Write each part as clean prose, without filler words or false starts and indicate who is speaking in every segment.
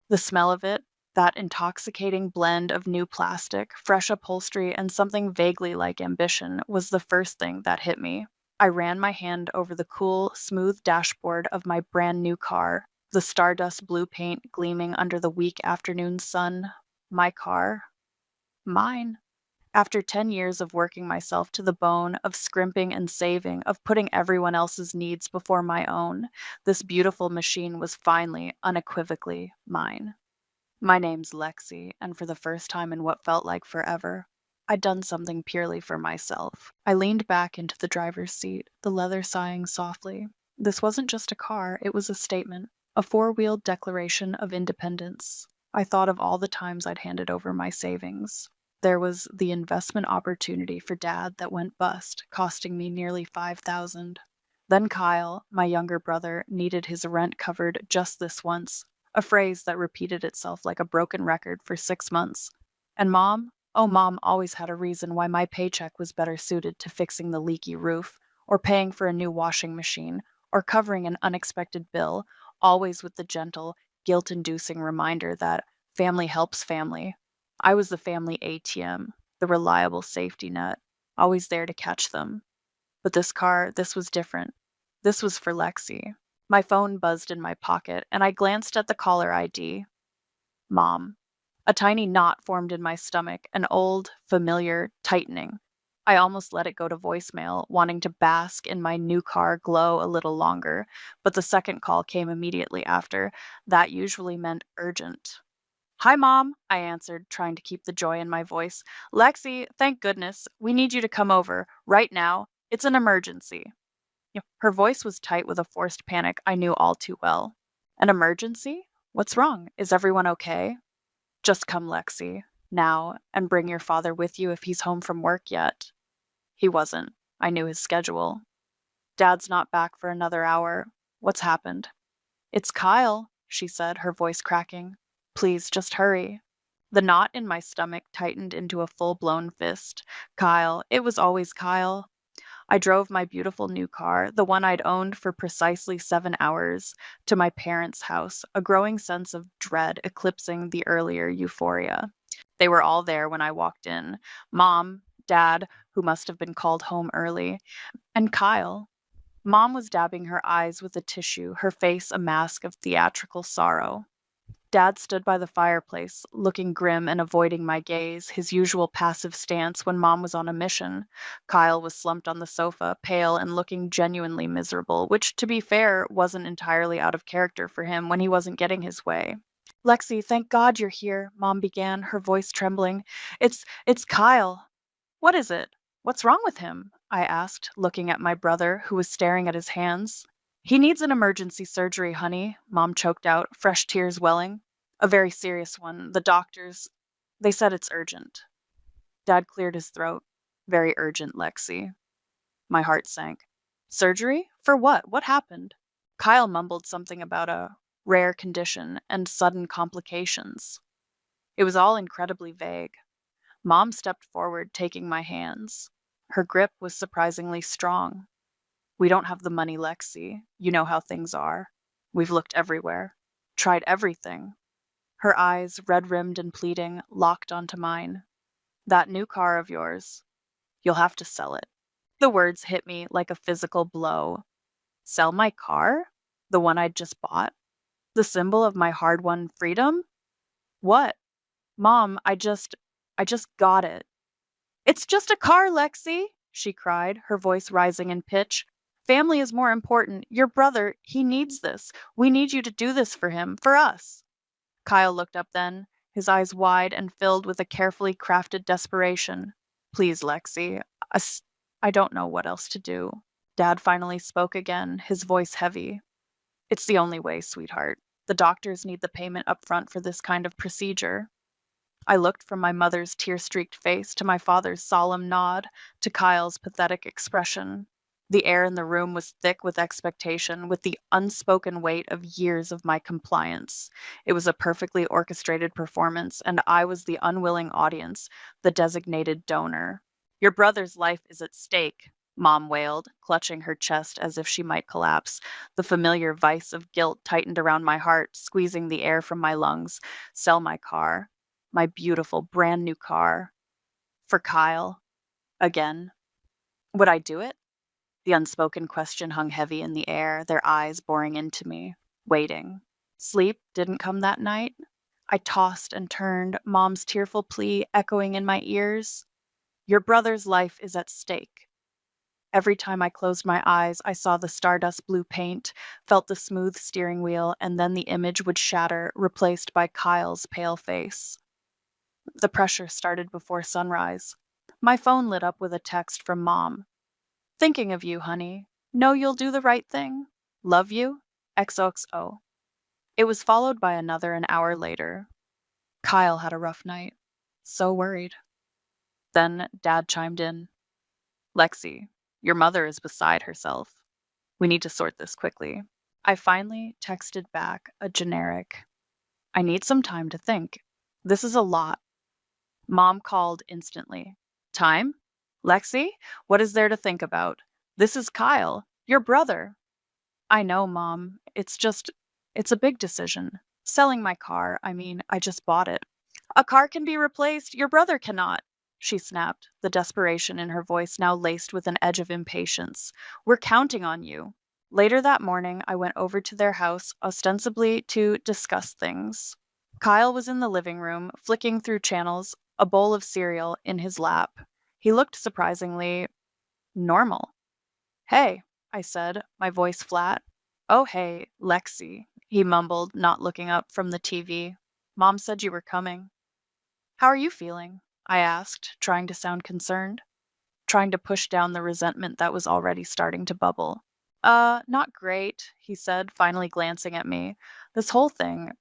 Speaker 1: The smell of it, that intoxicating blend of new plastic, fresh upholstery, and something vaguely like ambition, was the first thing that hit me. I ran my hand over the cool, smooth dashboard of my brand new car, the stardust blue paint gleaming under the weak afternoon sun. My car. Mine. After 10 years of working myself to the bone, of scrimping and saving, of putting everyone else's needs before my own, this beautiful machine was finally, unequivocally mine. My name's Lexi, and for the first time in what felt like forever, I'd done something purely for myself. I leaned back into the driver's seat, the leather sighing softly. This wasn't just a car, it was a statement, a four-wheeled declaration of independence. I thought of all the times I'd handed over my savings. There was the investment opportunity for Dad that went bust, costing me nearly 5,000. Then Kyle, my younger brother, needed his rent covered just this once, a phrase that repeated itself like a broken record for 6 months. And Mom? Oh, Mom always had a reason why my paycheck was better suited to fixing the leaky roof, or paying for a new washing machine, or covering an unexpected bill, always with the gentle, guilt inducing reminder that family helps family. I was the family ATM, the reliable safety net, always there to catch them. But this car, this was different. This was for Lexi. My phone buzzed in my pocket, and I glanced at the caller ID. Mom. A tiny knot formed in my stomach, an old, familiar tightening. I almost let it go to voicemail, wanting to bask in my new car glow a little longer, but the second call came immediately after. That usually meant urgent. Hi, Mom, I answered, trying to keep the joy in my voice. Lexi, thank goodness. We need you to come over, right now. It's an emergency. Her voice was tight with a forced panic I knew all too well. An emergency? What's wrong? Is everyone okay? Just come, Lexi, now, and bring your father with you if he's home from work yet. He wasn't. I knew his schedule. Dad's not back for another hour. What's happened? It's Kyle, she said, her voice cracking. Please, just hurry. The knot in my stomach tightened into a full-blown fist. Kyle. It was always Kyle. I drove my beautiful new car, the one I'd owned for precisely 7 hours, to my parents' house, a growing sense of dread eclipsing the earlier euphoria. They were all there when I walked in. Mom, Dad, who must have been called home early, and Kyle. Mom was dabbing her eyes with a tissue, her face a mask of theatrical sorrow. Dad stood by the fireplace, looking grim and avoiding my gaze, his usual passive stance when Mom was on a mission. Kyle was slumped on the sofa, pale and looking genuinely miserable, which, to be fair, wasn't entirely out of character for him when he wasn't getting his way. Lexi, thank God you're here, Mom began, her voice trembling. It's Kyle. What is it? What's wrong with him? I asked, looking at my brother, who was staring at his hands. He needs an emergency surgery, honey, Mom choked out, fresh tears welling. A very serious one. The doctors, they said it's urgent. Dad cleared his throat. Very urgent, Lexi. My heart sank. Surgery? For what? What happened? Kyle mumbled something about a rare condition and sudden complications. It was all incredibly vague. Mom stepped forward, taking my hands. Her grip was surprisingly strong. We don't have the money, Lexi. You know how things are. We've looked everywhere. Tried everything. Her eyes, red-rimmed and pleading, locked onto mine. That new car of yours. You'll have to sell it. The words hit me like a physical blow. Sell my car? The one I'd just bought? The symbol of my hard-won freedom? What? Mom, I just got it. It's just a car, Lexi, she cried, her voice rising in pitch. Family is more important. Your brother, he needs this. We need you to do this for him, for us. Kyle looked up then, his eyes wide and filled with a carefully crafted desperation. Please, Lexi, I don't know what else to do. Dad finally spoke again, his voice heavy. It's the only way, sweetheart. The doctors need the payment up front for this kind of procedure. I looked from my mother's tear-streaked face to my father's solemn nod, to Kyle's pathetic expression. The air in the room was thick with expectation, with the unspoken weight of years of my compliance. It was a perfectly orchestrated performance, and I was the unwilling audience, the designated donor. Your brother's life is at stake, Mom wailed, clutching her chest as if she might collapse. The familiar vice of guilt tightened around my heart, squeezing the air from my lungs. Sell my car. My beautiful, brand new car. For Kyle. Again. Would I do it? The unspoken question hung heavy in the air, their eyes boring into me, waiting. Sleep didn't come that night. I tossed and turned, Mom's tearful plea echoing in my ears. Your brother's life is at stake. Every time I closed my eyes, I saw the stardust blue paint, felt the smooth steering wheel, and then the image would shatter, replaced by Kyle's pale face. The pressure started before sunrise. My phone lit up with a text from Mom. Thinking of you, honey. Know you'll do the right thing. Love you. XOXO. It was followed by another an hour later. Kyle had a rough night. So worried. Then Dad chimed in. Lexi, your mother is beside herself. We need to sort this quickly. I finally texted back a generic. I need some time to think. This is a lot. Mom called instantly. Time? Lexi, what is there to think about? This is Kyle, your brother. I know, Mom. It's a big decision. Selling my car, I just bought it. A car can be replaced, your brother cannot, she snapped, the desperation in her voice now laced with an edge of impatience. We're counting on you. Later that morning, I went over to their house, ostensibly to discuss things. Kyle was in the living room, flicking through channels, a bowl of cereal in his lap. He looked surprisingly normal. Hey, I said, my voice flat. Oh, hey, Lexi, he mumbled, not looking up from the TV. Mom said you were coming. How are you feeling? I asked, trying to sound concerned, trying to push down the resentment that was already starting to bubble. Not great, he said, finally glancing at me. This whole thing,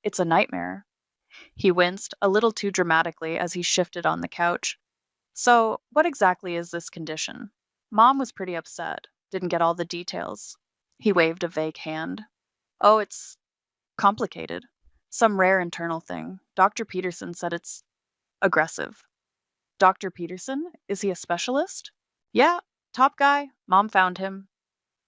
Speaker 1: it's a nightmare. He winced, a little too dramatically, as he shifted on the couch. So, what exactly is this condition? Mom was pretty upset, didn't get all the details. He waved a vague hand. Oh, it's complicated. Some rare internal thing. Dr. Peterson said it's aggressive. Dr. Peterson? Is he a specialist? Yeah, top guy. Mom found him.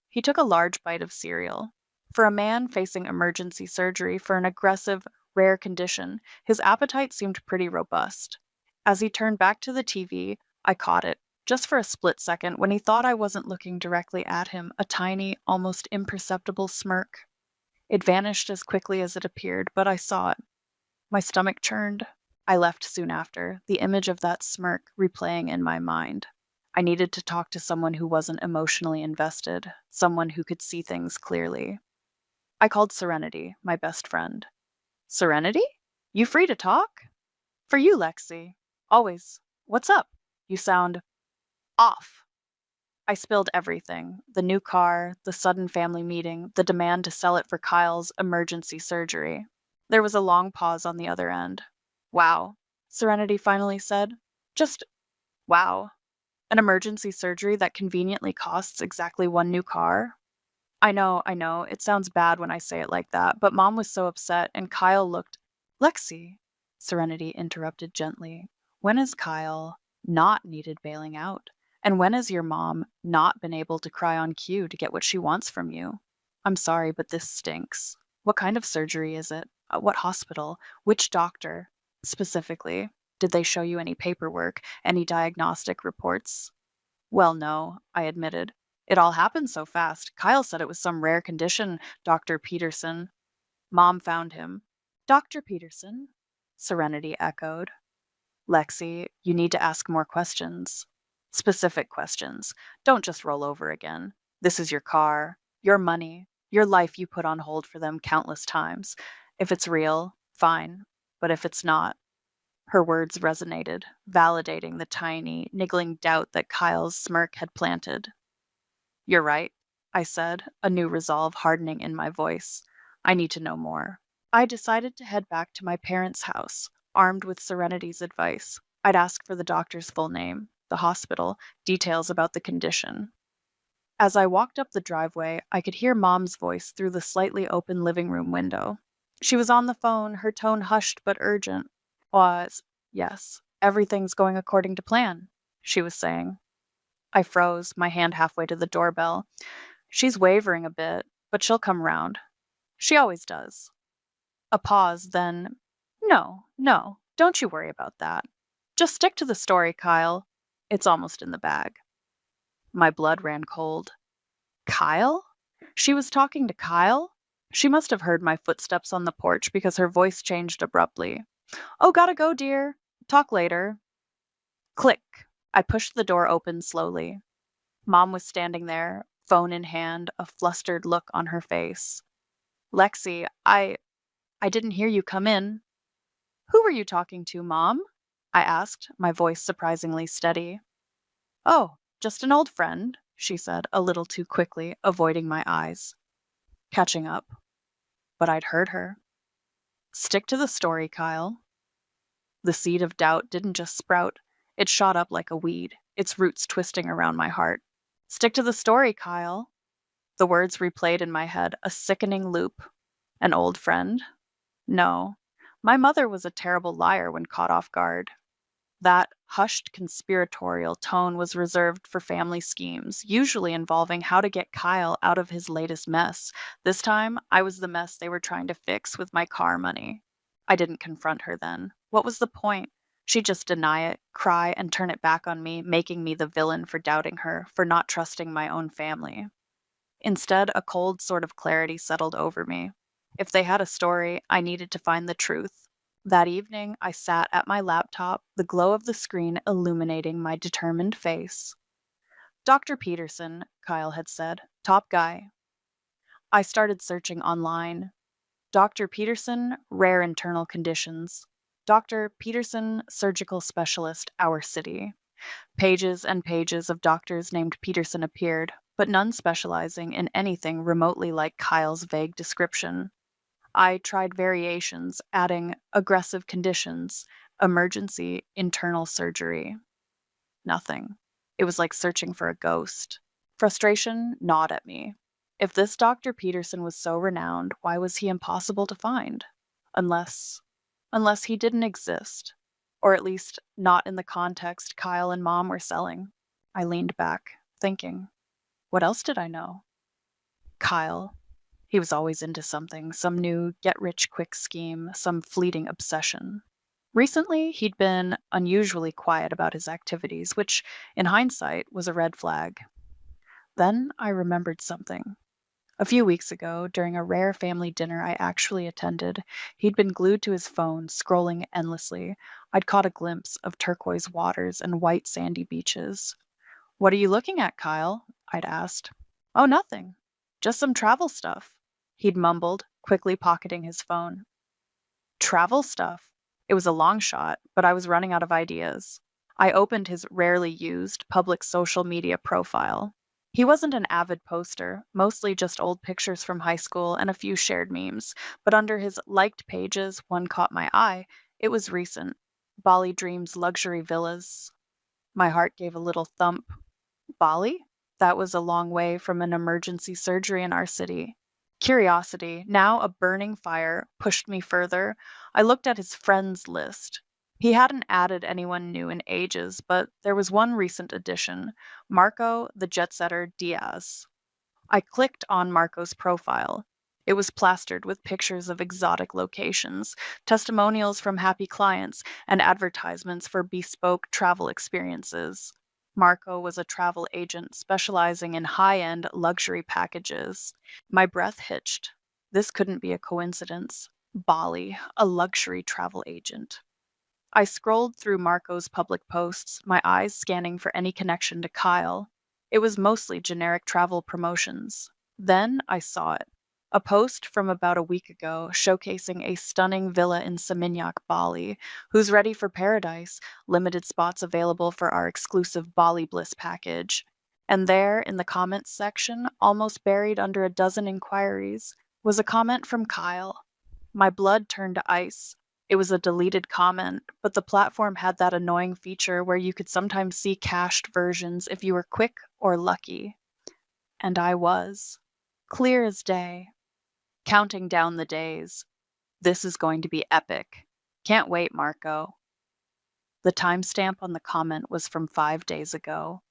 Speaker 1: He took a large bite of cereal. For a man facing emergency surgery for an aggressive, rare condition, his appetite seemed pretty robust. As he turned back to the TV, I caught it, just for a split second, when he thought I wasn't looking directly at him, a tiny, almost imperceptible smirk. It vanished as quickly as it appeared, but I saw it. My stomach churned. I left soon after, the image of that smirk replaying in my mind. I needed to talk to someone who wasn't emotionally invested, someone who could see things clearly. I called Serenity, my best friend. Serenity? You free to talk? For you, Lexi. Always. What's up? You sound off. I spilled everything, the new car, the sudden family meeting, the demand to sell it for Kyle's emergency surgery. There was a long pause on the other end. Wow, Serenity finally said. Just wow. An emergency surgery that conveniently costs exactly one new car? I know, it sounds bad when I say it like that, but Mom was so upset and Kyle looked. Lexi, Serenity interrupted gently. When has Kyle not needed bailing out? And when has your mom not been able to cry on cue to get what she wants from you? I'm sorry, but this stinks. What kind of surgery is it? At what hospital? Which doctor? Specifically, did they show you any paperwork, any diagnostic reports? Well, no, I admitted. It all happened so fast. Kyle said it was some rare condition, Dr. Peterson. Mom found him. Dr. Peterson? Serenity echoed. Lexi, you need to ask more questions. Specific questions. Don't just roll over again. This is your car, your money, your life you put on hold for them countless times. If it's real, fine. But if it's not, her words resonated, validating the tiny, niggling doubt that Kyle's smirk had planted. You're right, I said, a new resolve hardening in my voice. I need to know more. I decided to head back to my parents' house, armed with Serenity's advice. I'd ask for the doctor's full name, the hospital, details about the condition. As I walked up the driveway, I could hear Mom's voice through the slightly open living room window. She was on the phone, her tone hushed but urgent. Was, yes, everything's going according to plan, she was saying. I froze, my hand halfway to the doorbell. She's wavering a bit, but she'll come round. She always does. A pause, then, no, no, don't you worry about that. Just stick to the story, Kyle. It's almost in the bag. My blood ran cold. Kyle? She was talking to Kyle? She must have heard my footsteps on the porch because her voice changed abruptly. Oh, gotta go, dear. Talk later. Click. I pushed the door open slowly. Mom was standing there, phone in hand, a flustered look on her face. Lexi, I didn't hear you come in. Who were you talking to, Mom? I asked, my voice surprisingly steady. Oh, just an old friend, she said, a little too quickly, avoiding my eyes. Catching up. But I'd heard her. Stick to the story, Kyle. The seed of doubt didn't just sprout, it shot up like a weed, its roots twisting around my heart. Stick to the story, Kyle. The words replayed in my head, a sickening loop. An old friend? No. My mother was a terrible liar when caught off guard. That hushed conspiratorial tone was reserved for family schemes, usually involving how to get Kyle out of his latest mess. This time, I was the mess they were trying to fix with my car money. I didn't confront her then. What was the point? She'd just deny it, cry, and turn it back on me, making me the villain for doubting her, for not trusting my own family. Instead, a cold sort of clarity settled over me. If they had a story, I needed to find the truth. That evening, I sat at my laptop, the glow of the screen illuminating my determined face. Dr. Peterson, Kyle had said, top guy. I started searching online. Dr. Peterson, rare internal conditions. Dr. Peterson, surgical specialist, our city. Pages and pages of doctors named Peterson appeared, but none specializing in anything remotely like Kyle's vague description. I tried variations, adding aggressive conditions, emergency internal surgery. Nothing. It was like searching for a ghost. Frustration gnawed at me. If this Dr. Peterson was so renowned, why was he impossible to find? Unless he didn't exist. Or at least not in the context Kyle and Mom were selling. I leaned back, thinking. What else did I know? Kyle. He was always into something, some new get-rich-quick scheme, some fleeting obsession. Recently, he'd been unusually quiet about his activities, which, in hindsight, was a red flag. Then I remembered something. A few weeks ago, during a rare family dinner I actually attended, he'd been glued to his phone, scrolling endlessly. I'd caught a glimpse of turquoise waters and white sandy beaches. What are you looking at, Kyle? I'd asked. Oh, nothing. Just some travel stuff, he'd mumbled, quickly pocketing his phone. Travel stuff. It was a long shot, but I was running out of ideas. I opened his rarely used public social media profile. He wasn't an avid poster, mostly just old pictures from high school and a few shared memes, but under his liked pages, one caught my eye. It was recent. Bali Dreams luxury villas. My heart gave a little thump. Bali? That was a long way from an emergency surgery in our city. Curiosity, now a burning fire, pushed me further. I looked at his friends list. He hadn't added anyone new in ages, but there was one recent addition, Marco the jet setter Diaz. I clicked on Marco's profile. It was plastered with pictures of exotic locations, testimonials from happy clients, and advertisements for bespoke travel experiences. Marco was a travel agent specializing in high-end luxury packages. My breath hitched. This couldn't be a coincidence. Bali, a luxury travel agent. I scrolled through Marco's public posts, my eyes scanning for any connection to Kyle. It was mostly generic travel promotions. Then I saw it. A post from about a week ago showcasing a stunning villa in Seminyak, Bali. Who's ready for paradise? Limited spots available for our exclusive Bali Bliss package. And there, in the comments section, almost buried under a dozen inquiries, was a comment from Kyle. My blood turned to ice. It was a deleted comment, but the platform had that annoying feature where you could sometimes see cached versions if you were quick or lucky. And I was. Clear as day. Counting down the days. This is going to be epic. Can't wait, Marco. The timestamp on the comment was from 5 days ago.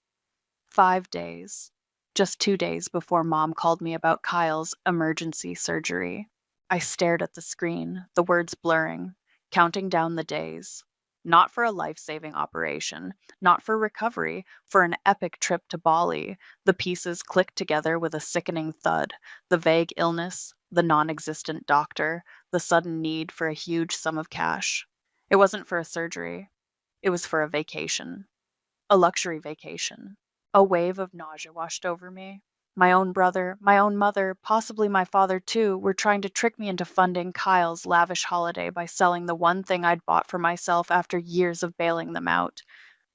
Speaker 1: 5 days. Just 2 days before Mom called me about Kyle's emergency surgery. I stared at the screen, the words blurring, counting down the days. Not for a life saving operation, not for recovery, for an epic trip to Bali. The pieces clicked together with a sickening thud. The vague illness, the non existent doctor, the sudden need for a huge sum of cash. It wasn't for a surgery, it was for a vacation. A luxury vacation. A wave of nausea washed over me. My own brother, my own mother, possibly my father too, were trying to trick me into funding Kyle's lavish holiday by selling the one thing I'd bought for myself after years of bailing them out.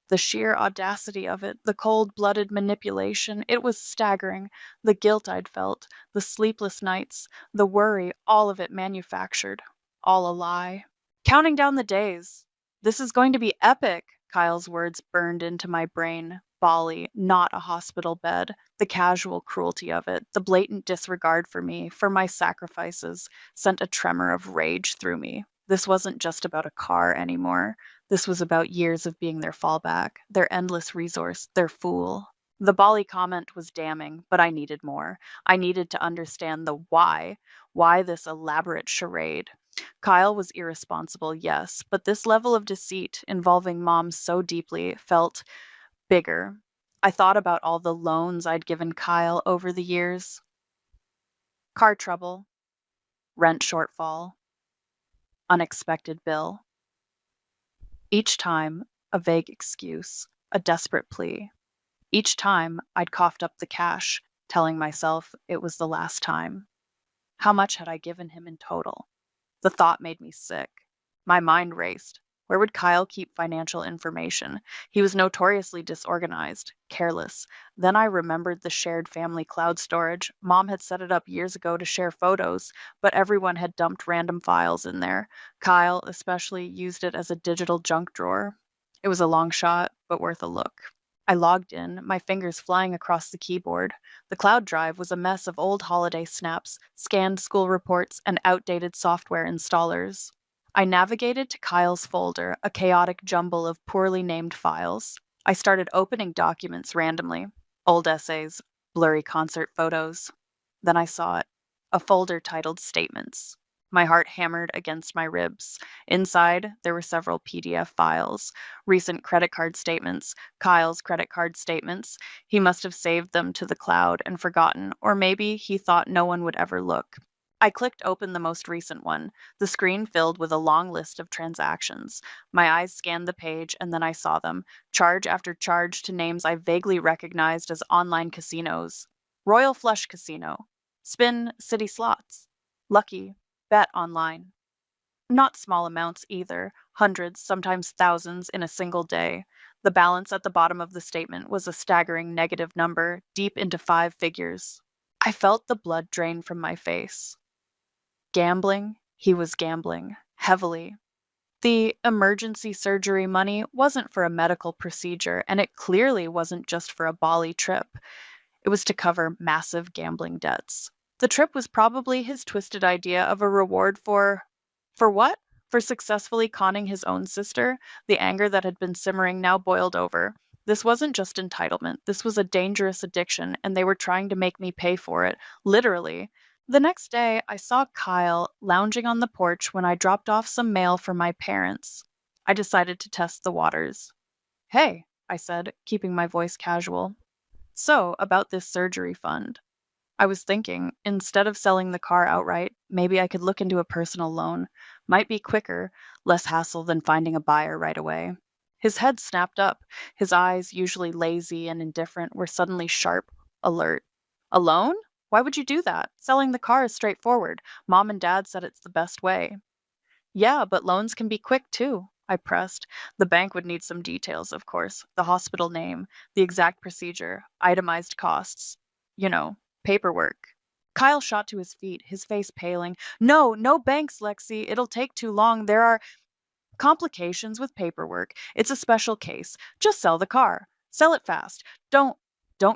Speaker 1: The sheer audacity of it, the cold blooded manipulation, it was staggering. The guilt I'd felt, the sleepless nights, the worry, all of it manufactured. All a lie. Counting down the days. This is going to be epic, Kyle's words burned into my brain. Bali, not a hospital bed. The casual cruelty of it, the blatant disregard for me, for my sacrifices, sent a tremor of rage through me. This wasn't just about a car anymore. This was about years of being their fallback, their endless resource, their fool. The Bali comment was damning, but I needed more. I needed to understand the why. Why this elaborate charade? Kyle was irresponsible, yes, but this level of deceit, involving Mom so deeply, felt bigger. I thought about all the loans I'd given Kyle over the years. Car trouble, rent shortfall, unexpected bill. Each time, a vague excuse, a desperate plea. Each time, I'd coughed up the cash, telling myself it was the last time. How much had I given him in total? The thought made me sick. My mind raced. Where would Kyle keep financial information? He was notoriously disorganized, careless. Then I remembered the shared family cloud storage. Mom had set it up years ago to share photos, but everyone had dumped random files in there. Kyle, especially, used it as a digital junk drawer. It was a long shot, but worth a look. I logged in, my fingers flying across the keyboard. The cloud drive was a mess of old holiday snaps, scanned school reports, and outdated software installers. I navigated to Kyle's folder, a chaotic jumble of poorly named files. I started opening documents randomly, old essays, blurry concert photos. Then I saw it, a folder titled Statements. My heart hammered against my ribs. Inside, there were several PDF files, recent credit card statements, Kyle's credit card statements. He must have saved them to the cloud and forgotten, or maybe he thought no one would ever look. I clicked open the most recent one, the screen filled with a long list of transactions. My eyes scanned the page, and then I saw them, charge after charge to names I vaguely recognized as online casinos. Royal Flush Casino, Spin City Slots, Lucky, Bet Online. Not small amounts either, hundreds, sometimes thousands in a single day. The balance at the bottom of the statement was a staggering negative number, deep into 5 figures. I felt the blood drain from my face. Gambling, he was gambling, heavily. The emergency surgery money wasn't for a medical procedure, and it clearly wasn't just for a Bali trip. It was to cover massive gambling debts. The trip was probably his twisted idea of a reward for what? For successfully conning his own sister? The anger that had been simmering now boiled over. This wasn't just entitlement. This was a dangerous addiction, and they were trying to make me pay for it. Literally. The next day, I saw Kyle lounging on the porch when I dropped off some mail for my parents. I decided to test the waters. Hey, I said, keeping my voice casual. So, about this surgery fund. I was thinking, instead of selling the car outright, maybe I could look into a personal loan. Might be quicker, less hassle than finding a buyer right away. His head snapped up. His eyes, usually lazy and indifferent, were suddenly sharp, alert. A loan? Why would you do that? Selling the car is straightforward. Mom and Dad said it's the best way. Yeah, but loans can be quick too, I pressed. The bank would need some details, of course. The hospital name, the exact procedure, itemized costs. You know, paperwork. Kyle shot to his feet, his face paling. No, no banks, Lexi. It'll take too long. There are complications with paperwork. It's a special case. Just sell the car. Sell it fast. Don't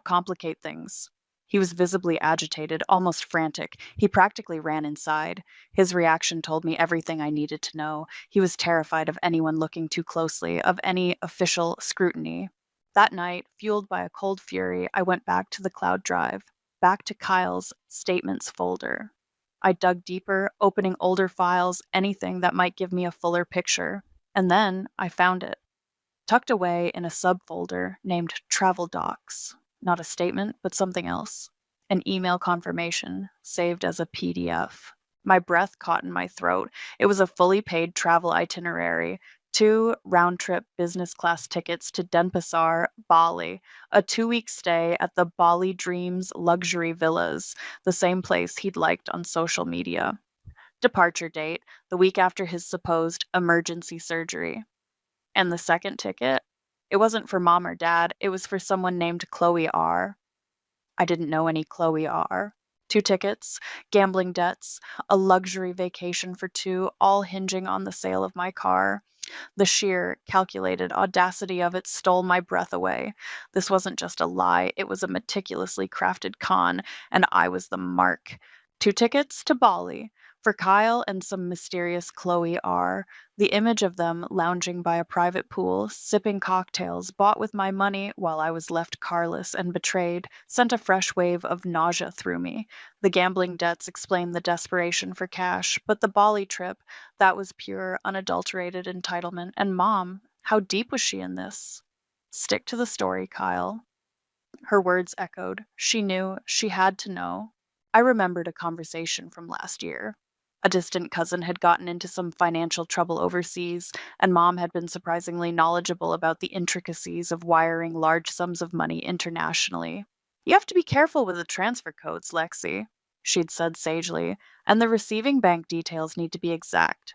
Speaker 1: complicate things. He was visibly agitated, almost frantic. He practically ran inside. His reaction told me everything I needed to know. He was terrified of anyone looking too closely, of any official scrutiny. That night, fueled by a cold fury, I went back to the cloud drive, back to Kyle's statements folder. I dug deeper, opening older files, anything that might give me a fuller picture. And then I found it, tucked away in a subfolder named Travel Docs. Not a statement, but something else. An email confirmation, saved as a PDF. My breath caught in my throat. It was a fully paid travel itinerary, 2 round-trip business class tickets to Denpasar, Bali, a 2-week stay at the Bali Dreams luxury villas, the same place he'd liked on social media. Departure date, the week after his supposed emergency surgery. And the second ticket, it wasn't for mom or dad, it was for someone named Chloe R. I didn't know any Chloe R. 2 tickets, gambling debts, a luxury vacation for 2, all hinging on the sale of my car. The sheer, calculated audacity of it stole my breath away. This wasn't just a lie, it was a meticulously crafted con, and I was the mark. 2 tickets to Bali for Kyle and some mysterious Chloe R. The image of them lounging by a private pool, sipping cocktails bought with my money while I was left carless and betrayed, sent a fresh wave of nausea through me. The gambling debts explained the desperation for cash, but the Bali trip, that was pure, unadulterated entitlement. And mom, how deep was she in this? Stick to the story, Kyle. Her words echoed. She knew, she had to know. I remembered a conversation from last year. A distant cousin had gotten into some financial trouble overseas, and mom had been surprisingly knowledgeable about the intricacies of wiring large sums of money internationally. You have to be careful with the transfer codes, Lexi, she'd said sagely, and the receiving bank details need to be exact.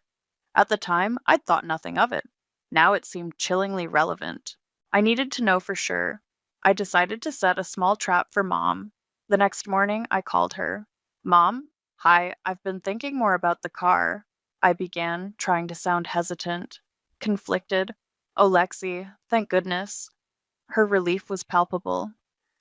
Speaker 1: At the time, I'd thought nothing of it. Now it seemed chillingly relevant. I needed to know for sure. I decided to set a small trap for mom. The next morning, I called her. Mom? Hi, I've been thinking more about the car. I began, trying to sound hesitant, conflicted. Oh, Lexi, thank goodness. Her relief was palpable.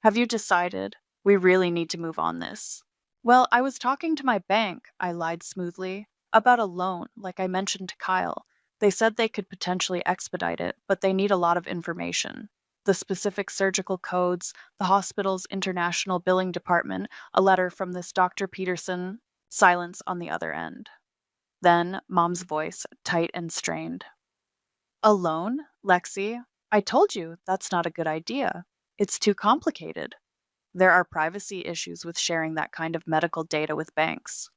Speaker 1: Have you decided? We really need to move on this. Well, I was talking to my bank, I lied smoothly, about a loan, like I mentioned to Kyle. They said they could potentially expedite it, but they need a lot of information. The specific surgical codes, the hospital's international billing department, a letter from this Dr. Peterson, silence on the other end. Then, mom's voice, tight and strained. Alone, Lexi? I told you that's not a good idea. It's too complicated. There are privacy issues with sharing that kind of medical data with banks.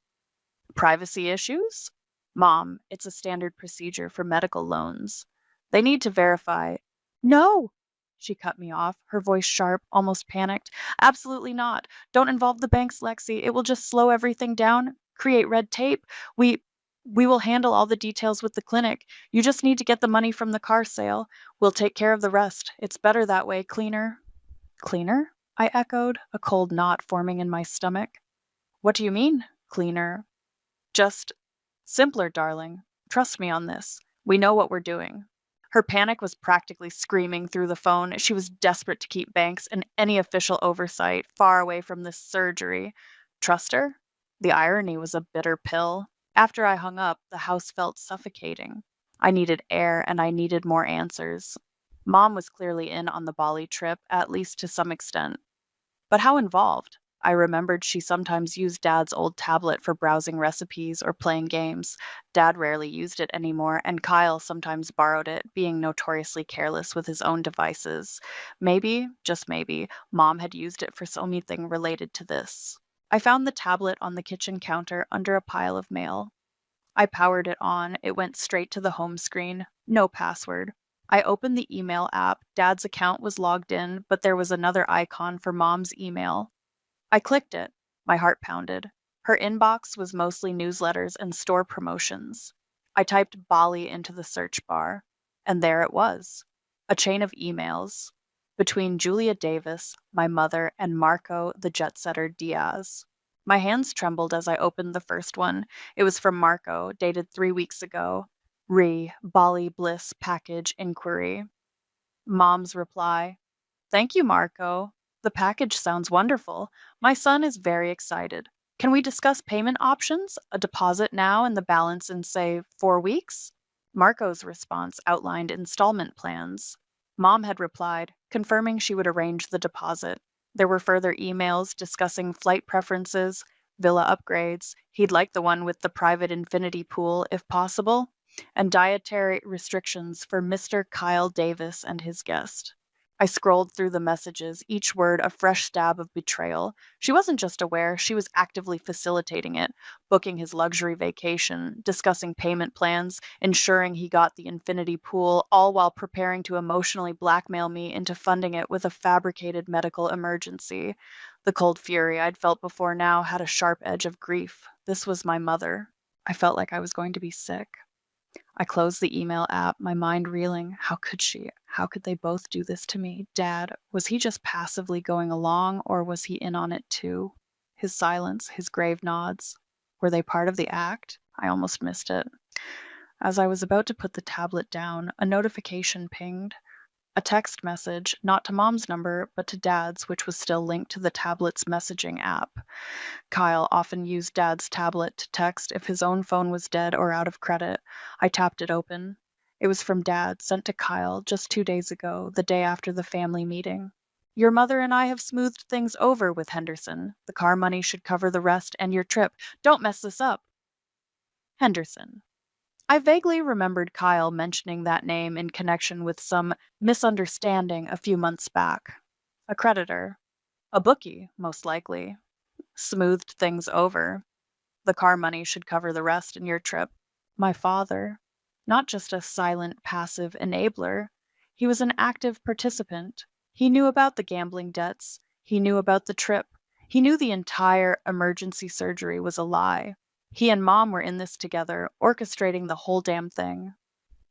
Speaker 1: Privacy issues? Mom, it's a standard procedure for medical loans. They need to verify. No! She cut me off, her voice sharp, almost panicked. Absolutely not. Don't involve the banks, Lexi. It will just slow everything down, create red tape. We we will handle all the details with the clinic. You just need to get the money from the car sale. We'll take care of the rest. It's better that way, cleaner. Cleaner? I echoed, a cold knot forming in my stomach. What do you mean, cleaner? Just simpler, darling. Trust me on this. We know what we're doing. Her panic was practically screaming through the phone. She was desperate to keep banks and any official oversight far away from this surgery. Trust her? The irony was a bitter pill. After I hung up, the house felt suffocating. I needed air and I needed more answers. Mom was clearly in on the Bali trip, at least to some extent. But how involved? I remembered she sometimes used Dad's old tablet for browsing recipes or playing games. Dad rarely used it anymore, and Kyle sometimes borrowed it, being notoriously careless with his own devices. Maybe, just maybe, Mom had used it for something related to this. I found the tablet on the kitchen counter under a pile of mail. I powered it on. It went straight to the home screen. No password. I opened the email app. Dad's account was logged in, but there was another icon for Mom's email. I clicked it. My heart pounded. Her inbox was mostly newsletters and store promotions. I typed Bali into the search bar, and there it was. A chain of emails between Julia Davis, my mother, and Marco the jet setter Diaz. My hands trembled as I opened the first one. It was from Marco, dated 3 weeks ago. Bali Bliss package inquiry. Mom's reply. Thank you, Marco. The package sounds wonderful. My son is very excited. Can we discuss payment options? A deposit now and the balance in, say, 4 weeks? Marco's response outlined installment plans. Mom had replied, confirming she would arrange the deposit. There were further emails discussing flight preferences, villa upgrades. He'd like the one with the private infinity pool if possible, and dietary restrictions for Mr. Kyle Davis and his guest. I scrolled through the messages, each word a fresh stab of betrayal. She wasn't just aware, she was actively facilitating it, booking his luxury vacation, discussing payment plans, ensuring he got the infinity pool, all while preparing to emotionally blackmail me into funding it with a fabricated medical emergency. The cold fury I'd felt before now had a sharp edge of grief. This was my mother. I felt like I was going to be sick. I closed the email app, my mind reeling. How could she? How could they both do this to me? Dad, was he just passively going along, or was he in on it too? His silence, his grave nods. Were they part of the act? I almost missed it. As I was about to put the tablet down, a notification pinged. A text message, not to Mom's number, but to Dad's, which was still linked to the tablet's messaging app. Kyle often used Dad's tablet to text if his own phone was dead or out of credit. I tapped it open. It was from Dad, sent to Kyle just 2 days ago, the day after the family meeting. Your mother and I have smoothed things over with Henderson. The car money should cover the rest and your trip. Don't mess this up. Henderson. I vaguely remembered Kyle mentioning that name in connection with some misunderstanding a few months back. A creditor. A bookie, most likely. Smoothed things over. The car money should cover the rest in your trip. My father. Not just a silent, passive enabler. He was an active participant. He knew about the gambling debts. He knew about the trip. He knew the entire emergency surgery was a lie. He and Mom were in this together, orchestrating the whole damn thing.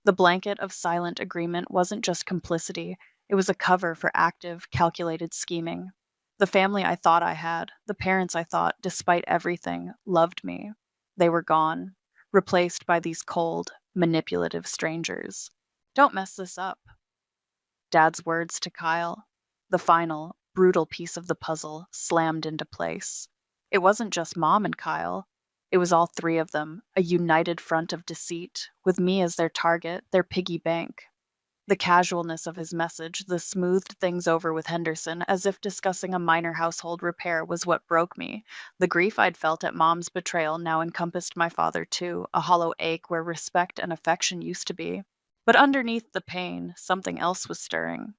Speaker 1: The blanket of silent agreement wasn't just complicity, it was a cover for active, calculated scheming. The family I thought I had, the parents I thought, despite everything, loved me. They were gone, replaced by these cold, manipulative strangers. Don't mess this up. Dad's words to Kyle. The final, brutal piece of the puzzle slammed into place. It wasn't just Mom and Kyle. It was all three of them, a united front of deceit, with me as their target, their piggy bank. The casualness of his message, the smoothed things over with Henderson, as if discussing a minor household repair, was what broke me. The grief I'd felt at Mom's betrayal now encompassed my father too, a hollow ache where respect and affection used to be. But underneath the pain, something else was stirring.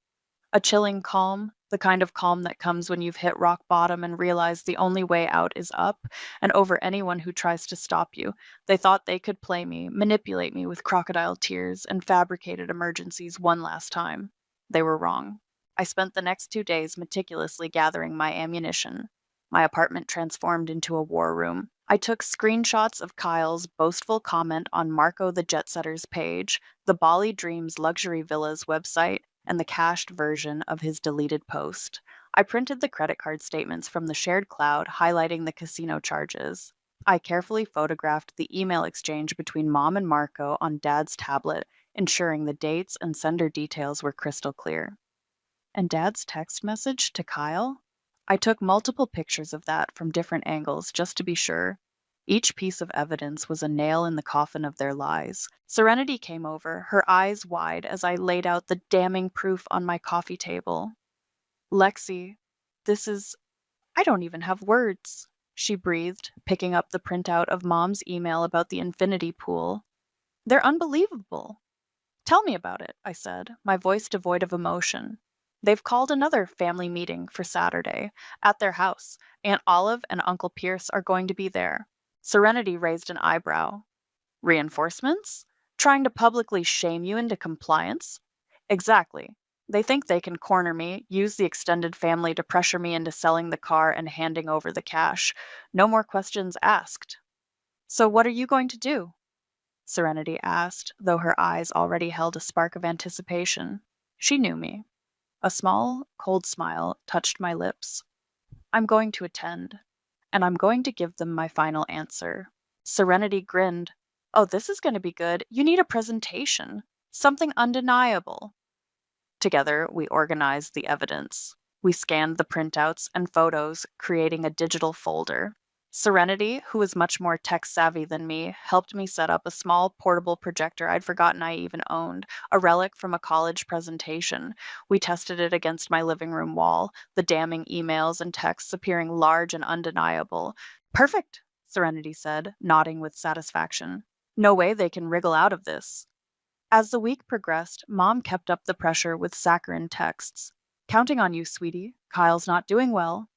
Speaker 1: A chilling calm, the kind of calm that comes when you've hit rock bottom and realize the only way out is up, and over anyone who tries to stop you. They thought they could play me, manipulate me with crocodile tears and fabricated emergencies one last time. They were wrong. I spent the next 2 days meticulously gathering my ammunition. My apartment transformed into a war room. I took screenshots of Kyle's boastful comment on Marco the Jet Setter's page, the Bali Dreams Luxury Villas website, and the cached version of his deleted post. I printed the credit card statements from the shared cloud, highlighting the casino charges. I carefully photographed the email exchange between Mom and Marco on Dad's tablet, ensuring the dates and sender details were crystal clear. And Dad's text message to Kyle? I took multiple pictures of that from different angles just to be sure. Each piece of evidence was a nail in the coffin of their lies. Serenity came over, her eyes wide as I laid out the damning proof on my coffee table. Lexi, I don't even have words, she breathed, picking up the printout of Mom's email about the infinity pool. They're unbelievable. Tell me about it, I said, my voice devoid of emotion. They've called another family meeting for Saturday at their house. Aunt Olive and Uncle Pierce are going to be there. Serenity raised an eyebrow. Reinforcements? Trying to publicly shame you into compliance? Exactly. They think they can corner me, use the extended family to pressure me into selling the car and handing over the cash. No more questions asked. So what are you going to do? Serenity asked, though her eyes already held a spark of anticipation. She knew me. A small, cold smile touched my lips. I'm going to attend, and I'm going to give them my final answer. Serenity grinned. Oh, this is going to be good. You need a presentation. Something undeniable. Together, we organized the evidence. We scanned the printouts and photos, creating a digital folder. Serenity, who was much more tech savvy than me, helped me set up a small portable projector I'd forgotten I even owned, a relic from a college presentation. We tested it against my living room wall, the damning emails and texts appearing large and undeniable. Perfect, Serenity said, nodding with satisfaction. No way they can wriggle out of this. As the week progressed, Mom kept up the pressure with saccharine texts. Counting on you, sweetie. Kyle's not doing well.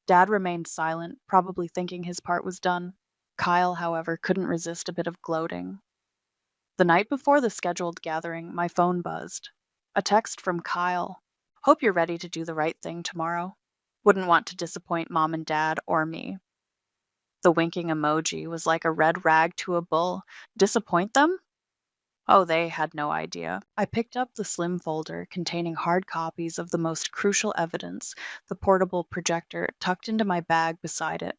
Speaker 1: Dad remained silent, probably thinking his part was done. Kyle, however, couldn't resist a bit of gloating. The night before the scheduled gathering, my phone buzzed. A text from Kyle. Hope you're ready to do the right thing tomorrow. Wouldn't want to disappoint Mom and Dad or me. The winking emoji was like a red rag to a bull. Disappoint them? Oh, they had no idea. I picked up the slim folder containing hard copies of the most crucial evidence, the portable projector, tucked into my bag beside it.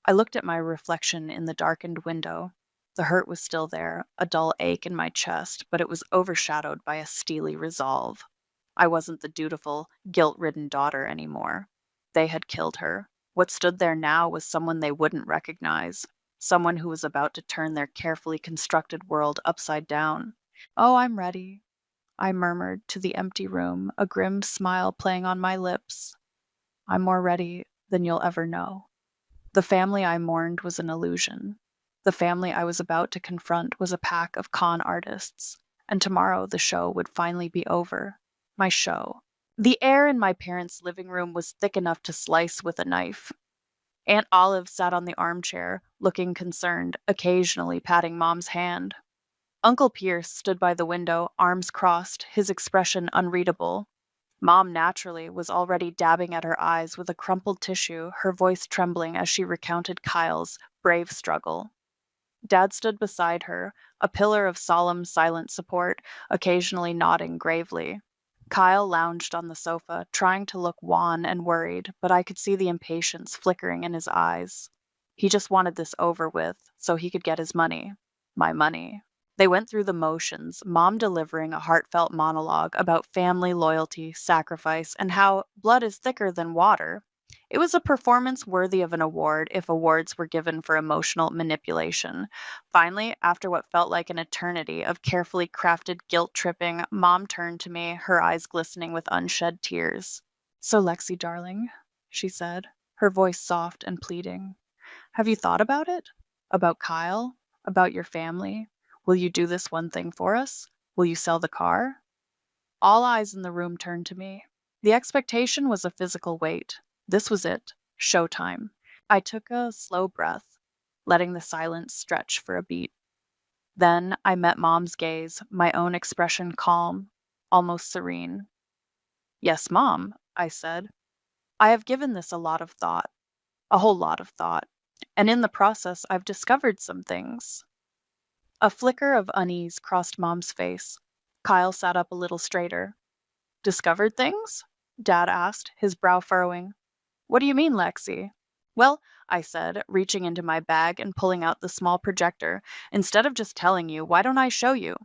Speaker 1: I looked at my reflection in the darkened window. The hurt was still there, a dull ache in my chest, but it was overshadowed by a steely resolve. I wasn't the dutiful, guilt ridden daughter anymore. They had killed her. What stood there now was someone they wouldn't recognize, someone who was about to turn their carefully constructed world upside down. Oh, I'm ready, I murmured to the empty room, a grim smile playing on my lips. I'm more ready than you'll ever know. The family I mourned was an illusion. The family I was about to confront was a pack of con artists. And tomorrow the show would finally be over. My show. The air in my parents' living room was thick enough to slice with a knife. Aunt Olive sat on the armchair, looking concerned, occasionally patting Mom's hand. Uncle Pierce stood by the window, arms crossed, his expression unreadable. Mom, naturally, was already dabbing at her eyes with a crumpled tissue, her voice trembling as she recounted Kyle's brave struggle. Dad stood beside her, a pillar of solemn, silent support, occasionally nodding gravely. Kyle lounged on the sofa, trying to look wan and worried, but I could see the impatience flickering in his eyes. He just wanted this over with, so he could get his money. My money. They went through the motions, Mom delivering a heartfelt monologue about family loyalty, sacrifice, and how blood is thicker than water. It was a performance worthy of an award if awards were given for emotional manipulation. Finally, after what felt like an eternity of carefully crafted guilt tripping, Mom turned to me, her eyes glistening with unshed tears. So, Lexi, darling, she said, her voice soft and pleading, have you thought about it? About Kyle? About your family? Will you do this one thing for us? Will you sell the car? All eyes in the room turned to me. The expectation was a physical weight. This was it. Showtime. I took a slow breath, letting the silence stretch for a beat. Then I met Mom's gaze, my own expression calm, almost serene. Yes, Mom, I said. I have given this a lot of thought, a whole lot of thought. And in the process, I've discovered some things. A flicker of unease crossed Mom's face. Kyle sat up a little straighter. Discovered things? Dad asked, his brow furrowing. What do you mean, Lexi? Well, I said, reaching into my bag and pulling out the small projector. Instead of just telling you, why don't I show you?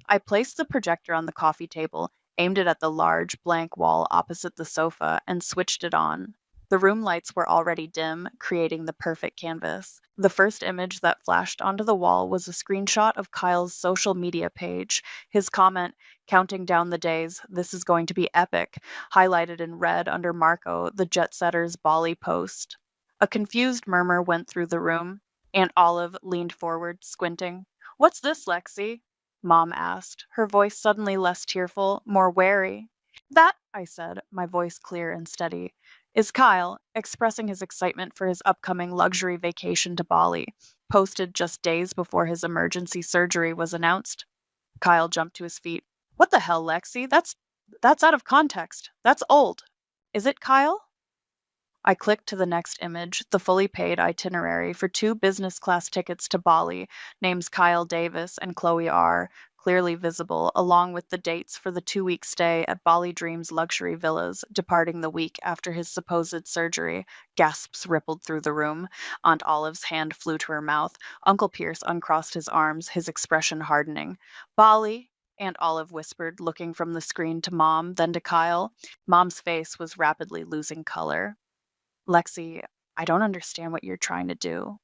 Speaker 1: I placed the projector on the coffee table, aimed it at the large, blank wall opposite the sofa, and switched it on. The room lights were already dim, creating the perfect canvas. The first image that flashed onto the wall was a screenshot of Kyle's social media page. His comment, counting down the days, this is going to be epic, highlighted in red under Marco, the jet setter's Bali post. A confused murmur went through the room. Aunt Olive leaned forward, squinting. What's this, Lexi? Mom asked, her voice suddenly less tearful, more wary. That, I said, my voice clear and steady, is Kyle, expressing his excitement for his upcoming luxury vacation to Bali, posted just days before his emergency surgery was announced. Kyle jumped to his feet. What the hell, Lexi? That's out of context. That's old. Is it, Kyle? I clicked to the next image, the fully paid itinerary for 2 business-class tickets to Bali, names Kyle Davis and Chloe R., clearly visible, along with the dates for the 2-week stay at Bali Dreams luxury villas, departing the week after his supposed surgery. Gasps rippled through the room. Aunt Olive's hand flew to her mouth. Uncle Pierce uncrossed his arms, his expression hardening. Bali, Aunt Olive whispered, looking from the screen to Mom, then to Kyle. Mom's face was rapidly losing color. Lexi, I don't understand what you're trying to do.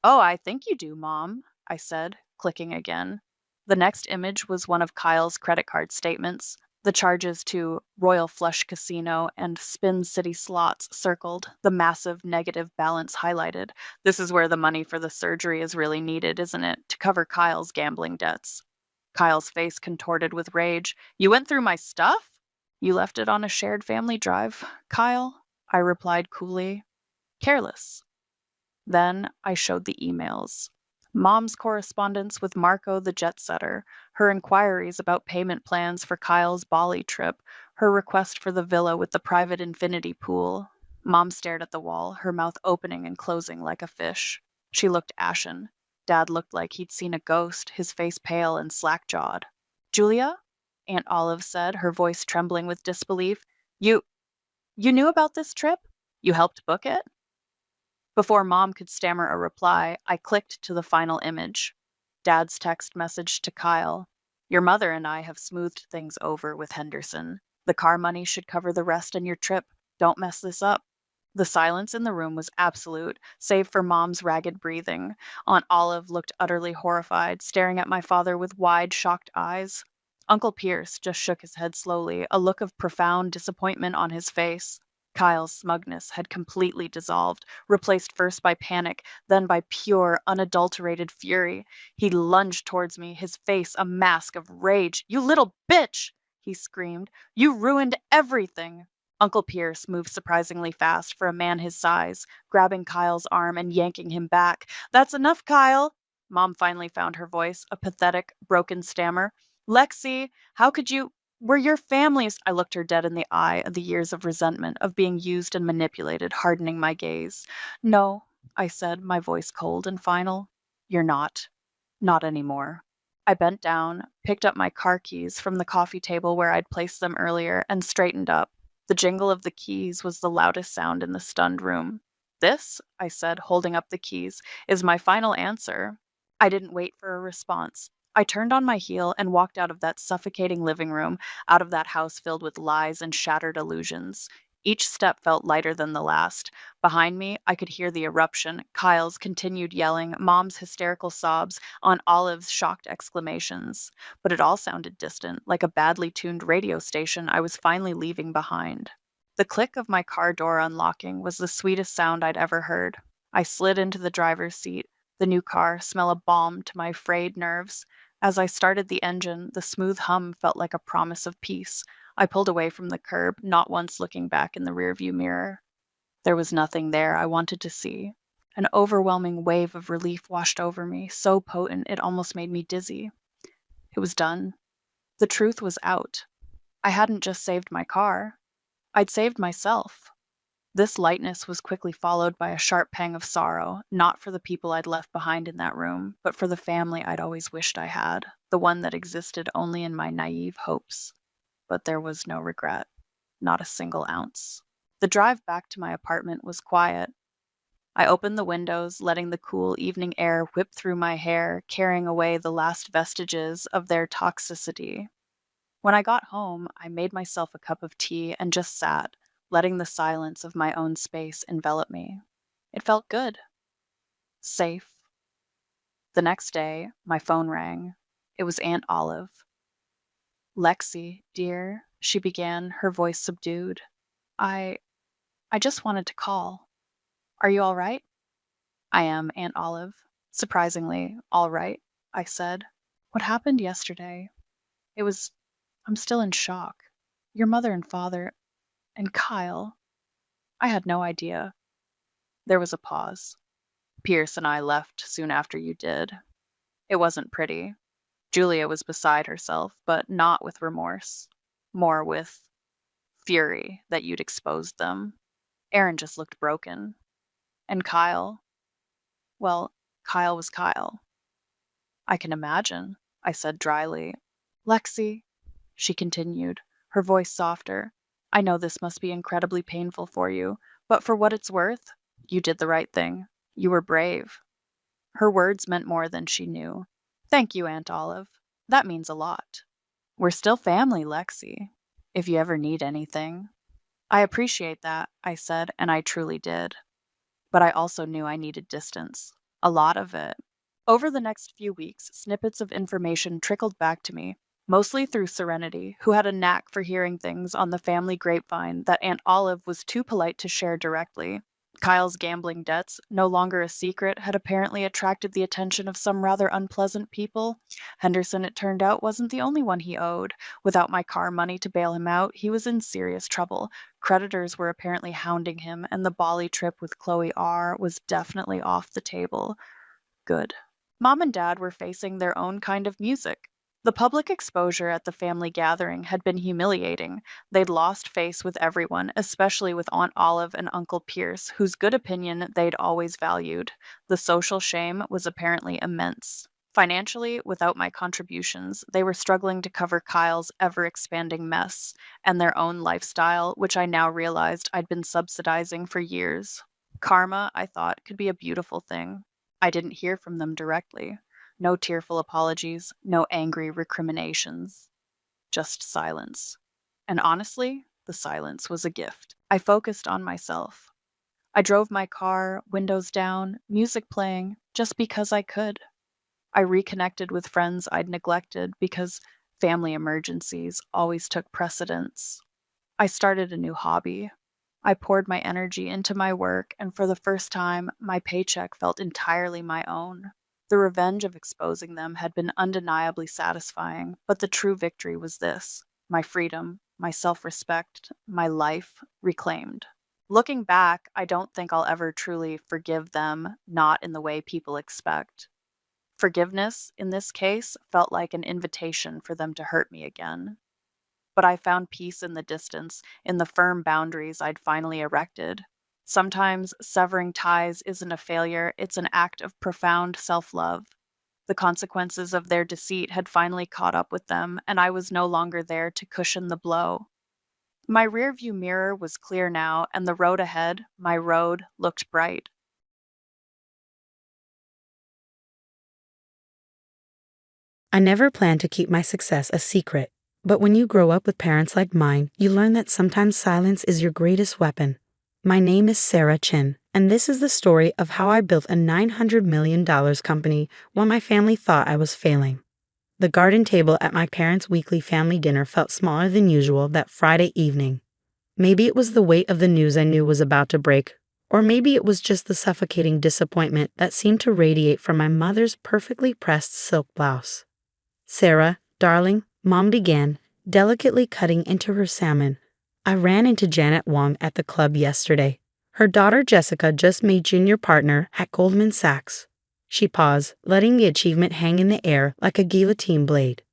Speaker 1: Oh, I think you do, Mom, I said, clicking again. The next image was one of Kyle's credit card statements, the charges to Royal Flush Casino and Spin City Slots circled, the massive negative balance highlighted. This is where the money for the surgery is really needed, isn't it? To cover Kyle's gambling debts. Kyle's face contorted with rage. You went through my stuff? You left it on a shared family drive, Kyle, I replied coolly. Careless. Then I showed the emails. Mom's correspondence with Marco the jet setter, her inquiries about payment plans for Kyle's Bali trip, her request for the villa with the private infinity pool. Mom stared at the wall, her mouth opening and closing like a fish. She looked ashen. Dad looked like he'd seen a ghost, his face pale and slack-jawed. Julia? Aunt Olive said, her voice trembling with disbelief. You knew about this trip? You helped book it? Before Mom could stammer a reply, I clicked to the final image. Dad's text message to Kyle. Your mother and I have smoothed things over with Henderson. The car money should cover the rest in your trip. Don't mess this up. The silence in the room was absolute, save for Mom's ragged breathing. Aunt Olive looked utterly horrified, staring at my father with wide, shocked eyes. Uncle Pierce just shook his head slowly, a look of profound disappointment on his face. Kyle's smugness had completely dissolved, replaced first by panic, then by pure, unadulterated fury. He lunged towards me, his face a mask of rage. You little bitch! He screamed. You ruined everything! Uncle Pierce moved surprisingly fast for a man his size, grabbing Kyle's arm and yanking him back. That's enough, Kyle! Mom finally found her voice, a pathetic, broken stammer. Lexi, how could you? We're your families. I looked her dead in the eye of the years of resentment, of being used and manipulated, hardening my gaze. No, I said, my voice cold and final. You're not. Not anymore. I bent down, picked up my car keys from the coffee table where I'd placed them earlier, and straightened up. The jingle of the keys was the loudest sound in the stunned room. This, I said, holding up the keys, is my final answer. I didn't wait for a response. I turned on my heel and walked out of that suffocating living room, out of that house filled with lies and shattered illusions. Each step felt lighter than the last. Behind me, I could hear the eruption, Kyle's continued yelling, Mom's hysterical sobs, Aunt Olive's shocked exclamations. But it all sounded distant, like a badly tuned radio station I was finally leaving behind. The click of my car door unlocking was the sweetest sound I'd ever heard. I slid into the driver's seat, the new car smell of balm to my frayed nerves. As I started the engine, the smooth hum felt like a promise of peace. I pulled away from the curb, not once looking back in the rearview mirror. There was nothing there I wanted to see. An overwhelming wave of relief washed over me, so potent it almost made me dizzy. It was done. The truth was out. I hadn't just saved my car. I'd saved myself. This lightness was quickly followed by a sharp pang of sorrow, not for the people I'd left behind in that room, but for the family I'd always wished I had, the one that existed only in my naive hopes. But there was no regret, not a single ounce. The drive back to my apartment was quiet. I opened the windows, letting the cool evening air whip through my hair, carrying away the last vestiges of their toxicity. When I got home, I made myself a cup of tea and just sat, letting the silence of my own space envelop me. It felt good. Safe. The next day, my phone rang. It was Aunt Olive. Lexi, dear, she began, her voice subdued. I just wanted to call. Are you all right? I am, Aunt Olive. Surprisingly, all right, I said. What happened yesterday? I'm still in shock. Your mother and father, and Kyle. I had no idea. There was a pause. Pierce and I left soon after you did. It wasn't pretty. Julia was beside herself, but not with remorse. More with fury that you'd exposed them. Aaron just looked broken. And Kyle? Well, Kyle was Kyle. I can imagine, I said dryly. Lexi, she continued, her voice softer. I know this must be incredibly painful for you, but for what it's worth, you did the right thing. You were brave. Her words meant more than she knew. Thank you, Aunt Olive. That means a lot. We're still family, Lexi, if you ever need anything. I appreciate that, I said, and I truly did. but I also knew I needed distance. A lot of it. Over the next few weeks, snippets of information trickled back to me, mostly through Serenity, who had a knack for hearing things on the family grapevine that Aunt Olive was too polite to share directly. Kyle's gambling debts, no longer a secret, had apparently attracted the attention of some rather unpleasant people. Henderson, it turned out, wasn't the only one he owed. Without my car money to bail him out, he was in serious trouble. Creditors were apparently hounding him, and the Bali trip with Chloe R. was definitely off the table. Good. Mom and Dad were facing their own kind of music. The public exposure at the family gathering had been humiliating. They'd lost face with everyone, especially with Aunt Olive and Uncle Pierce, whose good opinion they'd always valued. The social shame was apparently immense. Financially, without my contributions, they were struggling to cover Kyle's ever expanding mess and their own lifestyle, which I now realized I'd been subsidizing for years. Karma, I thought, could be a beautiful thing. I didn't hear from them directly. No tearful apologies, no angry recriminations, just silence. And honestly, the silence was a gift. I focused on myself. I drove my car, windows down, music playing, just because I could. I reconnected with friends I'd neglected because family emergencies always took precedence. I started a new hobby. I poured my energy into my work, and for the first time, my paycheck felt entirely my own. The revenge of exposing them had been undeniably satisfying, but the true victory was this: my freedom, my self respect, my life reclaimed. Looking back, I don't think I'll ever truly forgive them, not in the way people expect. Forgiveness, in this case, felt like an invitation for them to hurt me again. But I found peace in the distance, in the firm boundaries I'd finally erected. Sometimes severing ties isn't a failure, it's an act of profound self love. The consequences of their deceit had finally caught up with them, and I was no longer there to cushion the blow. My rearview mirror was clear now, and the road ahead, my road, looked bright.
Speaker 2: I never planned to keep my success a secret, but when you grow up with parents like mine, you learn that sometimes silence is your greatest weapon. My name is Sarah Chin, and this is the story of how I built a $900 million company while my family thought I was failing. The garden table at my parents' weekly family dinner felt smaller than usual that Friday evening. Maybe it was the weight of the news I knew was about to break, or maybe it was just the suffocating disappointment that seemed to radiate from my mother's perfectly pressed silk blouse. "Sarah, darling," Mom began, delicately cutting into her salmon. "I ran into Janet Wong at the club yesterday. Her daughter Jessica just made junior partner at Goldman Sachs." She paused, letting the achievement hang in the air like a guillotine blade.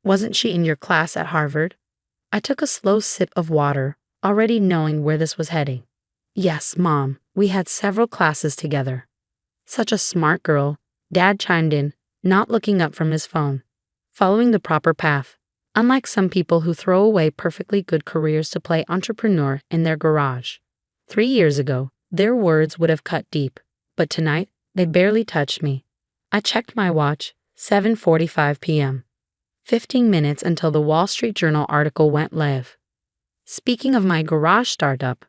Speaker 2: "Wasn't she in your class at Harvard?" I took a slow sip of water, already knowing where this was heading. "Yes, Mom, we had several classes together." "Such a smart girl," Dad chimed in, not looking up from his phone. "Following the proper path. Unlike some people who throw away perfectly good careers to play entrepreneur in their garage." 3 years ago, their words would have cut deep, but tonight, they barely touched me. I checked my watch, 7:45 p.m. 15 minutes until the Wall Street Journal article went live. "Speaking of my garage startup,"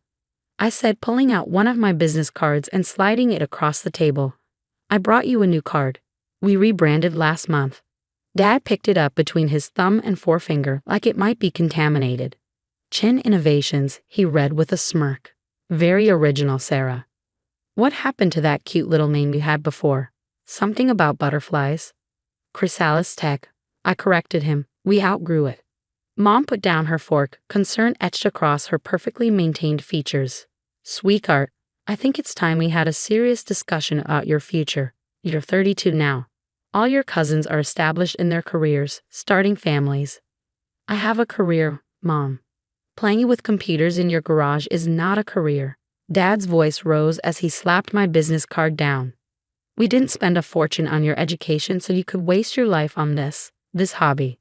Speaker 2: I said, pulling out one of my business cards and sliding it across the table. "I brought you a new card. We rebranded last month." Dad picked it up between his thumb and forefinger like it might be contaminated. "Chin Innovations," he read with a smirk. "Very original, Sarah. What happened to that cute little name you had before? Something about butterflies?" "Chrysalis Tech," I corrected him. "We outgrew it." Mom put down her fork, concern etched across her perfectly maintained features. "Sweetheart, I think it's time we had a serious discussion about your future. You're 32 now. All your cousins are established in their careers, starting families." "I have a career, Mom. Playing with computers in your garage is not a career." Dad's voice rose as he slapped my business card down. "We didn't spend a fortune on your education so you could waste your life on this hobby."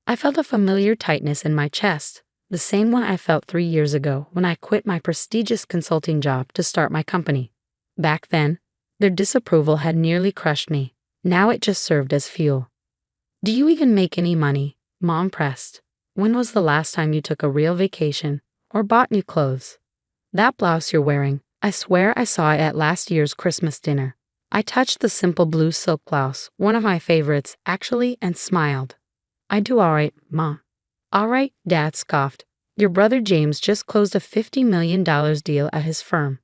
Speaker 2: I felt a familiar tightness in my chest, the same one I felt 3 years ago when I quit my prestigious consulting job to start my company. Back then, their disapproval had nearly crushed me. Now it just served as fuel. "Do you even make any money?" Mom pressed. "When was the last time you took a real vacation or bought new clothes? That blouse you're wearing, I swear I saw it at last year's Christmas dinner. I touched the simple blue silk blouse, one of my favorites, actually, and smiled. I do all right, Ma. All right, Dad scoffed. Your brother James just closed a $50 million deal at his firm.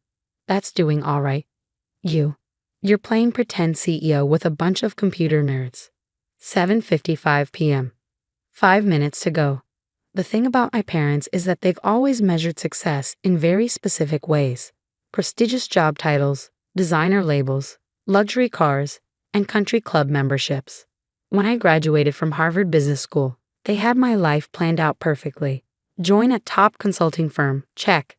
Speaker 2: That's doing all right. You're playing pretend CEO with a bunch of computer nerds. 7:55 p.m. 5 minutes to go. The thing about my parents is that they've always measured success in very specific ways. Prestigious job titles, designer labels, luxury cars, and country club memberships. When I graduated from Harvard Business School, they had my life planned out perfectly. Join a top consulting firm, check.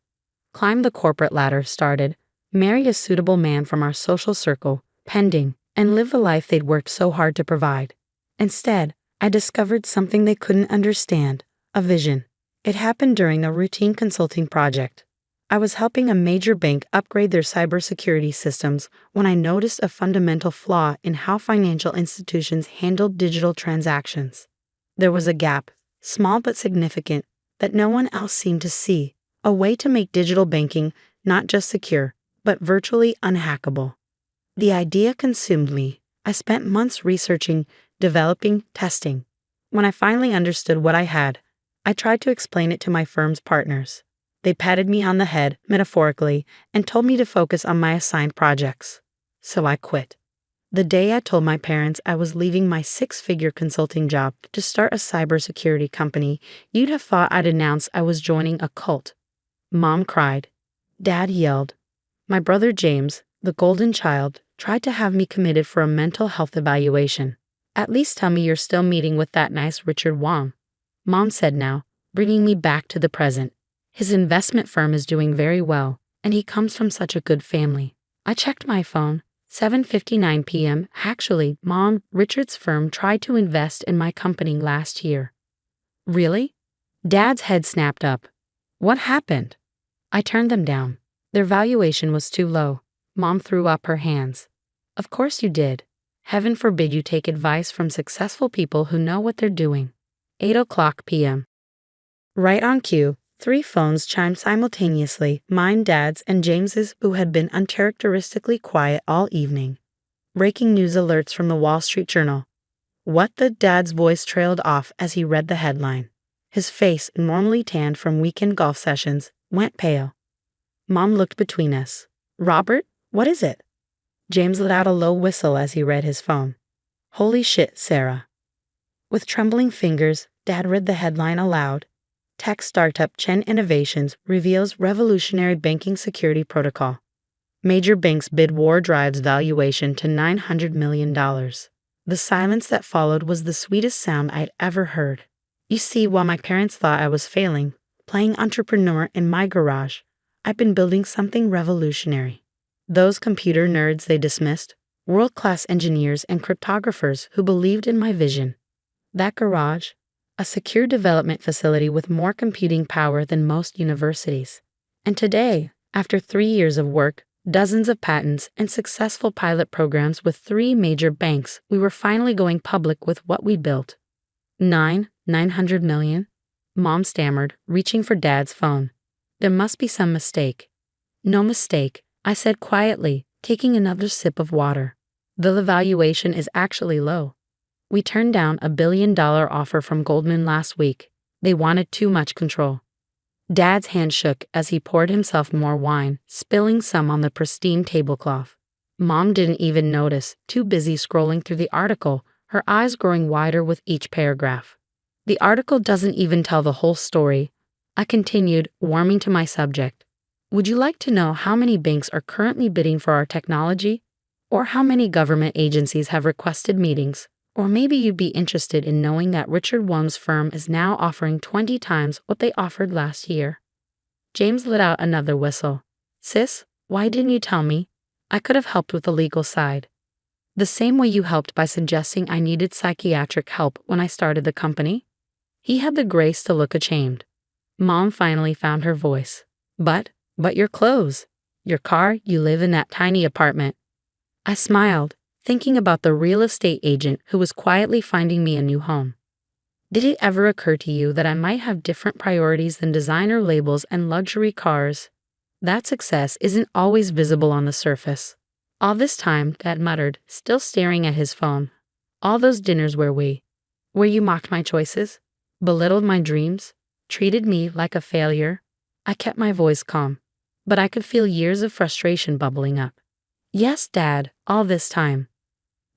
Speaker 2: Climb the corporate ladder, started. Marry a suitable man from our social circle, pending, and live the life they'd worked so hard to provide. Instead, I discovered something they couldn't understand, a vision. It happened during a routine consulting project. I was helping a major bank upgrade their cybersecurity systems when I noticed a fundamental flaw in how financial institutions handled digital transactions. There was a gap, small but significant, that no one else seemed to see, a way to make digital banking not just secure, but virtually unhackable. The idea consumed me. I spent months researching, developing, testing. When I finally understood what I had, I tried to explain it to my firm's partners. They patted me on the head, metaphorically, and told me to focus on my assigned projects. So I quit. The day I told my parents I was leaving my six-figure consulting job to start a cybersecurity company, you'd have thought I'd announced I was joining a cult. Mom cried. Dad yelled. My brother James, the golden child, tried to have me committed for a mental health evaluation. At least tell me you're still meeting with that nice Richard Wong. Mom said now, bringing me back to the present. His investment firm is doing very well, and he comes from such a good family. I checked my phone. 7:59 p.m. Actually, Mom, Richard's firm tried to invest in my company last year. Really? Dad's head snapped up. What happened? I turned them down. Their valuation was too low. Mom threw up her hands. Of course you did. Heaven forbid you take advice from successful people who know what they're doing. 8:00 p.m. Right on cue, 3 phones chimed simultaneously, mine, Dad's, and James's, who had been uncharacteristically quiet all evening. Breaking news alerts from the Wall Street Journal. What the Dad's voice trailed off as he read the headline. His face, normally tanned from weekend golf sessions, went pale. Mom looked between us. Robert, what is it? James let out a low whistle as he read his phone. Holy shit, Sarah. With trembling fingers, Dad read the headline aloud. Tech startup Chen Innovations reveals revolutionary banking security protocol. Major banks bid war drives valuation to $900 million. The silence that followed was the sweetest sound I'd ever heard. You see, while my parents thought I was failing, playing entrepreneur in my garage, I've been building something revolutionary. Those computer nerds they dismissed, world-class engineers and cryptographers who believed in my vision. That garage, a secure development facility with more computing power than most universities. And today, after 3 years of work, dozens of patents, and successful pilot programs with 3 major banks, we were finally going public with what we built. 900 million? Mom stammered, reaching for Dad's phone. There must be some mistake. No mistake, I said quietly, taking another sip of water. The valuation is actually low. We turned down a $1 billion offer from Goldman last week. They wanted too much control. Dad's hand shook as he poured himself more wine, spilling some on the pristine tablecloth. Mom didn't even notice, too busy scrolling through the article, her eyes growing wider with each paragraph. The article doesn't even tell the whole story. I continued, warming to my subject. Would you like to know how many banks are currently bidding for our technology? Or how many government agencies have requested meetings? Or maybe you'd be interested in knowing that Richard Wong's firm is now offering 20 times what they offered last year. James let out another whistle. Sis, why didn't you tell me? I could have helped with the legal side. The same way you helped by suggesting I needed psychiatric help when I started the company? He had the grace to look ashamed. Mom finally found her voice. But your clothes, your car, you live in that tiny apartment. I smiled, thinking about the real estate agent who was quietly finding me a new home. Did it ever occur to you that I might have different priorities than designer labels and luxury cars? That success isn't always visible on the surface. All this time, Dad muttered, still staring at his phone. All those dinners where you mocked my choices, belittled my dreams, treated me like a failure. I kept my voice calm, but I could feel years of frustration bubbling up. Yes, Dad, all this time.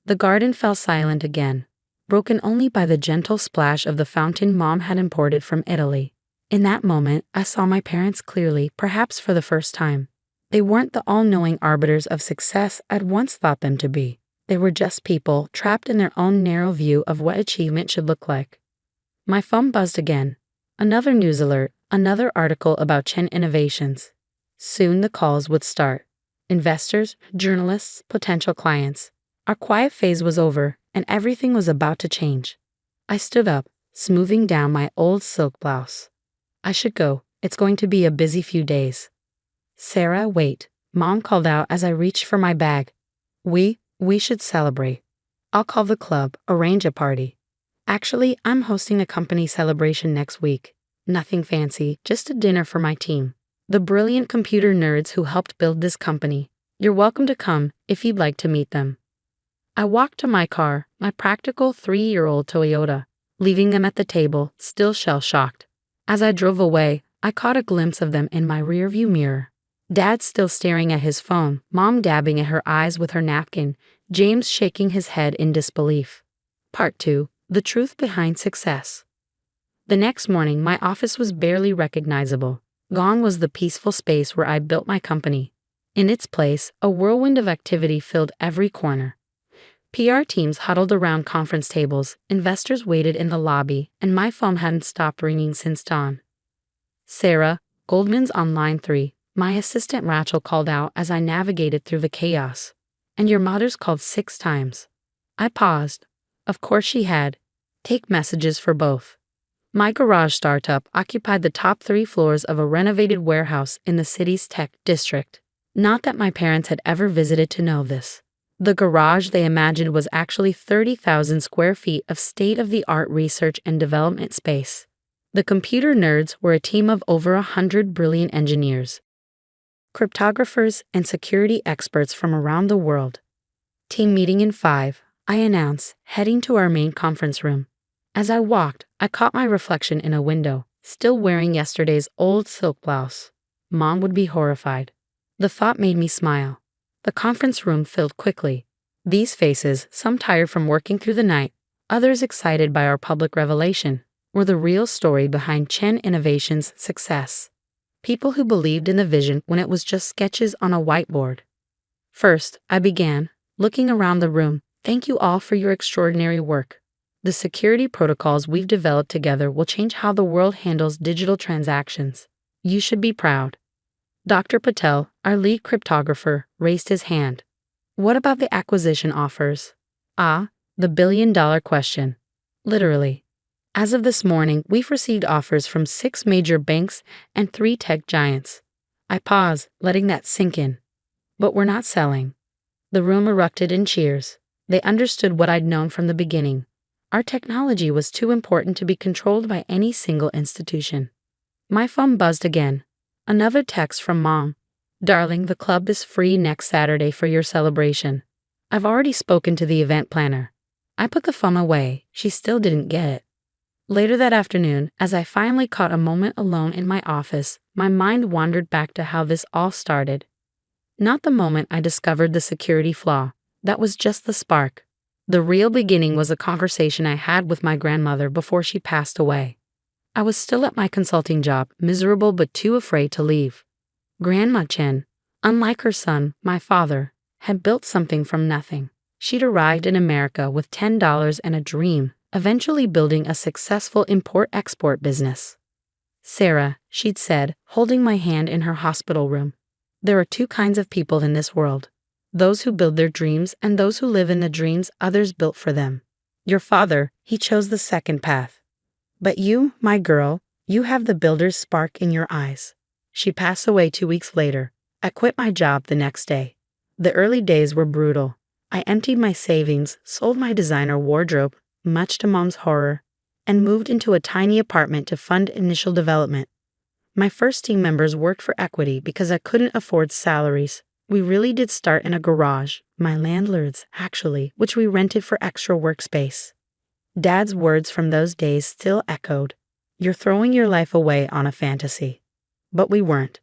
Speaker 2: The garden fell silent again, broken only by the gentle splash of the fountain Mom had imported from Italy. In that moment, I saw my parents clearly, perhaps for the first time. They weren't the all-knowing arbiters of success I'd once thought them to be. They were just people trapped in their own narrow view of what achievement should look like. My phone buzzed again. Another news alert, another article about Chen Innovations. Soon the calls would start. Investors, journalists, potential clients. Our quiet phase was over, and everything was about to change. I stood up, smoothing down my old silk blouse. I should go. It's going to be a busy few days. Sarah, wait, Mom called out as I reached for my bag. We should celebrate. I'll call the club, arrange a party. Actually, I'm hosting a company celebration next week. Nothing fancy, just a dinner for my team. The brilliant computer nerds who helped build this company. You're welcome to come if you'd like to meet them. I walked to my car, my practical 3-year-old Toyota, leaving them at the table, still shell-shocked. As I drove away, I caught a glimpse of them in my rearview mirror. Dad still staring at his phone, Mom dabbing at her eyes with her napkin, James shaking his head in disbelief. Part 2. The Truth Behind Success. The next morning, my office was barely recognizable. Gone was the peaceful space where I built my company. In its place, a whirlwind of activity filled every corner. PR teams huddled around conference tables, investors waited in the lobby, and my phone hadn't stopped ringing since dawn. Sarah, Goldman's on line 3, my assistant Rachel called out as I navigated through the chaos. And your mother's called 6 times. I paused. Of course she had. Take messages for both. My garage startup occupied the top 3 floors of a renovated warehouse in the city's tech district. Not that my parents had ever visited to know this. The garage they imagined was actually 30,000 square feet of state-of-the-art research and development space. The computer nerds were a team of over 100 brilliant engineers, cryptographers, and security experts from around the world. Team meeting in 5, I announced, heading to our main conference room. As I walked, I caught my reflection in a window, still wearing yesterday's old silk blouse. Mom would be horrified. The thought made me smile. The conference room filled quickly. These faces, some tired from working through the night, others excited by our public revelation, were the real story behind Chen Innovations' success. People who believed in the vision when it was just sketches on a whiteboard. First, I began, looking around the room. Thank you all for your extraordinary work. The security protocols we've developed together will change how the world handles digital transactions. You should be proud. Dr. Patel, our lead cryptographer, raised his hand. What about the acquisition offers? Ah, the billion-dollar question. Literally. As of this morning, we've received offers from 6 major banks and 3 tech giants. I paused, letting that sink in. But we're not selling. The room erupted in cheers. They understood what I'd known from the beginning. Our technology was too important to be controlled by any single institution. My phone buzzed again. Another text from Mom. Darling, the club is free next Saturday for your celebration. I've already spoken to the event planner. I put the phone away. She still didn't get it. Later that afternoon, as I finally caught a moment alone in my office, my mind wandered back to how this all started. Not the moment I discovered the security flaw. That was just the spark. The real beginning was a conversation I had with my grandmother before she passed away. I was still at my consulting job, miserable but too afraid to leave. Grandma Chen, unlike her son, my father, had built something from nothing. She'd arrived in America with $10 and a dream, eventually building a successful import-export business. Sarah, she'd said, holding my hand in her hospital room. There are 2 kinds of people in this world. Those who build their dreams and those who live in the dreams others built for them. Your father, he chose the second path. But you, my girl, you have the builder's spark in your eyes. She passed away 2 weeks later. I quit my job the next day. The early days were brutal. I emptied my savings, sold my designer wardrobe, much to Mom's horror, and moved into a tiny apartment to fund initial development. My first team members worked for equity because I couldn't afford salaries. We really did start in a garage, my landlord's, actually, which we rented for extra workspace. Dad's words from those days still echoed. You're throwing your life away on a fantasy. But we weren't.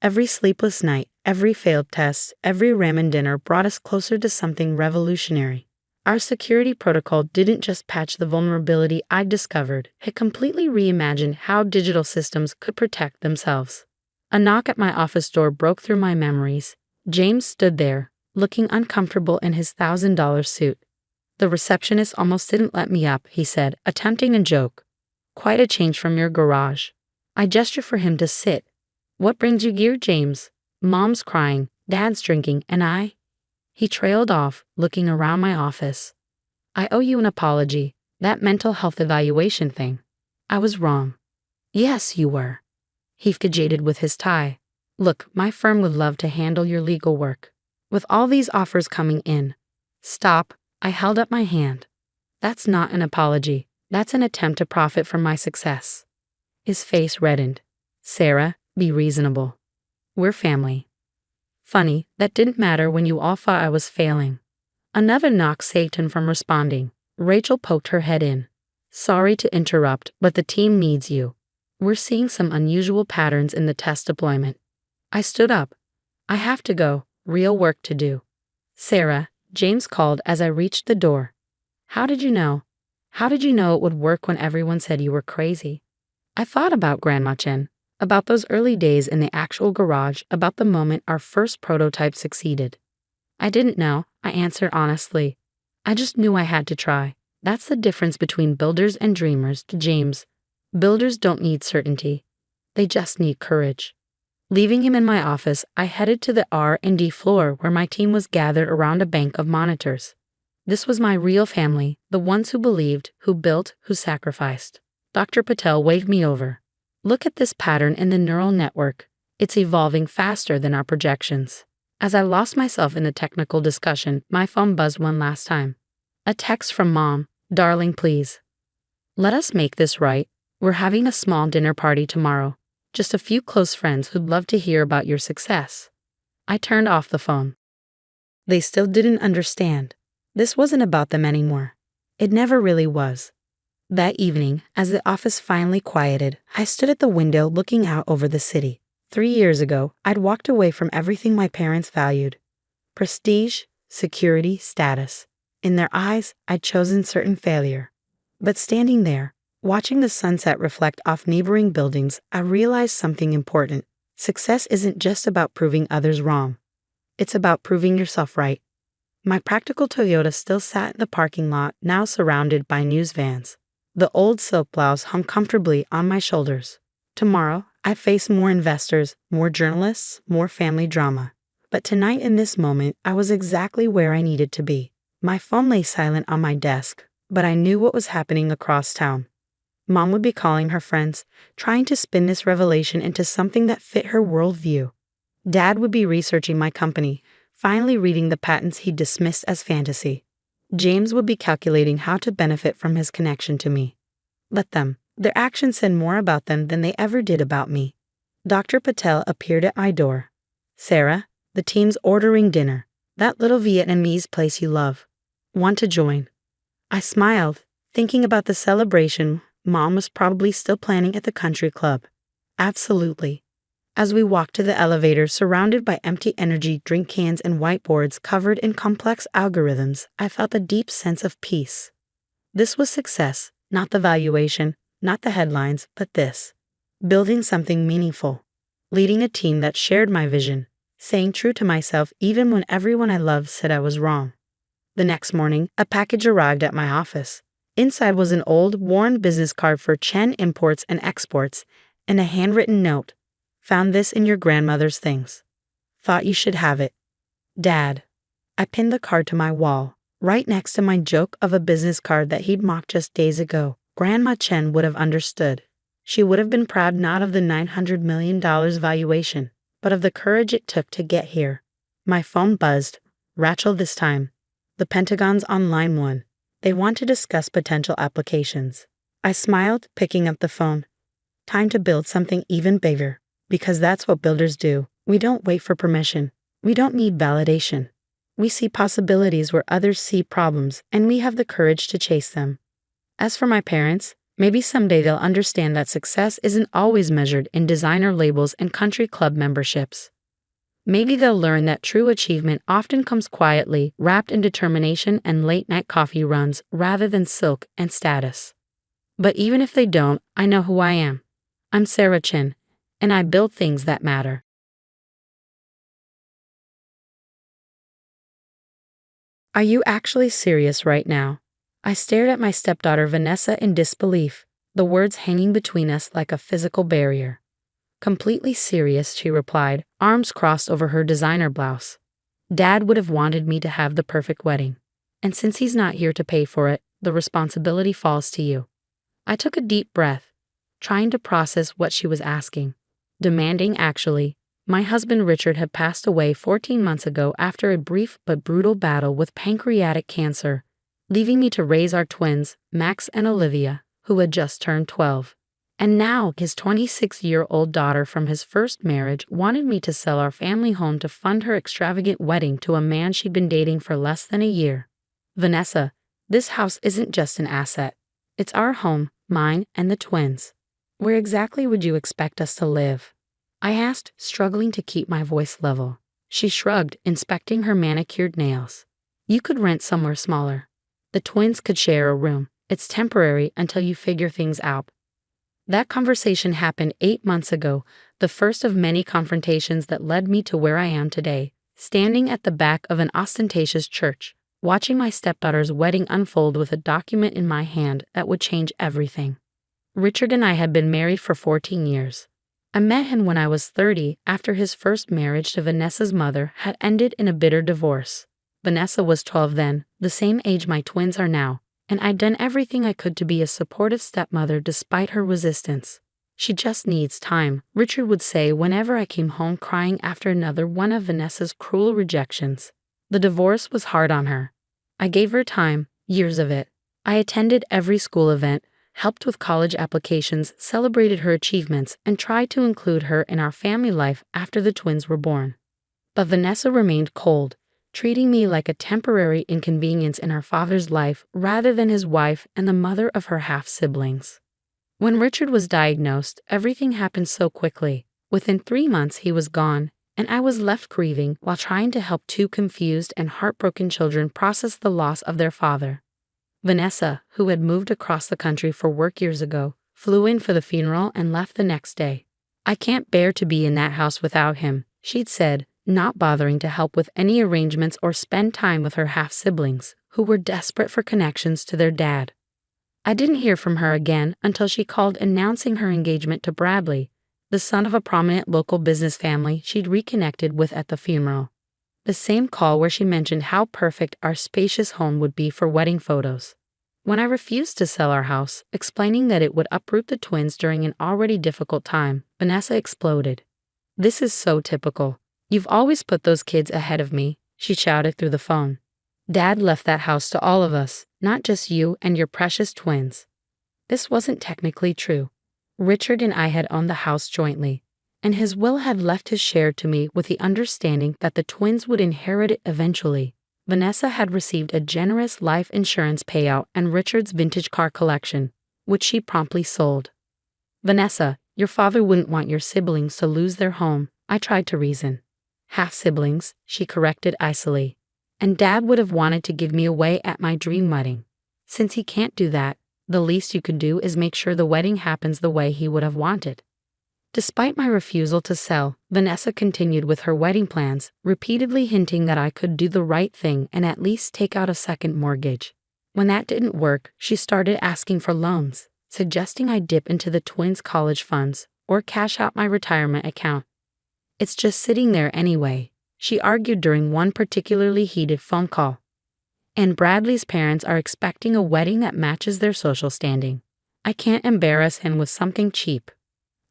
Speaker 2: Every sleepless night, every failed test, every ramen dinner brought us closer to something revolutionary. Our security protocol didn't just patch the vulnerability I'd discovered, it completely reimagined how digital systems could protect themselves. A knock at my office door broke through my memories. James stood there, looking uncomfortable in his $1,000 suit. The receptionist almost didn't let me up, he said, attempting a joke. Quite a change from your garage. I gestured for him to sit. What brings you here, James? Mom's crying, Dad's drinking, and I? He trailed off, looking around my office. I owe you an apology. That mental health evaluation thing. I was wrong. Yes, you were. He fidgeted with his tie. Look, my firm would love to handle your legal work. With all these offers coming in. Stop. I held up my hand. That's not an apology. That's an attempt to profit from my success. His face reddened. Sarah, be reasonable. We're family. Funny, that didn't matter when you all thought I was failing. Another knock saved him from responding. Rachel poked her head in. Sorry to interrupt, but the team needs you. We're seeing some unusual patterns in the test deployment. I stood up. I have to go. Real work to do. Sarah, James called as I reached the door. How did you know? How did you know it would work when everyone said you were crazy? I thought about Grandma Chen, about those early days in the actual garage, about the moment our first prototype succeeded. I didn't know, I answered honestly. I just knew I had to try. That's the difference between builders and dreamers, James. Builders don't need certainty. They just need courage. Leaving him in my office, I headed to the R&D floor where my team was gathered around a bank of monitors. This was my real family, the ones who believed, who built, who sacrificed. Dr. Patel waved me over. Look at this pattern in the neural network. It's evolving faster than our projections. As I lost myself in the technical discussion, my phone buzzed one last time. A text from Mom. Darling, please. Let us make this right. We're having a small dinner party tomorrow. Just a few close friends who'd love to hear about your success. I turned off the phone. They still didn't understand. This wasn't about them anymore. It never really was. That evening, as the office finally quieted, I stood at the window looking out over the city. 3 years ago, I'd walked away from everything my parents valued. Prestige, security, status. In their eyes, I'd chosen certain failure. But standing there, watching the sunset reflect off neighboring buildings, I realized something important. Success isn't just about proving others wrong. It's about proving yourself right. My practical Toyota still sat in the parking lot, now surrounded by news vans. The old silk blouse hung comfortably on my shoulders. Tomorrow, I face more investors, more journalists, more family drama. But tonight in this moment, I was exactly where I needed to be. My phone lay silent on my desk, but I knew what was happening across town. Mom would be calling her friends, trying to spin this revelation into something that fit her worldview. Dad would be researching my company, finally reading the patents he dismissed as fantasy. James would be calculating how to benefit from his connection to me. Let them. Their actions said more about them than they ever did about me. Dr. Patel appeared at my door. Sarah, the team's ordering dinner. That little Vietnamese place you love. Want to join? I smiled, thinking about the celebration Mom was probably still planning at the country club. Absolutely. As we walked to the elevator surrounded by empty energy drink cans and whiteboards covered in complex algorithms, I felt a deep sense of peace. This was success, not the valuation, not the headlines, but this. Building something meaningful. Leading a team that shared my vision. Staying true to myself even when everyone I loved said I was wrong. The next morning, a package arrived at my office. Inside was an old, worn business card for Chen Imports and Exports and a handwritten note. Found this in your grandmother's things. Thought you should have it. Dad. I pinned the card to my wall, right next to my joke of a business card that he'd mocked just days ago. Grandma Chen would have understood. She would have been proud not of the $900 million valuation, but of the courage it took to get here. My phone buzzed. Rachel this time. The Pentagon's on line 1. They want to discuss potential applications. I smiled, picking up the phone. Time to build something even bigger. Because that's what builders do. We don't wait for permission. We don't need validation. We see possibilities where others see problems, and we have the courage to chase them. As for my parents, maybe someday they'll understand that success isn't always measured in designer labels and country club memberships. Maybe they'll learn that true achievement often comes quietly, wrapped in determination and late-night coffee runs rather than silk and status. But even if they don't, I know who I am. I'm Sarah Chin, and I build things that matter. Are you actually serious right now? I stared at my stepdaughter Vanessa in disbelief, the words hanging between us like a physical barrier. Completely serious, she replied, arms crossed over her designer blouse. Dad would have wanted me to have the perfect wedding. And since he's not here to pay for it, the responsibility falls to you. I took a deep breath, trying to process what she was asking. Demanding, actually. My husband Richard had passed away 14 months ago after a brief but brutal battle with pancreatic cancer, leaving me to raise our twins, Max and Olivia, who had just turned 12. And now his 26-year-old daughter from his first marriage wanted me to sell our family home to fund her extravagant wedding to a man she'd been dating for less than a year. Vanessa, this house isn't just an asset. It's our home, mine and the twins. Where exactly would you expect us to live? I asked, struggling to keep my voice level. She shrugged, inspecting her manicured nails. You could rent somewhere smaller. The twins could share a room. It's temporary until you figure things out. That conversation happened 8 months ago, the first of many confrontations that led me to where I am today, standing at the back of an ostentatious church, watching my stepdaughter's wedding unfold with a document in my hand that would change everything. Richard and I had been married for 14 years. I met him when I was 30 after his first marriage to Vanessa's mother had ended in a bitter divorce. Vanessa was 12 then, the same age my twins are now, and I'd done everything I could to be a supportive stepmother despite her resistance. She just needs time, Richard would say whenever I came home crying after another one of Vanessa's cruel rejections. The divorce was hard on her. I gave her time, years of it. I attended every school event, helped with college applications, celebrated her achievements, and tried to include her in our family life after the twins were born. But Vanessa remained cold, treating me like a temporary inconvenience in her father's life rather than his wife and the mother of her half-siblings. When Richard was diagnosed, everything happened so quickly. Within 3 months he was gone, and I was left grieving while trying to help two confused and heartbroken children process the loss of their father. Vanessa, who had moved across the country for work years ago, flew in for the funeral and left the next day. I can't bear to be in that house without him, she'd said, not bothering to help with any arrangements or spend time with her half-siblings, who were desperate for connections to their dad. I didn't hear from her again until she called announcing her engagement to Bradley, the son of a prominent local business family she'd reconnected with at the funeral. The same call where she mentioned how perfect our spacious home would be for wedding photos. When I refused to sell our house, explaining that it would uproot the twins during an already difficult time, Vanessa exploded. "This is so typical. You've always put those kids ahead of me," she shouted through the phone. "Dad left that house to all of us, not just you and your precious twins." This wasn't technically true. Richard and I had owned the house jointly, and his will had left his share to me with the understanding that the twins would inherit it eventually. Vanessa had received a generous life insurance payout and Richard's vintage car collection, which she promptly sold. "Vanessa, your father wouldn't want your siblings to lose their home," I tried to reason. "Half-siblings," she corrected icily. "And Dad would have wanted to give me away at my dream wedding. Since he can't do that, the least you could do is make sure the wedding happens the way he would have wanted." Despite my refusal to sell, Vanessa continued with her wedding plans, repeatedly hinting that I could do the right thing and at least take out a second mortgage. When that didn't work, she started asking for loans, suggesting I dip into the twins' college funds or cash out my retirement account. "It's just sitting there anyway," she argued during one particularly heated phone call. "And Bradley's parents are expecting a wedding that matches their social standing. I can't embarrass him with something cheap."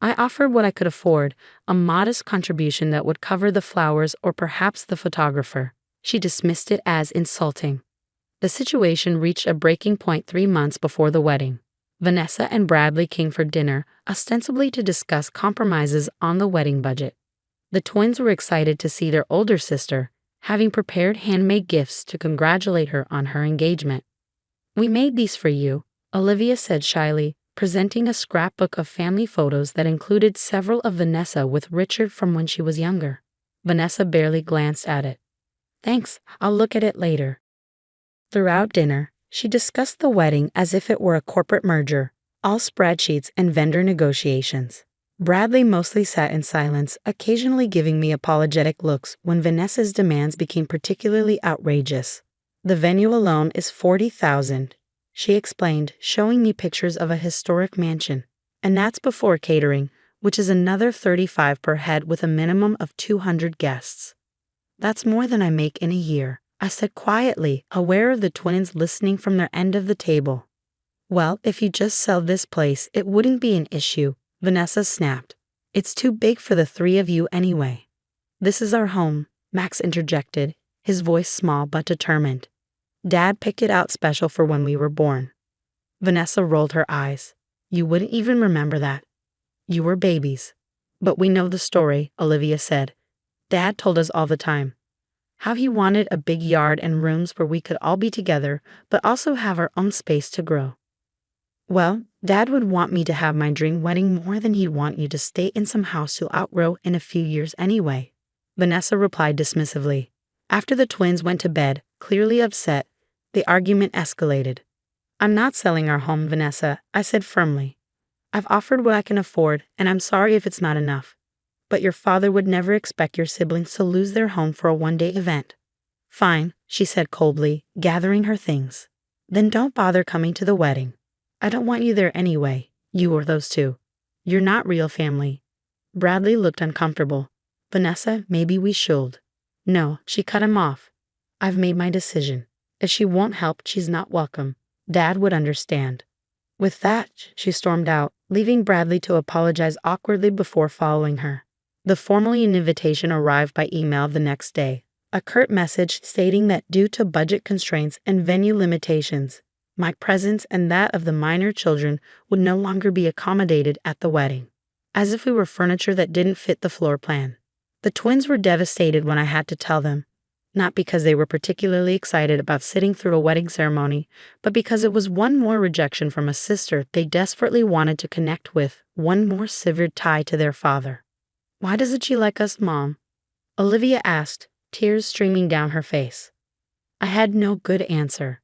Speaker 2: I offered what I could afford, a modest contribution that would cover the flowers or perhaps the photographer. She dismissed it as insulting. The situation reached a breaking point 3 months before the wedding. Vanessa and Bradley came for dinner, ostensibly to discuss compromises on the wedding budget. The twins were excited to see their older sister, having prepared handmade gifts to congratulate her on her engagement. "We made these for you," Olivia said shyly, presenting a scrapbook of family photos that included several of Vanessa with Richard from when she was younger. Vanessa barely glanced at it. "Thanks, I'll look at it later." Throughout dinner, she discussed the wedding as if it were a corporate merger, all spreadsheets and vendor negotiations. Bradley mostly sat in silence, occasionally giving me apologetic looks when Vanessa's demands became particularly outrageous. "The venue alone is $40,000, she explained, showing me pictures of a historic mansion. "And that's before catering, which is another $35 per head with a minimum of 200 guests. "That's more than I make in a year," I said quietly, aware of the twins listening from their end of the table. "Well, if you just sell this place, it wouldn't be an issue," Vanessa snapped. "It's too big for the three of you anyway." "This is our home," Max interjected, his voice small but determined. "Dad picked it out special for when we were born." Vanessa rolled her eyes. "You wouldn't even remember that. You were babies." "But we know the story," Olivia said. "Dad told us all the time. How he wanted a big yard and rooms where we could all be together, but also have our own space to grow." "Well, Dad would want me to have my dream wedding more than he'd want you to stay in some house you'll outgrow in a few years anyway," Vanessa replied dismissively. After the twins went to bed, clearly upset, the argument escalated. "I'm not selling our home, Vanessa," I said firmly. "I've offered what I can afford, and I'm sorry if it's not enough. But your father would never expect your siblings to lose their home for a one-day event." "Fine," she said coldly, gathering her things. "Then don't bother coming to the wedding. I don't want you there anyway, you or those two. You're not real family." Bradley looked uncomfortable. "Vanessa, maybe we should." "No," she cut him off. "I've made my decision. If she won't help, she's not welcome. Dad would understand." With that, she stormed out, leaving Bradley to apologize awkwardly before following her. The formal invitation arrived by email the next day, a curt message stating that due to budget constraints and venue limitations, my presence and that of the minor children would no longer be accommodated at the wedding. As if we were furniture that didn't fit the floor plan. The twins were devastated when I had to tell them, not because they were particularly excited about sitting through a wedding ceremony, but because it was one more rejection from a sister they desperately wanted to connect with, one more severed tie to their father. "Why doesn't she like us, Mom?" Olivia asked, tears streaming down her face. I had no good answer.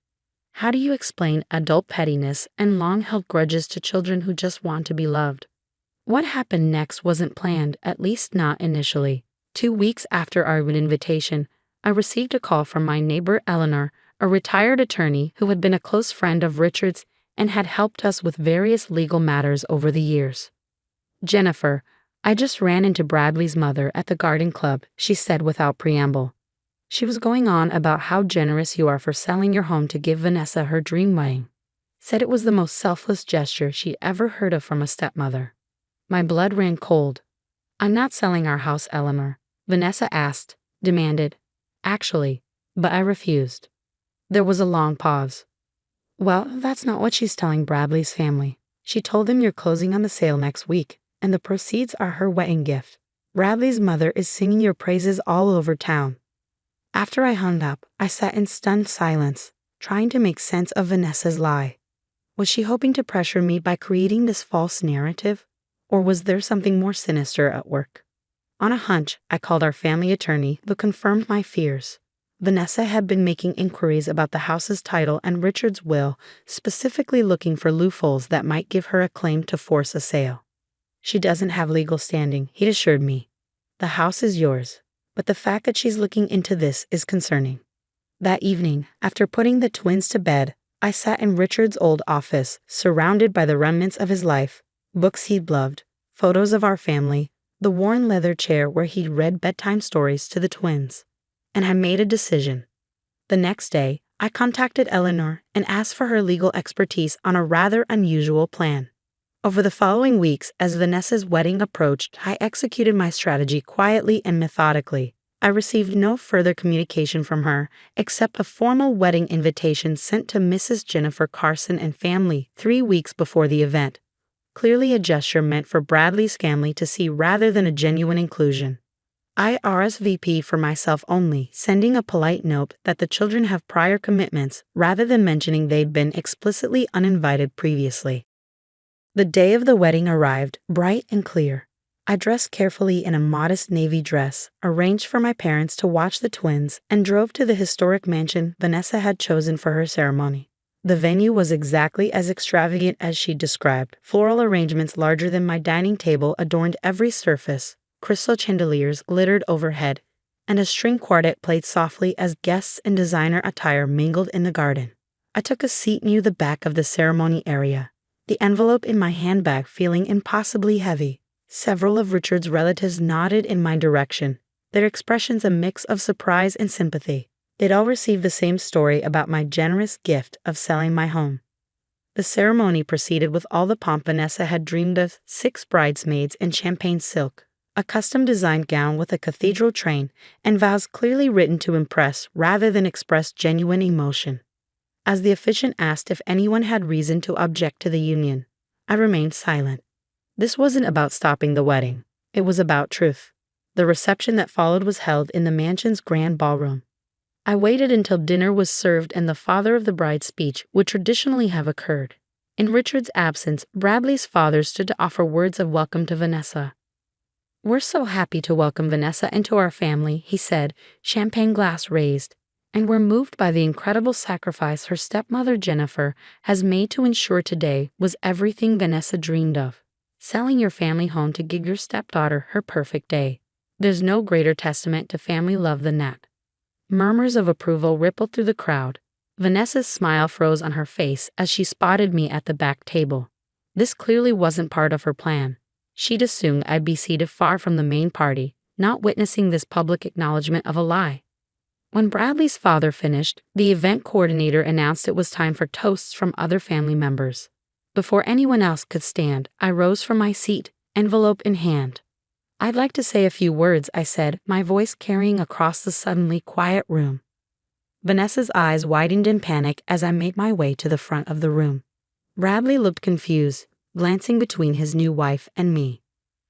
Speaker 2: How do you explain adult pettiness and long-held grudges to children who just want to be loved? What happened next wasn't planned, at least not initially. 2 weeks after our invitation, I received a call from my neighbor Eleanor, a retired attorney who had been a close friend of Richard's and had helped us with various legal matters over the years. "Jennifer, I just ran into Bradley's mother at the garden club," she said without preamble. She was going on about how generous you are for selling your home to give Vanessa her dream wedding. Said it was the most selfless gesture she ever heard of from a stepmother. My blood ran cold. "I'm not selling our house, Eleanor," Vanessa asked, demanded. "Actually," but I refused. There was a long pause. "Well, that's not what she's telling Bradley's family. She told them you're closing on the sale next week, and the proceeds are her wedding gift. Bradley's mother is singing your praises all over town." After I hung up, I sat in stunned silence, trying to make sense of Vanessa's lie. Was she hoping to pressure me by creating this false narrative? Or was there something more sinister at work? On a hunch, I called our family attorney, who confirmed my fears. Vanessa had been making inquiries about the house's title and Richard's will, specifically looking for loopholes that might give her a claim to force a sale. "She doesn't have legal standing," he assured me. "The house is yours, but the fact that she's looking into this is concerning." That evening, after putting the twins to bed, I sat in Richard's old office, surrounded by the remnants of his life, books he'd loved, photos of our family, the worn leather chair where he'd read bedtime stories to the twins. And I made a decision. The next day, I contacted Eleanor and asked for her legal expertise on a rather unusual plan. Over the following weeks, as Vanessa's wedding approached, I executed my strategy quietly and methodically, I received no further communication from her, except a formal wedding invitation sent to Mrs. Jennifer Carson and family 3 weeks before the event, clearly a gesture meant for Bradley's family to see rather than a genuine inclusion. I RSVP for myself only, sending a polite note that the children have prior commitments rather than mentioning they'd been explicitly uninvited previously. The day of the wedding arrived, bright and clear. I dressed carefully in a modest navy dress, arranged for my parents to watch the twins, and drove to the historic mansion Vanessa had chosen for her ceremony. The venue was exactly as extravagant as she described. Floral arrangements larger than my dining table adorned every surface, crystal chandeliers glittered overhead, and a string quartet played softly as guests in designer attire mingled in the garden. I took a seat near the back of the ceremony area, the envelope in my handbag feeling impossibly heavy. Several of Richard's relatives nodded in my direction, their expressions a mix of surprise and sympathy. They'd all received the same story about my generous gift of selling my home. The ceremony proceeded with all the pomp Vanessa had dreamed of: 6 bridesmaids in champagne silk, a custom-designed gown with a cathedral train, and vows clearly written to impress rather than express genuine emotion. As the officiant asked if anyone had reason to object to the union, I remained silent. This wasn't about stopping the wedding. It was about truth. The reception that followed was held in the mansion's grand ballroom. I waited until dinner was served and the father of the bride's speech would traditionally have occurred. In Richard's absence, Bradley's father stood to offer words of welcome to Vanessa. "We're so happy to welcome Vanessa into our family," he said, champagne glass raised, "and we're moved by the incredible sacrifice her stepmother Jennifer has made to ensure today was everything Vanessa dreamed of. Selling your family home to give your stepdaughter her perfect day. There's no greater testament to family love than that." Murmurs of approval rippled through the crowd. Vanessa's smile froze on her face as she spotted me at the back table. This clearly wasn't part of her plan. She'd assumed I'd be seated far from the main party, not witnessing this public acknowledgement of a lie. When Bradley's father finished, the event coordinator announced it was time for toasts from other family members. Before anyone else could stand, I rose from my seat, envelope in hand. "I'd like to say a few words," I said, my voice carrying across the suddenly quiet room. Vanessa's eyes widened in panic as I made my way to the front of the room. Bradley looked confused, glancing between his new wife and me.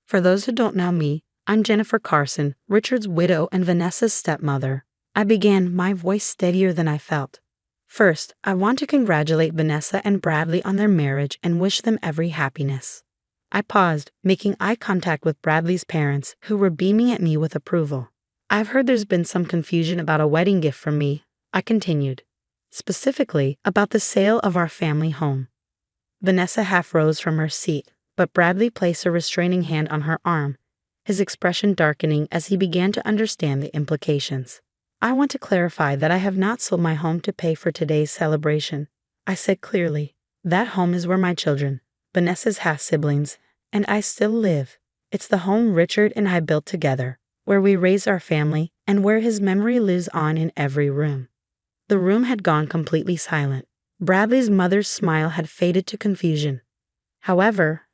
Speaker 2: For those who don't know me, I'm Jennifer Carson, Richard's widow and Vanessa's stepmother. I began, my voice steadier than I felt. "First, I want to congratulate Vanessa and Bradley on their marriage and wish them every happiness." I paused, making eye contact with Bradley's parents, who were beaming at me with approval. "I've heard there's been some confusion about a wedding gift from me," I continued. "Specifically, about the sale of our family home." Vanessa half rose from her seat, but Bradley placed a restraining hand on her arm, his expression darkening as he began to understand the implications. "I want to clarify that I have not sold my home to pay for today's celebration," I said clearly. "That home is where my children, Vanessa's half-siblings, and I still live. It's the home Richard and I built together, where we raised our family, and where his memory lives on in every room." The room had gone completely silent. Bradley's mother's smile had faded to confusion. "However,"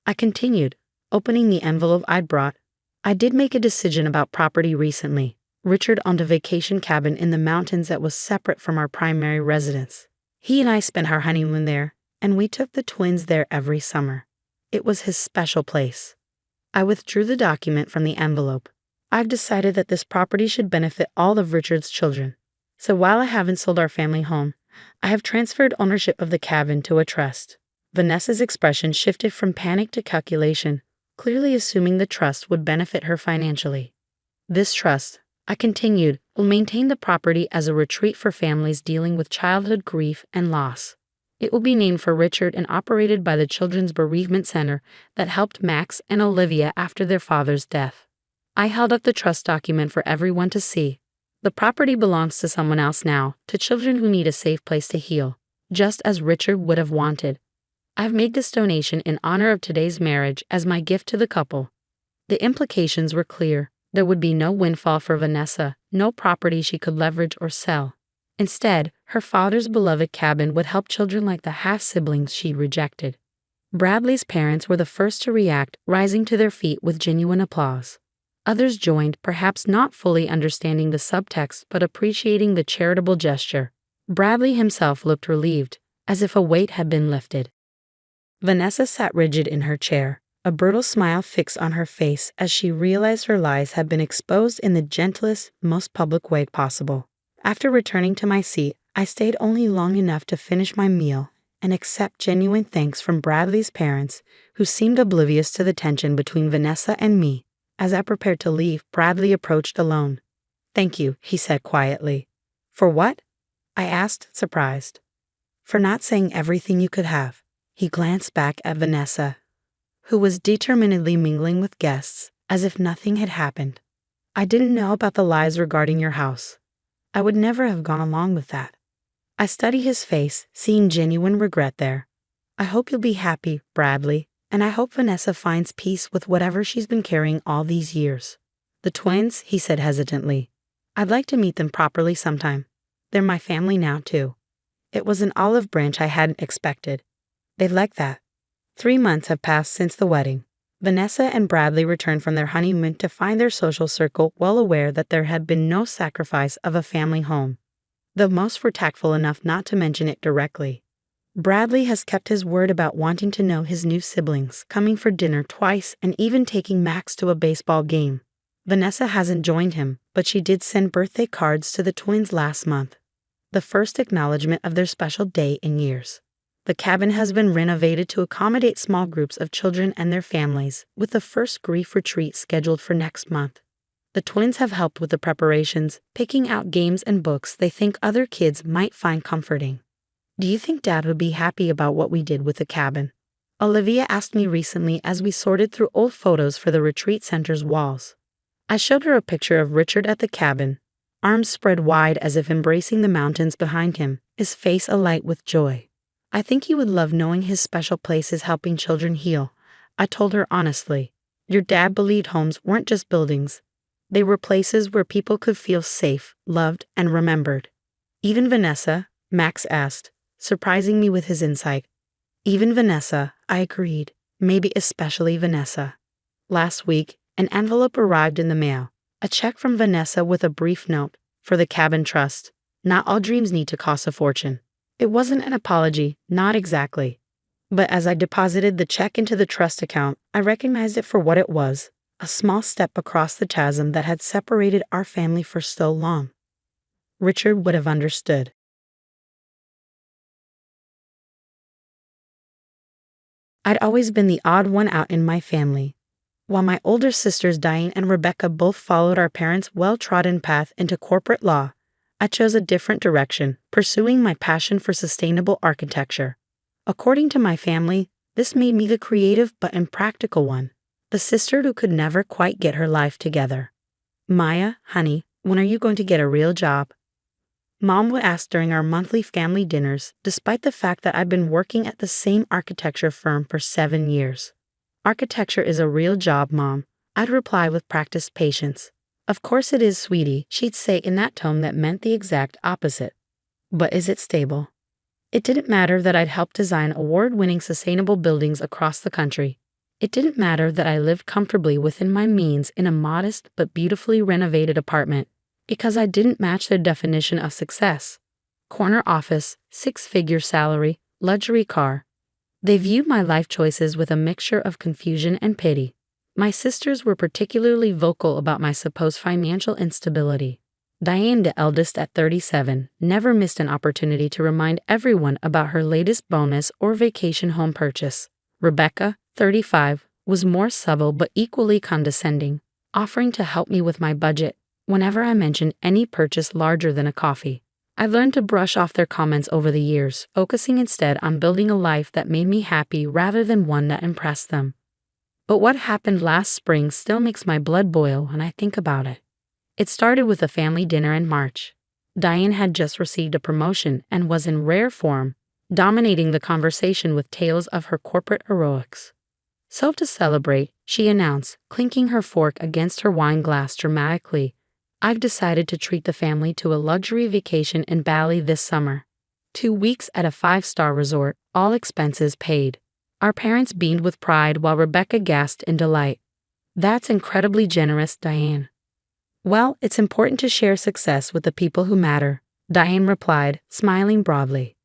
Speaker 2: I continued, opening the envelope I'd brought, "I did make a decision about property recently. Richard owned a vacation cabin in the mountains that was separate from our primary residence. He and I spent our honeymoon there, and we took the twins there every summer. It was his special place." I withdrew the document from the envelope. "I've decided that this property should benefit all of Richard's children. So while I haven't sold our family home, I have transferred ownership of the cabin to a trust." Vanessa's expression shifted from panic to calculation, clearly assuming the trust would benefit her financially. "This trust," I continued, "will maintain the property as a retreat for families dealing with childhood grief and loss. It will be named for Richard and operated by the Children's Bereavement Center that helped Max and Olivia after their father's death." I held up the trust document for everyone to see. "The property belongs to someone else now, to children who need a safe place to heal, just as Richard would have wanted. I've made this donation in honor of today's marriage as my gift to the couple." The implications were clear. There would be no windfall for Vanessa, no property she could leverage or sell. Instead, her father's beloved cabin would help children like the half-siblings she'd rejected. Bradley's parents were the first to react, rising to their feet with genuine applause. Others joined, perhaps not fully understanding the subtext but appreciating the charitable gesture. Bradley himself looked relieved, as if a weight had been lifted. Vanessa sat rigid in her chair, a brutal smile fixed on her face as she realized her lies had been exposed in the gentlest, most public way possible. After returning to my seat, I stayed only long enough to finish my meal and accept genuine thanks from Bradley's parents, who seemed oblivious to the tension between Vanessa and me. As I prepared to leave, Bradley approached alone. "Thank you," he said quietly. "For what?" I asked, surprised. "For not saying everything you could have." He glanced back at Vanessa, who was determinedly mingling with guests, as if nothing had happened. "I didn't know about the lies regarding your house. I would never have gone along with that." I studied his face, seeing genuine regret there. "I hope you'll be happy, Bradley, and I hope Vanessa finds peace with whatever she's been carrying all these years." "The twins," he said hesitantly. "I'd like to meet them properly sometime. They're my family now, too." It was an olive branch I hadn't expected. They'd like that. 3 months have passed since the wedding. Vanessa and Bradley returned from their honeymoon to find their social circle well aware that there had been no sacrifice of a family home, though most were tactful enough not to mention it directly. Bradley has kept his word about wanting to know his new siblings, coming for dinner twice and even taking Max to a baseball game. Vanessa hasn't joined him, but she did send birthday cards to the twins last month, the first acknowledgement of their special day in years. The cabin has been renovated to accommodate small groups of children and their families, with the first grief retreat scheduled for next month. The twins have helped with the preparations, picking out games and books they think other kids might find comforting. "Do you think Dad would be happy about what we did with the cabin?" Olivia asked me recently as we sorted through old photos for the retreat center's walls. I showed her a picture of Richard at the cabin, arms spread wide as if embracing the mountains behind him, his face alight with joy. "I think he would love knowing his special place is helping children heal," I told her honestly. "Your dad believed homes weren't just buildings. They were places where people could feel safe, loved, and remembered." "Even Vanessa?" Max asked, surprising me with his insight. "Even Vanessa," I agreed, "maybe especially Vanessa." Last week, an envelope arrived in the mail, a check from Vanessa with a brief note, "For the cabin trust. Not all dreams need to cost a fortune." It wasn't an apology, not exactly. But as I deposited the check into the trust account, I recognized it for what it was, a small step across the chasm that had separated our family for so long. Richard would have understood. I'd always been the odd one out in my family. While my older sisters Diane and Rebecca both followed our parents' well-trodden path into corporate law, I chose a different direction, pursuing my passion for sustainable architecture. According to my family, this made me the creative but impractical one, the sister who could never quite get her life together. "Maya, honey, when are you going to get a real job?" Mom would ask during our monthly family dinners, despite the fact that I'd been working at the same architecture firm for 7 years. "Architecture is a real job, Mom," I'd reply with practiced patience. "Of course it is, sweetie," she'd say in that tone that meant the exact opposite. "But is it stable?" It didn't matter that I'd helped design award-winning sustainable buildings across the country. It didn't matter that I lived comfortably within my means in a modest but beautifully renovated apartment, because I didn't match their definition of success. Corner office, 6-figure salary, luxury car. They viewed my life choices with a mixture of confusion and pity. My sisters were particularly vocal about my supposed financial instability. Diane, the eldest at 37, never missed an opportunity to remind everyone about her latest bonus or vacation home purchase. Rebecca, 35, was more subtle but equally condescending, offering to help me with my budget whenever I mentioned any purchase larger than a coffee. I learned to brush off their comments over the years, focusing instead on building a life that made me happy rather than one that impressed them. But what happened last spring still makes my blood boil when I think about it. It started with a family dinner in March. Diane had just received a promotion and was in rare form, dominating the conversation with tales of her corporate heroics. So to celebrate, she announced, clinking her fork against her wine glass dramatically, "I've decided to treat the family to a luxury vacation in Bali this summer. 2 weeks at a 5-star resort, all expenses paid." Our parents beamed with pride while Rebecca gasped in delight. That's incredibly generous, Diane. Well, it's important to share success with the people who matter, Diane replied, smiling broadly.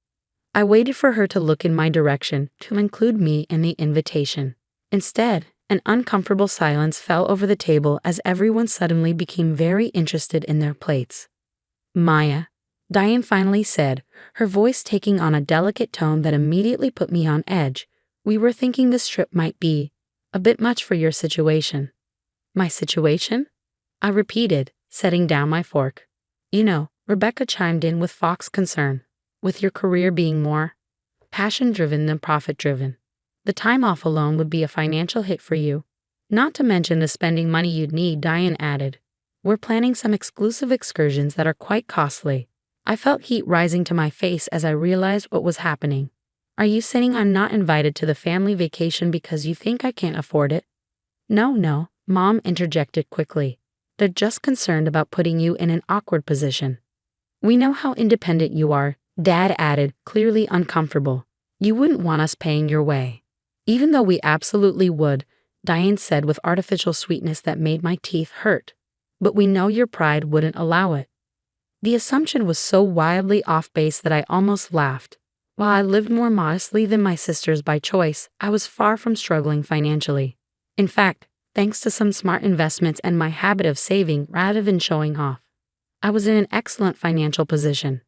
Speaker 2: I waited for her to look in my direction to include me in the invitation. Instead, an uncomfortable silence fell over the table as everyone suddenly became very interested in their plates. Maya, Diane finally said, her voice taking on a delicate tone that immediately put me on edge. We were thinking this trip might be a bit much for your situation. My situation? I repeated, setting down my fork. You know, Rebecca chimed in with Fox concern. With your career being more passion-driven than profit-driven, the time off alone would be a financial hit for you. Not to mention the spending money you'd need, Diane added. We're planning some exclusive excursions that are quite costly. I felt heat rising to my face as I realized what was happening. Are you saying I'm not invited to the family vacation because you think I can't afford it? No, no, Mom interjected quickly. They're just concerned about putting you in an awkward position. We know how independent you are, Dad added, clearly uncomfortable. You wouldn't want us paying your way. Even though we absolutely would, Diane said with artificial sweetness that made my teeth hurt. But we know your pride wouldn't allow it. The assumption was so wildly off base that I almost laughed. While I lived more modestly than my sisters by choice, I was far from struggling financially. In fact, thanks to some smart investments and my habit of saving rather than showing off, I was in an excellent financial position.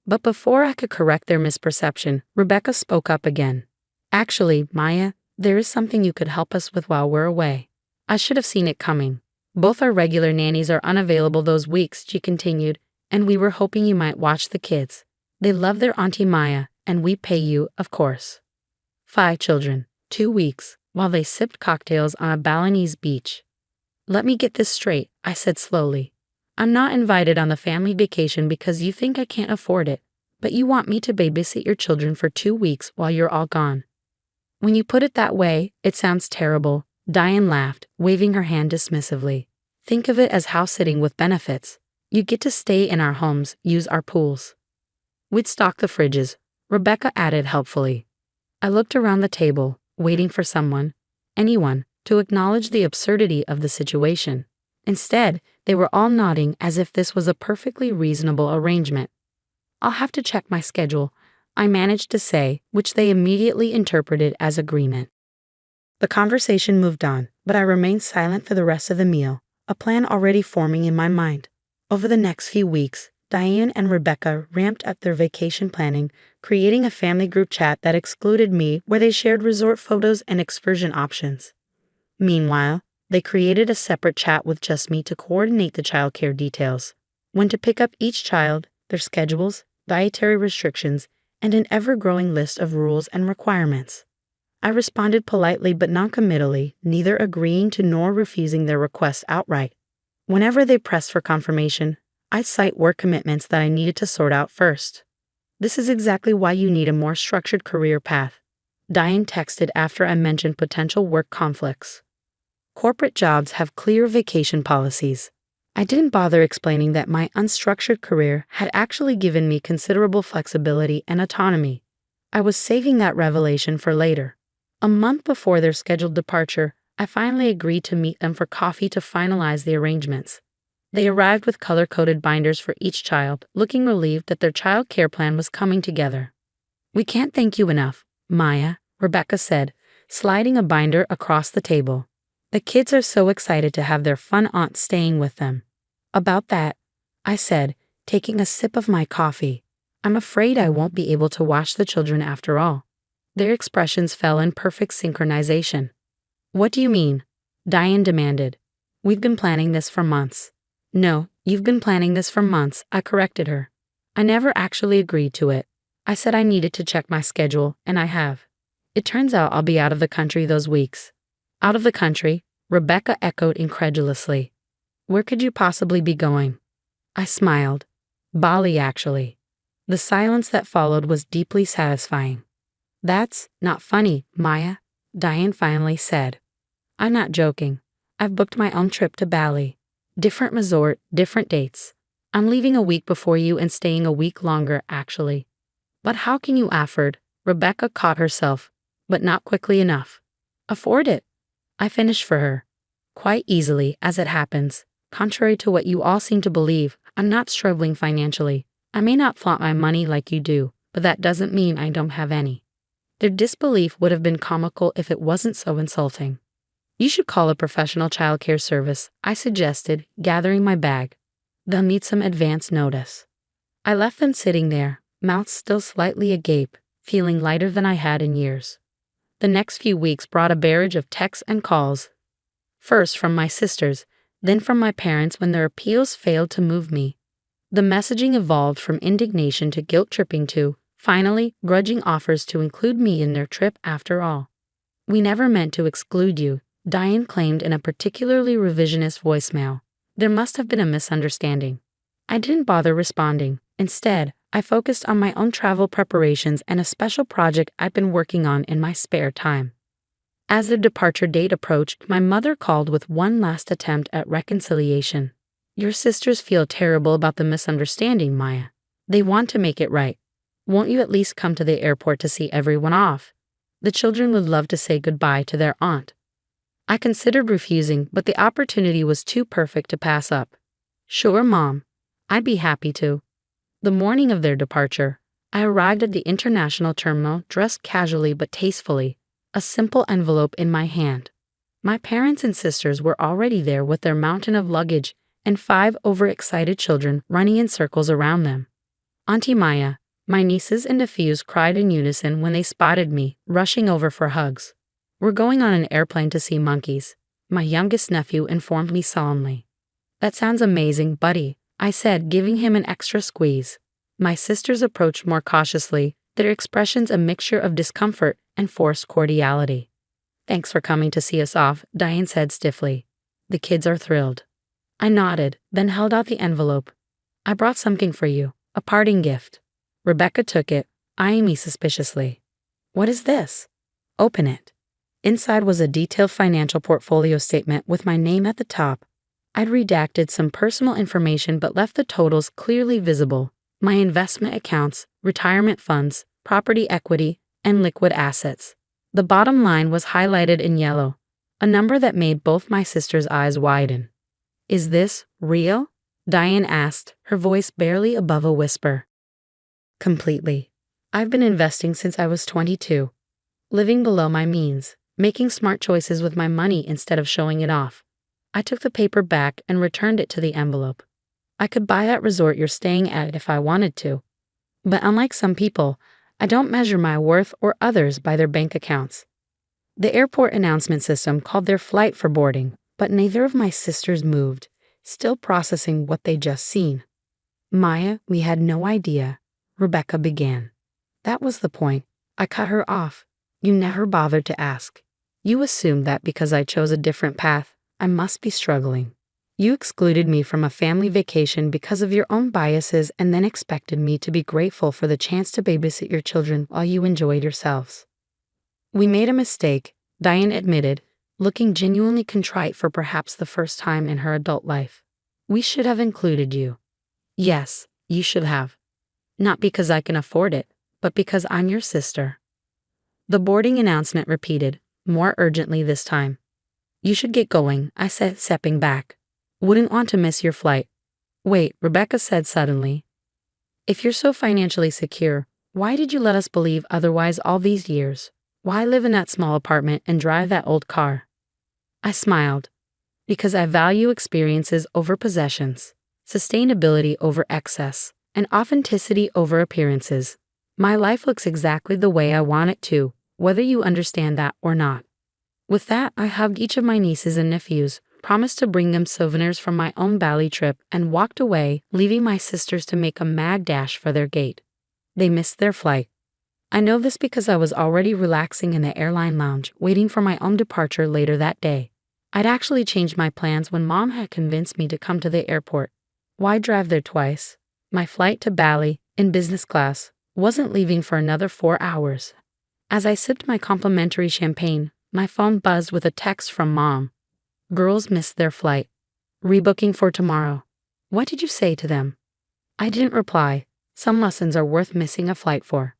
Speaker 2: But before I could correct their misperception, Rebecca spoke up again. Actually, Maya, there is something you could help us with while we're away. I should have seen it coming. Both our regular nannies are unavailable those weeks, she continued, and we were hoping you might watch the kids. They love their Auntie Maya, and we pay you, of course. 5 children, 2 weeks, while they sipped cocktails on a Balinese beach. Let me get this straight, I said slowly. I'm not invited on the family vacation because you think I can't afford it, but you want me to babysit your children for 2 weeks while you're all gone. When you put it that way, it sounds terrible, Diane laughed, waving her hand dismissively. Think of it as house sitting with benefits. You get to stay in our homes, use our pools. We'd stock the fridges, Rebecca added helpfully. I looked around the table, waiting for anyone, to acknowledge the absurdity of the situation. Instead, they were all nodding as if this was a perfectly reasonable arrangement. I'll have to check my schedule, I managed to say, which they immediately interpreted as agreement. The conversation moved on, but I remained silent for the rest of the meal, a plan already forming in my mind. Over the next few weeks, Diane and Rebecca ramped up their vacation planning, creating a family group chat that excluded me where they shared resort photos and excursion options. Meanwhile, they created a separate chat with just me to coordinate the childcare details, when to pick up each child, their schedules, dietary restrictions, and an ever-growing list of rules and requirements. I responded politely but non-committally, neither agreeing to nor refusing their requests outright. Whenever they pressed for confirmation, I'd cite work commitments that I needed to sort out first. This is exactly why you need a more structured career path, Diane texted after I mentioned potential work conflicts. Corporate jobs have clear vacation policies. I didn't bother explaining that my unstructured career had actually given me considerable flexibility and autonomy. I was saving that revelation for later. A month before their scheduled departure, I finally agreed to meet them for coffee to finalize the arrangements. They arrived with color-coded binders for each child, looking relieved that their child care plan was coming together. We can't thank you enough, Maya, Rebecca said, sliding a binder across the table. The kids are so excited to have their fun aunt staying with them. About that, I said, taking a sip of my coffee. I'm afraid I won't be able to watch the children after all. Their expressions fell in perfect synchronization. What do you mean? Diane demanded. We've been planning this for months. No, you've been planning this for months, I corrected her. I never actually agreed to it. I said I needed to check my schedule, and I have. It turns out I'll be out of the country those weeks. Out of the country? Rebecca echoed incredulously. Where could you possibly be going? I smiled. Bali, actually. The silence that followed was deeply satisfying. That's not funny, Maya, Diane finally said. I'm not joking. I've booked my own trip to Bali. Different resort, different dates. I'm leaving a week before you and staying a week longer, actually. But how can you afford? Rebecca caught herself, but not quickly enough. Afford it. I finished for her. Quite easily, as it happens. Contrary to what you all seem to believe, I'm not struggling financially. I may not flaunt my money like you do, but that doesn't mean I don't have any. Their disbelief would have been comical if it wasn't so insulting. You should call a professional childcare service, I suggested, gathering my bag. They'll need some advance notice. I left them sitting there, mouths still slightly agape, feeling lighter than I had in years. The next few weeks brought a barrage of texts and calls. First from my sisters, then from my parents when their appeals failed to move me. The messaging evolved from indignation to guilt-tripping to, finally, grudging offers to include me in their trip after all. We never meant to exclude you, Diane claimed in a particularly revisionist voicemail. There must have been a misunderstanding. I didn't bother responding. Instead, I focused on my own travel preparations and a special project I'd been working on in my spare time. As the departure date approached, my mother called with one last attempt at reconciliation. Your sisters feel terrible about the misunderstanding, Maya. They want to make it right. Won't you at least come to the airport to see everyone off? The children would love to say goodbye to their aunt. I considered refusing, but the opportunity was too perfect to pass up. Sure, Mom. I'd be happy to. The morning of their departure, I arrived at the international terminal dressed casually but tastefully, a simple envelope in my hand. My parents and sisters were already there with their mountain of luggage and 5 overexcited children running in circles around them. Auntie Maya, my nieces and nephews cried in unison when they spotted me, rushing over for hugs. We're going on an airplane to see monkeys, my youngest nephew informed me solemnly. That sounds amazing, buddy, I said, giving him an extra squeeze. My sisters approached more cautiously, their expressions a mixture of discomfort and forced cordiality. Thanks for coming to see us off, Diane said stiffly. The kids are thrilled. I nodded, then held out the envelope. I brought something for you, a parting gift. Rebecca took it, eyeing me suspiciously. What is this? Open it. Inside was a detailed financial portfolio statement with my name at the top. I'd redacted some personal information but left the totals clearly visible. My investment accounts, retirement funds, property equity, and liquid assets. The bottom line was highlighted in yellow, a number that made both my sisters' eyes widen. Is this real? Diane asked, her voice barely above a whisper. Completely. I've been investing since I was 22. Living below my means, making smart choices with my money instead of showing it off. I took the paper back and returned it to the envelope. I could buy that resort you're staying at if I wanted to. But unlike some people, I don't measure my worth or others by their bank accounts. The airport announcement system called their flight for boarding, but neither of my sisters moved, still processing what they'd just seen. Maya, we had no idea, Rebecca began. That was the point. I cut her off. You never bothered to ask. You assumed that because I chose a different path, I must be struggling. You excluded me from a family vacation because of your own biases and then expected me to be grateful for the chance to babysit your children while you enjoyed yourselves. We made a mistake, Diane admitted, looking genuinely contrite for perhaps the first time in her adult life. We should have included you. Yes, you should have. Not because I can afford it, but because I'm your sister. The boarding announcement repeated, more urgently this time. You should get going, I said, stepping back. Wouldn't want to miss your flight. Wait, Rebecca said suddenly. If you're so financially secure, why did you let us believe otherwise all these years? Why live in that small apartment and drive that old car? I smiled. Because I value experiences over possessions, sustainability over excess, and authenticity over appearances. My life looks exactly the way I want it to, whether you understand that or not. With that, I hugged each of my nieces and nephews, promised to bring them souvenirs from my own Bali trip, and walked away, leaving my sisters to make a mad dash for their gate. They missed their flight. I know this because I was already relaxing in the airline lounge, waiting for my own departure later that day. I'd actually changed my plans when Mom had convinced me to come to the airport. Why drive there twice? My flight to Bali, in business class, wasn't leaving for another 4 hours. As I sipped my complimentary champagne, my phone buzzed with a text from Mom. Girls missed their flight. Rebooking for tomorrow. What did you say to them? I didn't reply. Some lessons are worth missing a flight for.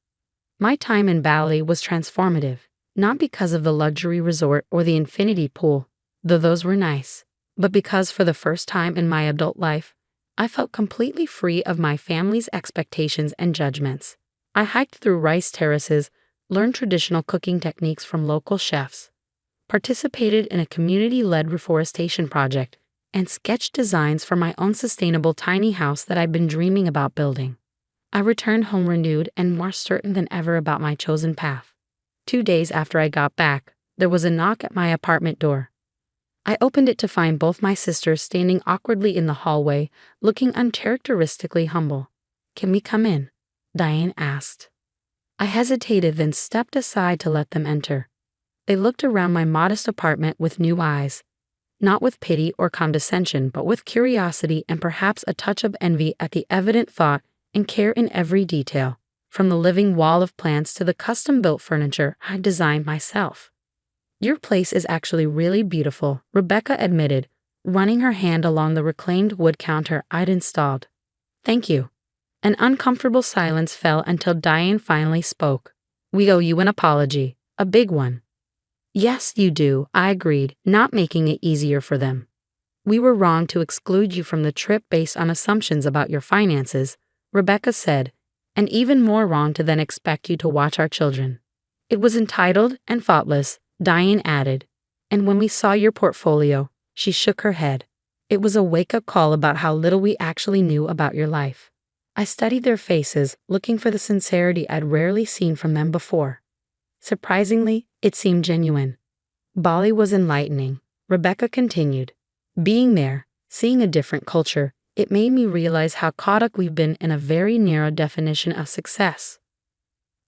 Speaker 2: My time in Bali was transformative, not because of the luxury resort or the infinity pool, though those were nice. But because for the first time in my adult life, I felt completely free of my family's expectations and judgments. I hiked through rice terraces, learned traditional cooking techniques from local chefs, participated in a community-led reforestation project, and sketched designs for my own sustainable tiny house that I'd been dreaming about building. I returned home renewed and more certain than ever about my chosen path. 2 days after I got back, there was a knock at my apartment door. I opened it to find both my sisters standing awkwardly in the hallway, looking uncharacteristically humble. "Can we come in?" Diane asked. I hesitated, then stepped aside to let them enter. They looked around my modest apartment with new eyes, not with pity or condescension, but with curiosity and perhaps a touch of envy at the evident thought and care in every detail, from the living wall of plants to the custom-built furniture I designed myself. "Your place is actually really beautiful," Rebecca admitted, running her hand along the reclaimed wood counter I'd installed. "Thank you." An uncomfortable silence fell until Diane finally spoke. "We owe you an apology, a big one." "Yes, you do," I agreed, not making it easier for them. "We were wrong to exclude you from the trip based on assumptions about your finances," Rebecca said, "and even more wrong to then expect you to watch our children." "It was entitled and thoughtless," Diane added. "And when we saw your portfolio," she shook her head, "it was a wake-up call about how little we actually knew about your life." I studied their faces, looking for the sincerity I'd rarely seen from them before. Surprisingly, it seemed genuine. Bali was enlightening, Rebecca continued. "Being there, seeing a different culture, it made me realize how caught up we've been in a very narrow definition of success.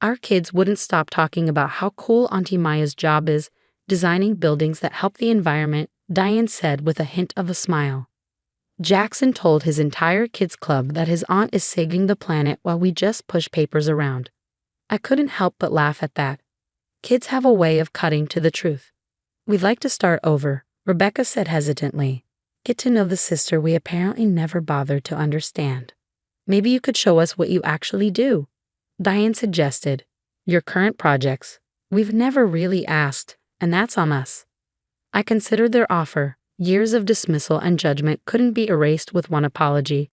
Speaker 2: Our kids wouldn't stop talking about how cool Auntie Maya's job is, designing buildings that help the environment," Diane said with a hint of a smile. "Jackson told his entire kids club that his aunt is saving the planet while we just push papers around." I couldn't help but laugh at that. Kids have a way of cutting to the truth. "We'd like to start over," Rebecca said hesitantly. "Get to know the sister we apparently never bothered to understand. Maybe you could show us what you actually do," Diane suggested. "Your current projects. We've never really asked, and that's on us." I considered their offer. Years of dismissal and judgment couldn't be erased with one apology.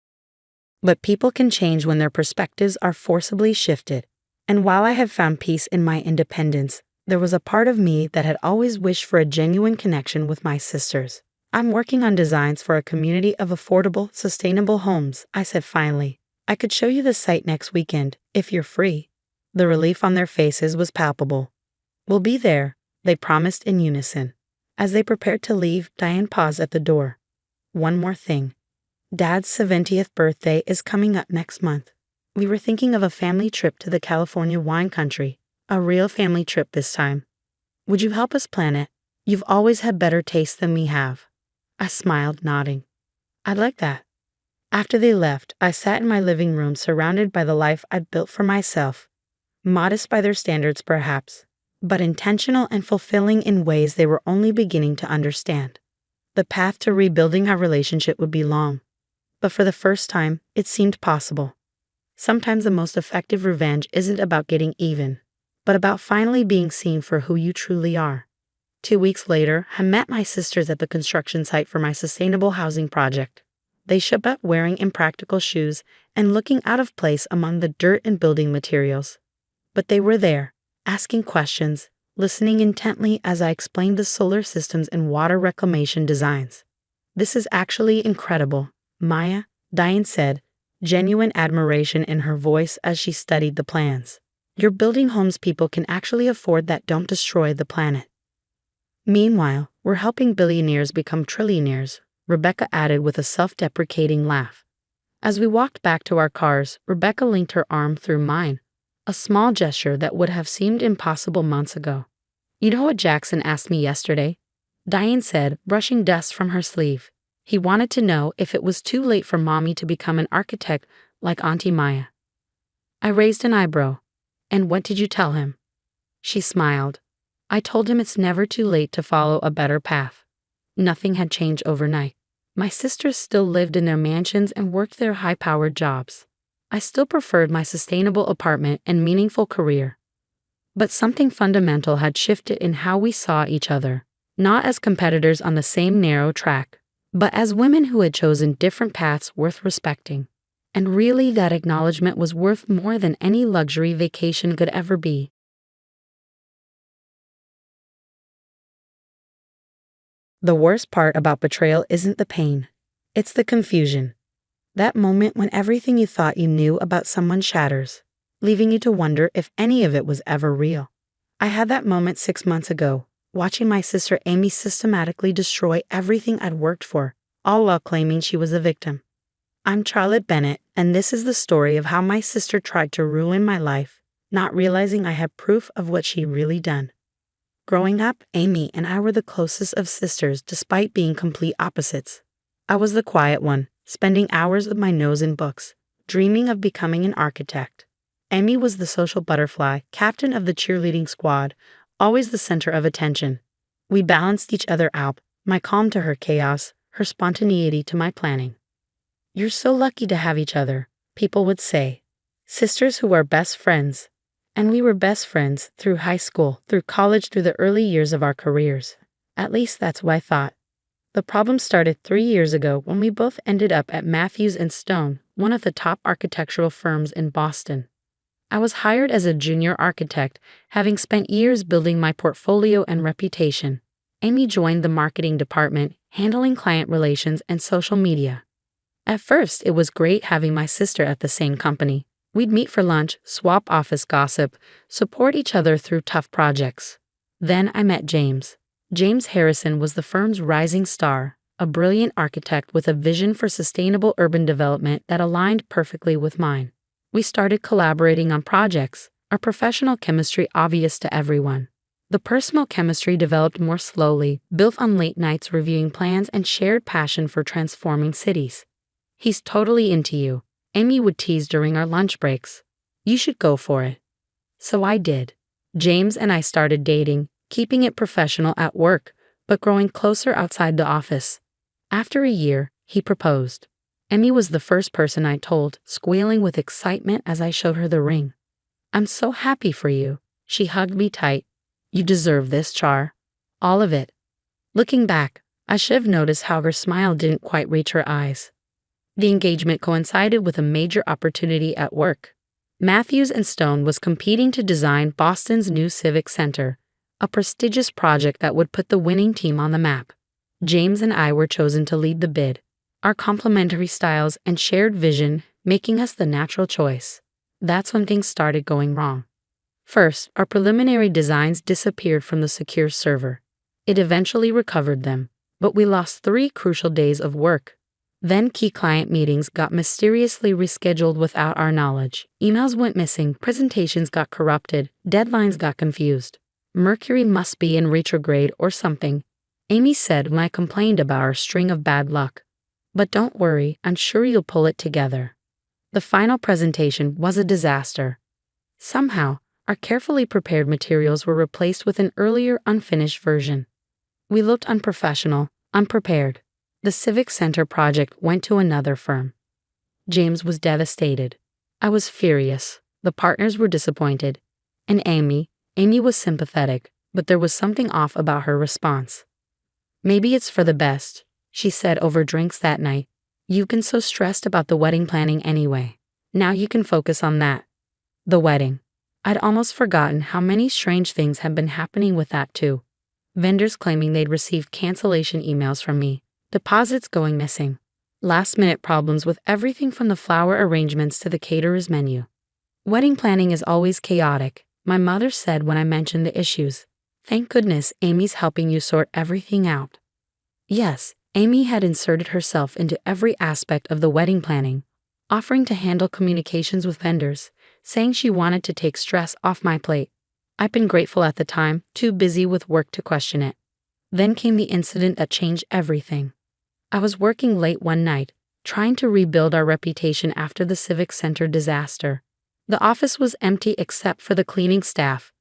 Speaker 2: But people can change when their perspectives are forcibly shifted. And while I have found peace in my independence, there was a part of me that had always wished for a genuine connection with my sisters. "I'm working on designs for a community of affordable, sustainable homes," I said finally. "I could show you the site next weekend, if you're free." The relief on their faces was palpable. "We'll be there," they promised in unison. As they prepared to leave, Diane paused at the door. "One more thing. Dad's 70th birthday is coming up next month. We were thinking of a family trip to the California wine country, a real family trip this time. Would you help us plan it? You've always had better taste than we have." I smiled, nodding. "I'd like that." After they left, I sat in my living room surrounded by the life I'd built for myself. Modest by their standards, perhaps, but intentional and fulfilling in ways they were only beginning to understand. The path to rebuilding our relationship would be long, but for the first time, it seemed possible. Sometimes the most effective revenge isn't about getting even, but about finally being seen for who you truly are. 2 weeks later, I met my sisters at the construction site for my sustainable housing project. They showed up wearing impractical shoes and looking out of place among the dirt and building materials. But they were there, asking questions, listening intently as I explained the solar systems and water reclamation designs. "This is actually incredible, Maya," Diane said, genuine admiration in her voice as she studied the plans. "You're building homes people can actually afford that don't destroy the planet." "Meanwhile, we're helping billionaires become trillionaires," Rebecca added with a self-deprecating laugh. As we walked back to our cars, Rebecca linked her arm through mine, a small gesture that would have seemed impossible months ago. "You know what Jackson asked me yesterday?" Diane said, brushing dust from her sleeve. "He wanted to know if it was too late for Mommy to become an architect like Auntie Maya." I raised an eyebrow. "And what did you tell him?" She smiled. "I told him it's never too late to follow a better path." Nothing had changed overnight. My sisters still lived in their mansions and worked their high-powered jobs. I still preferred my sustainable apartment and meaningful career. But something fundamental had shifted in how we saw each other. not as competitors on the same narrow track, but as women who had chosen different paths worth respecting. And really, that acknowledgement was worth more than any luxury vacation could ever be. The worst part about betrayal isn't the pain, it's the confusion. That moment when everything you thought you knew about someone shatters, leaving you to wonder if any of it was ever real. I had that moment 6 months ago, watching my sister Amy systematically destroy everything I'd worked for, all while claiming she was a victim. I'm Charlotte Bennett, and this is the story of how my sister tried to ruin my life, not realizing I had proof of what she'd really done. Growing up, Amy and I were the closest of sisters despite being complete opposites. I was the quiet one, spending hours with my nose in books, dreaming of becoming an architect. Amy was the social butterfly, captain of the cheerleading squad, always the center of attention. We balanced each other out, my calm to her chaos, her spontaneity to my planning. "You're so lucky to have each other," people would say. Sisters who are best friends. And we were best friends through high school, through college, through the early years of our careers. At least that's what I thought. The problem started 3 years ago when we both ended up at Matthews and Stone, one of the top architectural firms in Boston. I was hired as a junior architect, having spent years building my portfolio and reputation. Amy joined the marketing department, handling client relations and social media. At first, it was great having my sister at the same company. We'd meet for lunch, swap office gossip, support each other through tough projects. Then I met James. James Harrison was the firm's rising star, a brilliant architect with a vision for sustainable urban development that aligned perfectly with mine. We started collaborating on projects, our professional chemistry obvious to everyone. The personal chemistry developed more slowly, built on late nights reviewing plans and shared passion for transforming cities. "He's totally into you," Amy would tease during our lunch breaks. "You should go for it." So I did. James and I started dating, keeping it professional at work, but growing closer outside the office. After a year, he proposed. Amy was the first person I told, squealing with excitement as I showed her the ring. "I'm so happy for you." She hugged me tight. "You deserve this, Char. All of it." Looking back, I should have noticed how her smile didn't quite reach her eyes. The engagement coincided with a major opportunity at work. Matthews and Stone was competing to design Boston's new Civic Center, a prestigious project that would put the winning team on the map. James and I were chosen to lead the bid, our complementary styles and shared vision making us the natural choice. That's when things started going wrong. First, our preliminary designs disappeared from the secure server. It eventually recovered them, but we lost 3 crucial days of work. Then key client meetings got mysteriously rescheduled without our knowledge. Emails went missing, presentations got corrupted, deadlines got confused. Mercury must be in retrograde or something, Amy said when I complained about our string of bad luck. But don't worry, I'm sure you'll pull it together. The final presentation was a disaster. Somehow, our carefully prepared materials were replaced with an earlier unfinished version. We looked unprofessional, unprepared. The Civic Center project went to another firm. James was devastated. I was furious. The partners were disappointed. And Amy was sympathetic, but there was something off about her response. "Maybe it's for the best," she said over drinks that night. "You've been so stressed about the wedding planning anyway. Now you can focus on that." The wedding. I'd almost forgotten how many strange things had been happening with that too. Vendors claiming they'd received cancellation emails from me. Deposits going missing. Last-minute problems with everything from the flower arrangements to the caterer's menu. "Wedding planning is always chaotic," my mother said when I mentioned the issues. "Thank goodness Amy's helping you sort everything out." Yes, Amy had inserted herself into every aspect of the wedding planning, offering to handle communications with vendors, saying she wanted to take stress off my plate. I'd been grateful at the time, too busy with work to question it. Then came the incident that changed everything. I was working late one night, trying to rebuild our reputation after the Civic Center disaster. The office was empty except for the cleaning staff.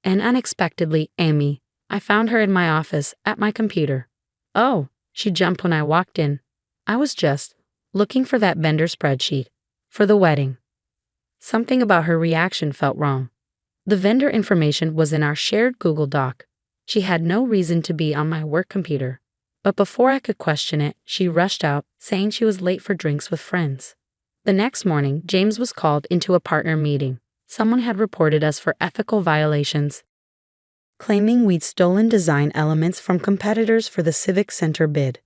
Speaker 2: And unexpectedly, I found her in my office, at my computer. "Oh," she jumped when I walked in. I was just looking for that vendor spreadsheet. For the wedding. Something about her reaction felt wrong. The vendor information was in our shared Google Doc. She had no reason to be on my work computer. But before I could question it, she rushed out, saying she was late for drinks with friends. The next morning, James was called into a partner meeting. Someone had reported us for ethical violations, claiming we'd stolen design elements from competitors for the Civic Center bid.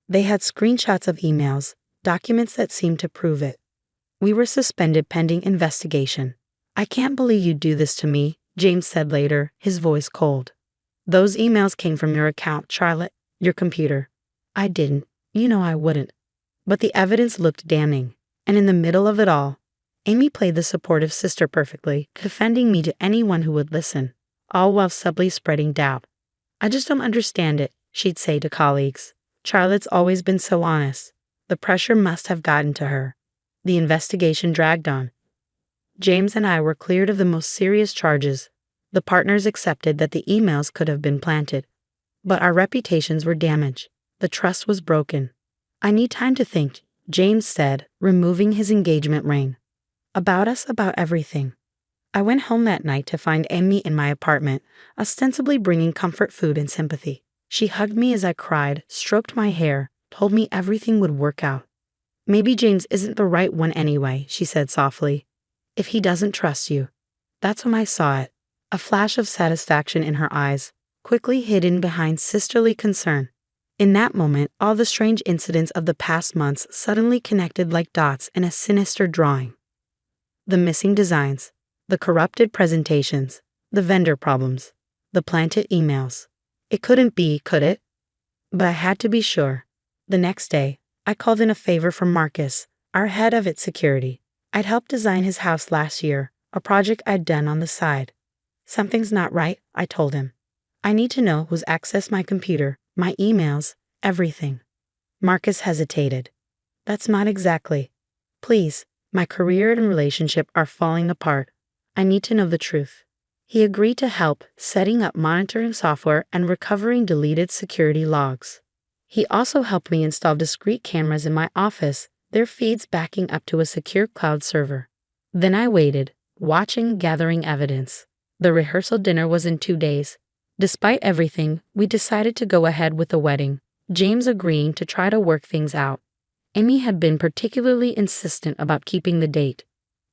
Speaker 2: They had screenshots of emails, documents that seemed to prove it. We were suspended pending investigation. I can't believe you'd do this to me, James said later, his voice cold. Those emails came from your account, Charlotte, your computer. I didn't. You know I wouldn't. But the evidence looked damning. And in the middle of it all, Amy played the supportive sister perfectly, defending me to anyone who would listen, all while subtly spreading doubt. I just don't understand it, she'd say to colleagues. Charlotte's always been so honest. The pressure must have gotten to her. The investigation dragged on. James and I were cleared of the most serious charges. The partners accepted that the emails could have been planted. But our reputations were damaged. The trust was broken. I need time to think, James said, removing his engagement ring. About us, about everything. I went home that night to find Amy in my apartment, ostensibly bringing comfort food and sympathy. She hugged me as I cried, stroked my hair, told me everything would work out. Maybe James isn't the right one anyway, she said softly. If he doesn't trust you. That's when I saw it. A flash of satisfaction in her eyes, quickly hidden behind sisterly concern. In that moment, all the strange incidents of the past months suddenly connected like dots in a sinister drawing. The missing designs, the corrupted presentations, the vendor problems, the planted emails. It couldn't be, could it? But I had to be sure. The next day, I called in a favor from Marcus, our head of its security. I'd helped design his house last year, a project I'd done on the side. Something's not right, I told him. I need to know who's accessed my computer, my emails, everything. Marcus hesitated. That's not exactly. Please, my career and relationship are falling apart. I need to know the truth. He agreed to help, setting up monitoring software and recovering deleted security logs. He also helped me install discrete cameras in my office, their feeds backing up to a secure cloud server. Then I waited, watching, gathering evidence. The rehearsal dinner was in 2 days. Despite everything, we decided to go ahead with the wedding, James agreeing to try to work things out. Amy had been particularly insistent about keeping the date.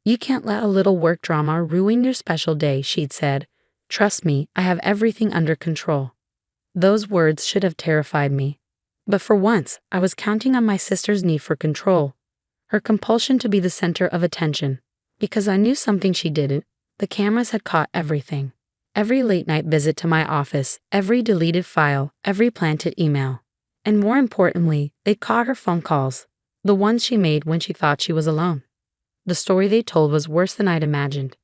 Speaker 2: You can't let a little work drama ruin your special day, she'd said. Trust me, I have everything under control. Those words should have terrified me. But for once, I was counting on my sister's need for control, her compulsion to be the center of attention. Because I knew something she didn't, the cameras had caught everything. Every late-night visit to my office, every deleted file, every planted email. And more importantly, they caught her phone calls, the ones she made when she thought she was alone. The story they told was worse than I'd imagined.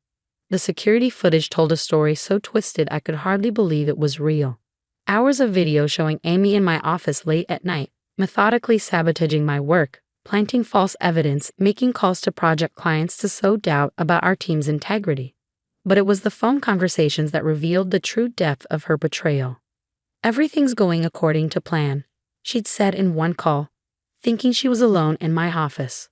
Speaker 2: The security footage told a story so twisted I could hardly believe it was real. Hours of video showing Amy in my office late at night, methodically sabotaging my work, planting false evidence, making calls to project clients to sow doubt about our team's integrity. But it was the phone conversations that revealed the true depth of her betrayal. Everything's going according to plan, she'd said in one call, thinking she was alone in my office.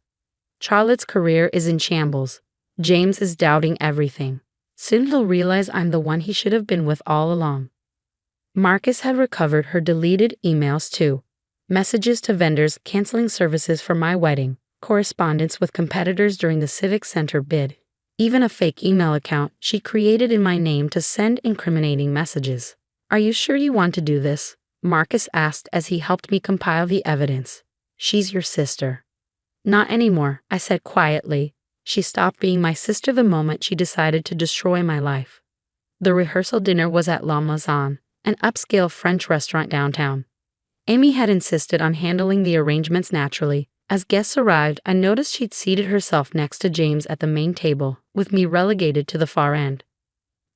Speaker 2: Charlotte's career is in shambles. James is doubting everything. Soon he'll realize I'm the one he should have been with all along. Marcus had recovered her deleted emails too. Messages to vendors canceling services for my wedding, correspondence with competitors during the Civic Center bid, even a fake email account she created in my name to send incriminating messages. Are you sure you want to do this? Marcus asked as he helped me compile the evidence. She's your sister. Not anymore, I said quietly. She stopped being my sister the moment she decided to destroy my life. The rehearsal dinner was at La Maison, an upscale French restaurant downtown. Amy had insisted on handling the arrangements naturally. As guests arrived, I noticed she'd seated herself next to James at the main table, with me relegated to the far end.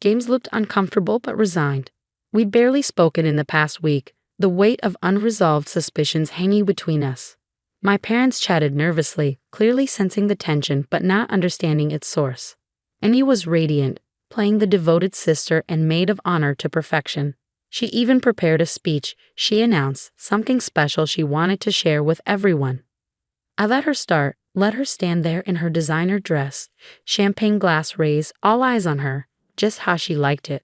Speaker 2: James looked uncomfortable but resigned. We'd barely spoken in the past week, the weight of unresolved suspicions hanging between us. My parents chatted nervously, clearly sensing the tension but not understanding its source. Amy was radiant, playing the devoted sister and maid of honor to perfection. She even prepared a speech, she announced, something special she wanted to share with everyone. I let her start, let her stand there in her designer dress, champagne glass raised, all eyes on her, just how she liked it.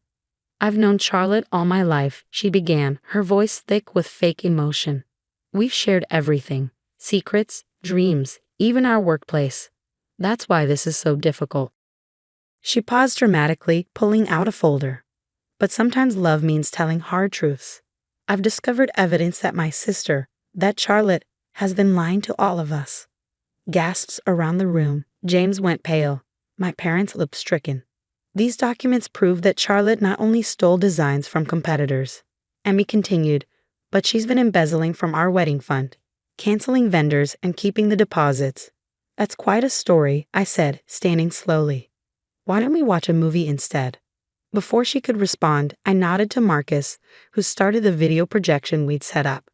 Speaker 2: I've known Charlotte all my life, she began, her voice thick with fake emotion. We've shared everything, secrets, dreams, even our workplace. That's why this is so difficult. She paused dramatically, pulling out a folder. But sometimes love means telling hard truths. I've discovered evidence that my sister, that Charlotte, has been lying to all of us. Gasps around the room. James went pale. My parents looked stricken. These documents prove that Charlotte not only stole designs from competitors. Emmy continued, but she's been embezzling from our wedding fund, canceling vendors and keeping the deposits. That's quite a story, I said, standing slowly. Why don't we watch a movie instead? Before she could respond, I nodded to Marcus, who started the video projection we'd set up.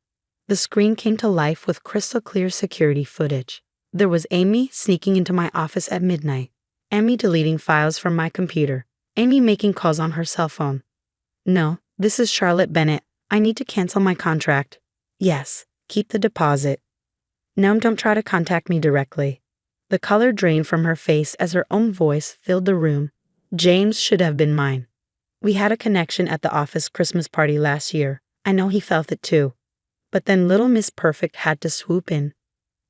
Speaker 2: The screen came to life with crystal clear security footage. There was Amy sneaking into my office at midnight, Amy deleting files from my computer, Amy making calls on her cell phone. No, this is Charlotte Bennett. I need to cancel my contract. Yes, keep the deposit. No, don't try to contact me directly. The color drained from her face as her own voice filled the room. James should have been mine. We had a connection at the office Christmas party last year. I know he felt it too. But then little Miss Perfect had to swoop in.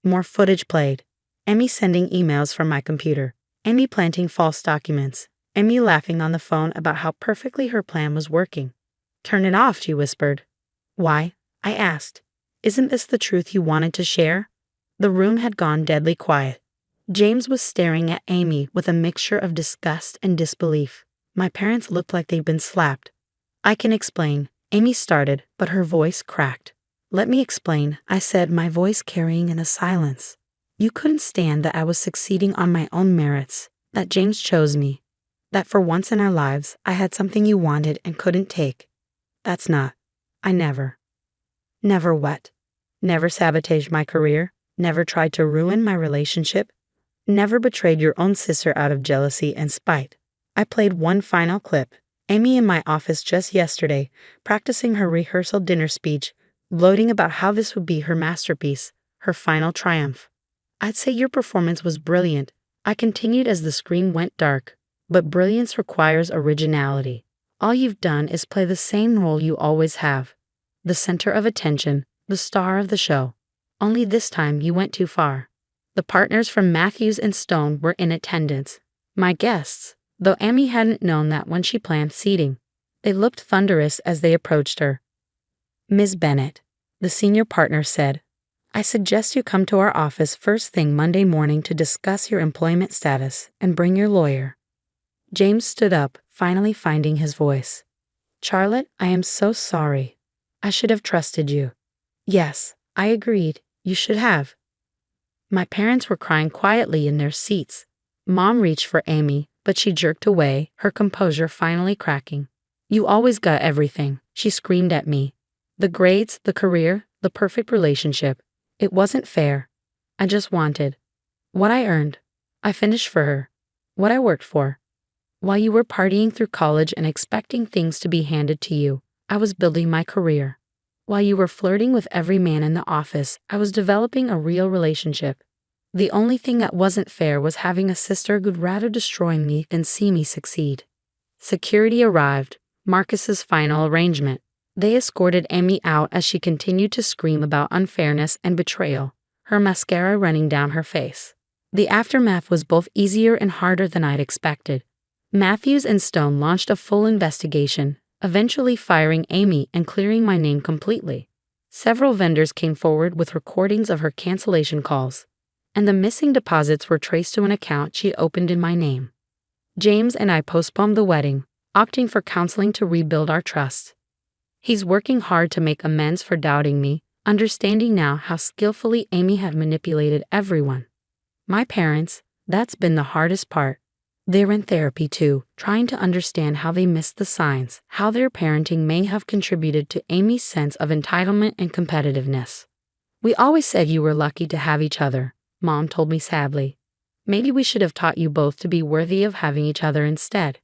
Speaker 2: More footage played. Emmy sending emails from my computer. Emmy planting false documents. Emmy laughing on the phone about how perfectly her plan was working. Turn it off, she whispered. Why? I asked. Isn't this the truth you wanted to share? The room had gone deadly quiet. James was staring at Amy with a mixture of disgust and disbelief. My parents looked like they'd been slapped. I can explain, Amy started, but her voice cracked. Let me explain, I said, my voice carrying in a silence. You couldn't stand that I was succeeding on my own merits, that James chose me, that for once in our lives I had something you wanted and couldn't take. That's not. I never. Never what? Never sabotaged my career, never tried to ruin my relationship, never betrayed your own sister out of jealousy and spite. I played one final clip. Amy in my office just yesterday, practicing her rehearsal dinner speech, gloating about how this would be her masterpiece, her final triumph. I'd say your performance was brilliant, I continued as the screen went dark, but brilliance requires originality. All you've done is play the same role you always have. The center of attention, the star of the show. Only this time you went too far. The partners from Matthews and Stone were in attendance. My guests, though Amy hadn't known that when she planned seating. They looked thunderous as they approached her. Ms. Bennett, the senior partner said, I suggest you come to our office first thing Monday morning to discuss your employment status and bring your lawyer. James stood up, finally finding his voice. Charlotte, I am so sorry. I should have trusted you. Yes, I agreed. You should have. My parents were crying quietly in their seats. Mom reached for Amy, but she jerked away, her composure finally cracking. You always got everything, she screamed at me. The grades, the career, the perfect relationship. It wasn't fair. I just wanted what I earned. I finished for her. What I worked for. While you were partying through college and expecting things to be handed to you, I was building my career. While you were flirting with every man in the office, I was developing a real relationship. The only thing that wasn't fair was having a sister who'd rather destroy me than see me succeed. Security arrived, Marcus's final arrangement. They escorted Amy out as she continued to scream about unfairness and betrayal, her mascara running down her face. The aftermath was both easier and harder than I'd expected. Matthews and Stone launched a full investigation, eventually firing Amy and clearing my name completely. Several vendors came forward with recordings of her cancellation calls, and the missing deposits were traced to an account she opened in my name. James and I postponed the wedding, opting for counseling to rebuild our trust. He's working hard to make amends for doubting me, understanding now how skillfully Amy had manipulated everyone. My parents, that's been the hardest part. They're in therapy too, trying to understand how they missed the signs, how their parenting may have contributed to Amy's sense of entitlement and competitiveness. We always said you were lucky to have each other, Mom told me sadly. Maybe we should have taught you both to be worthy of having each other instead.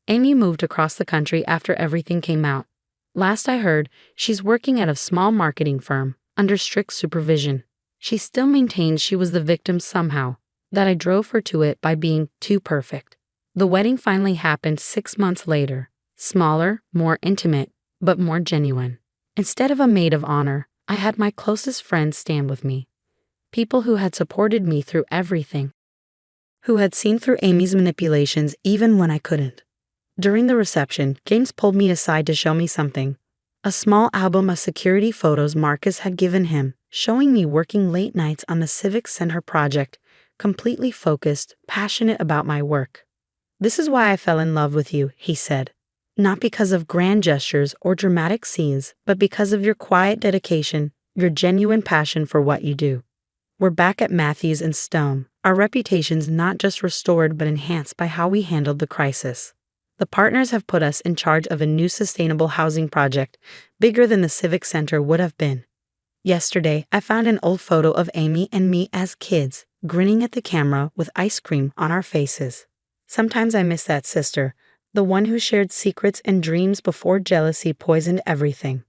Speaker 2: Amy moved across the country after everything came out. Last I heard, she's working at a small marketing firm, under strict supervision. She still maintains she was the victim somehow, that I drove her to it by being too perfect. The wedding finally happened 6 months later. Smaller, more intimate, but more genuine. Instead of a maid of honor, I had my closest friends stand with me. People who had supported me through everything, who had seen through Amy's manipulations even when I couldn't. During the reception, James pulled me aside to show me something. A small album of security photos Marcus had given him, showing me working late nights on the Civic Center project, completely focused, passionate about my work. "This is why I fell in love with you," he said. "Not because of grand gestures or dramatic scenes, but because of your quiet dedication, your genuine passion for what you do." We're back at Matthews and Stone, our reputations not just restored but enhanced by how we handled the crisis. The partners have put us in charge of a new sustainable housing project, bigger than the Civic Center would have been. Yesterday, I found an old photo of Amy and me as kids, grinning at the camera with ice cream on our faces. Sometimes I miss that sister, the one who shared secrets and dreams before jealousy poisoned everything.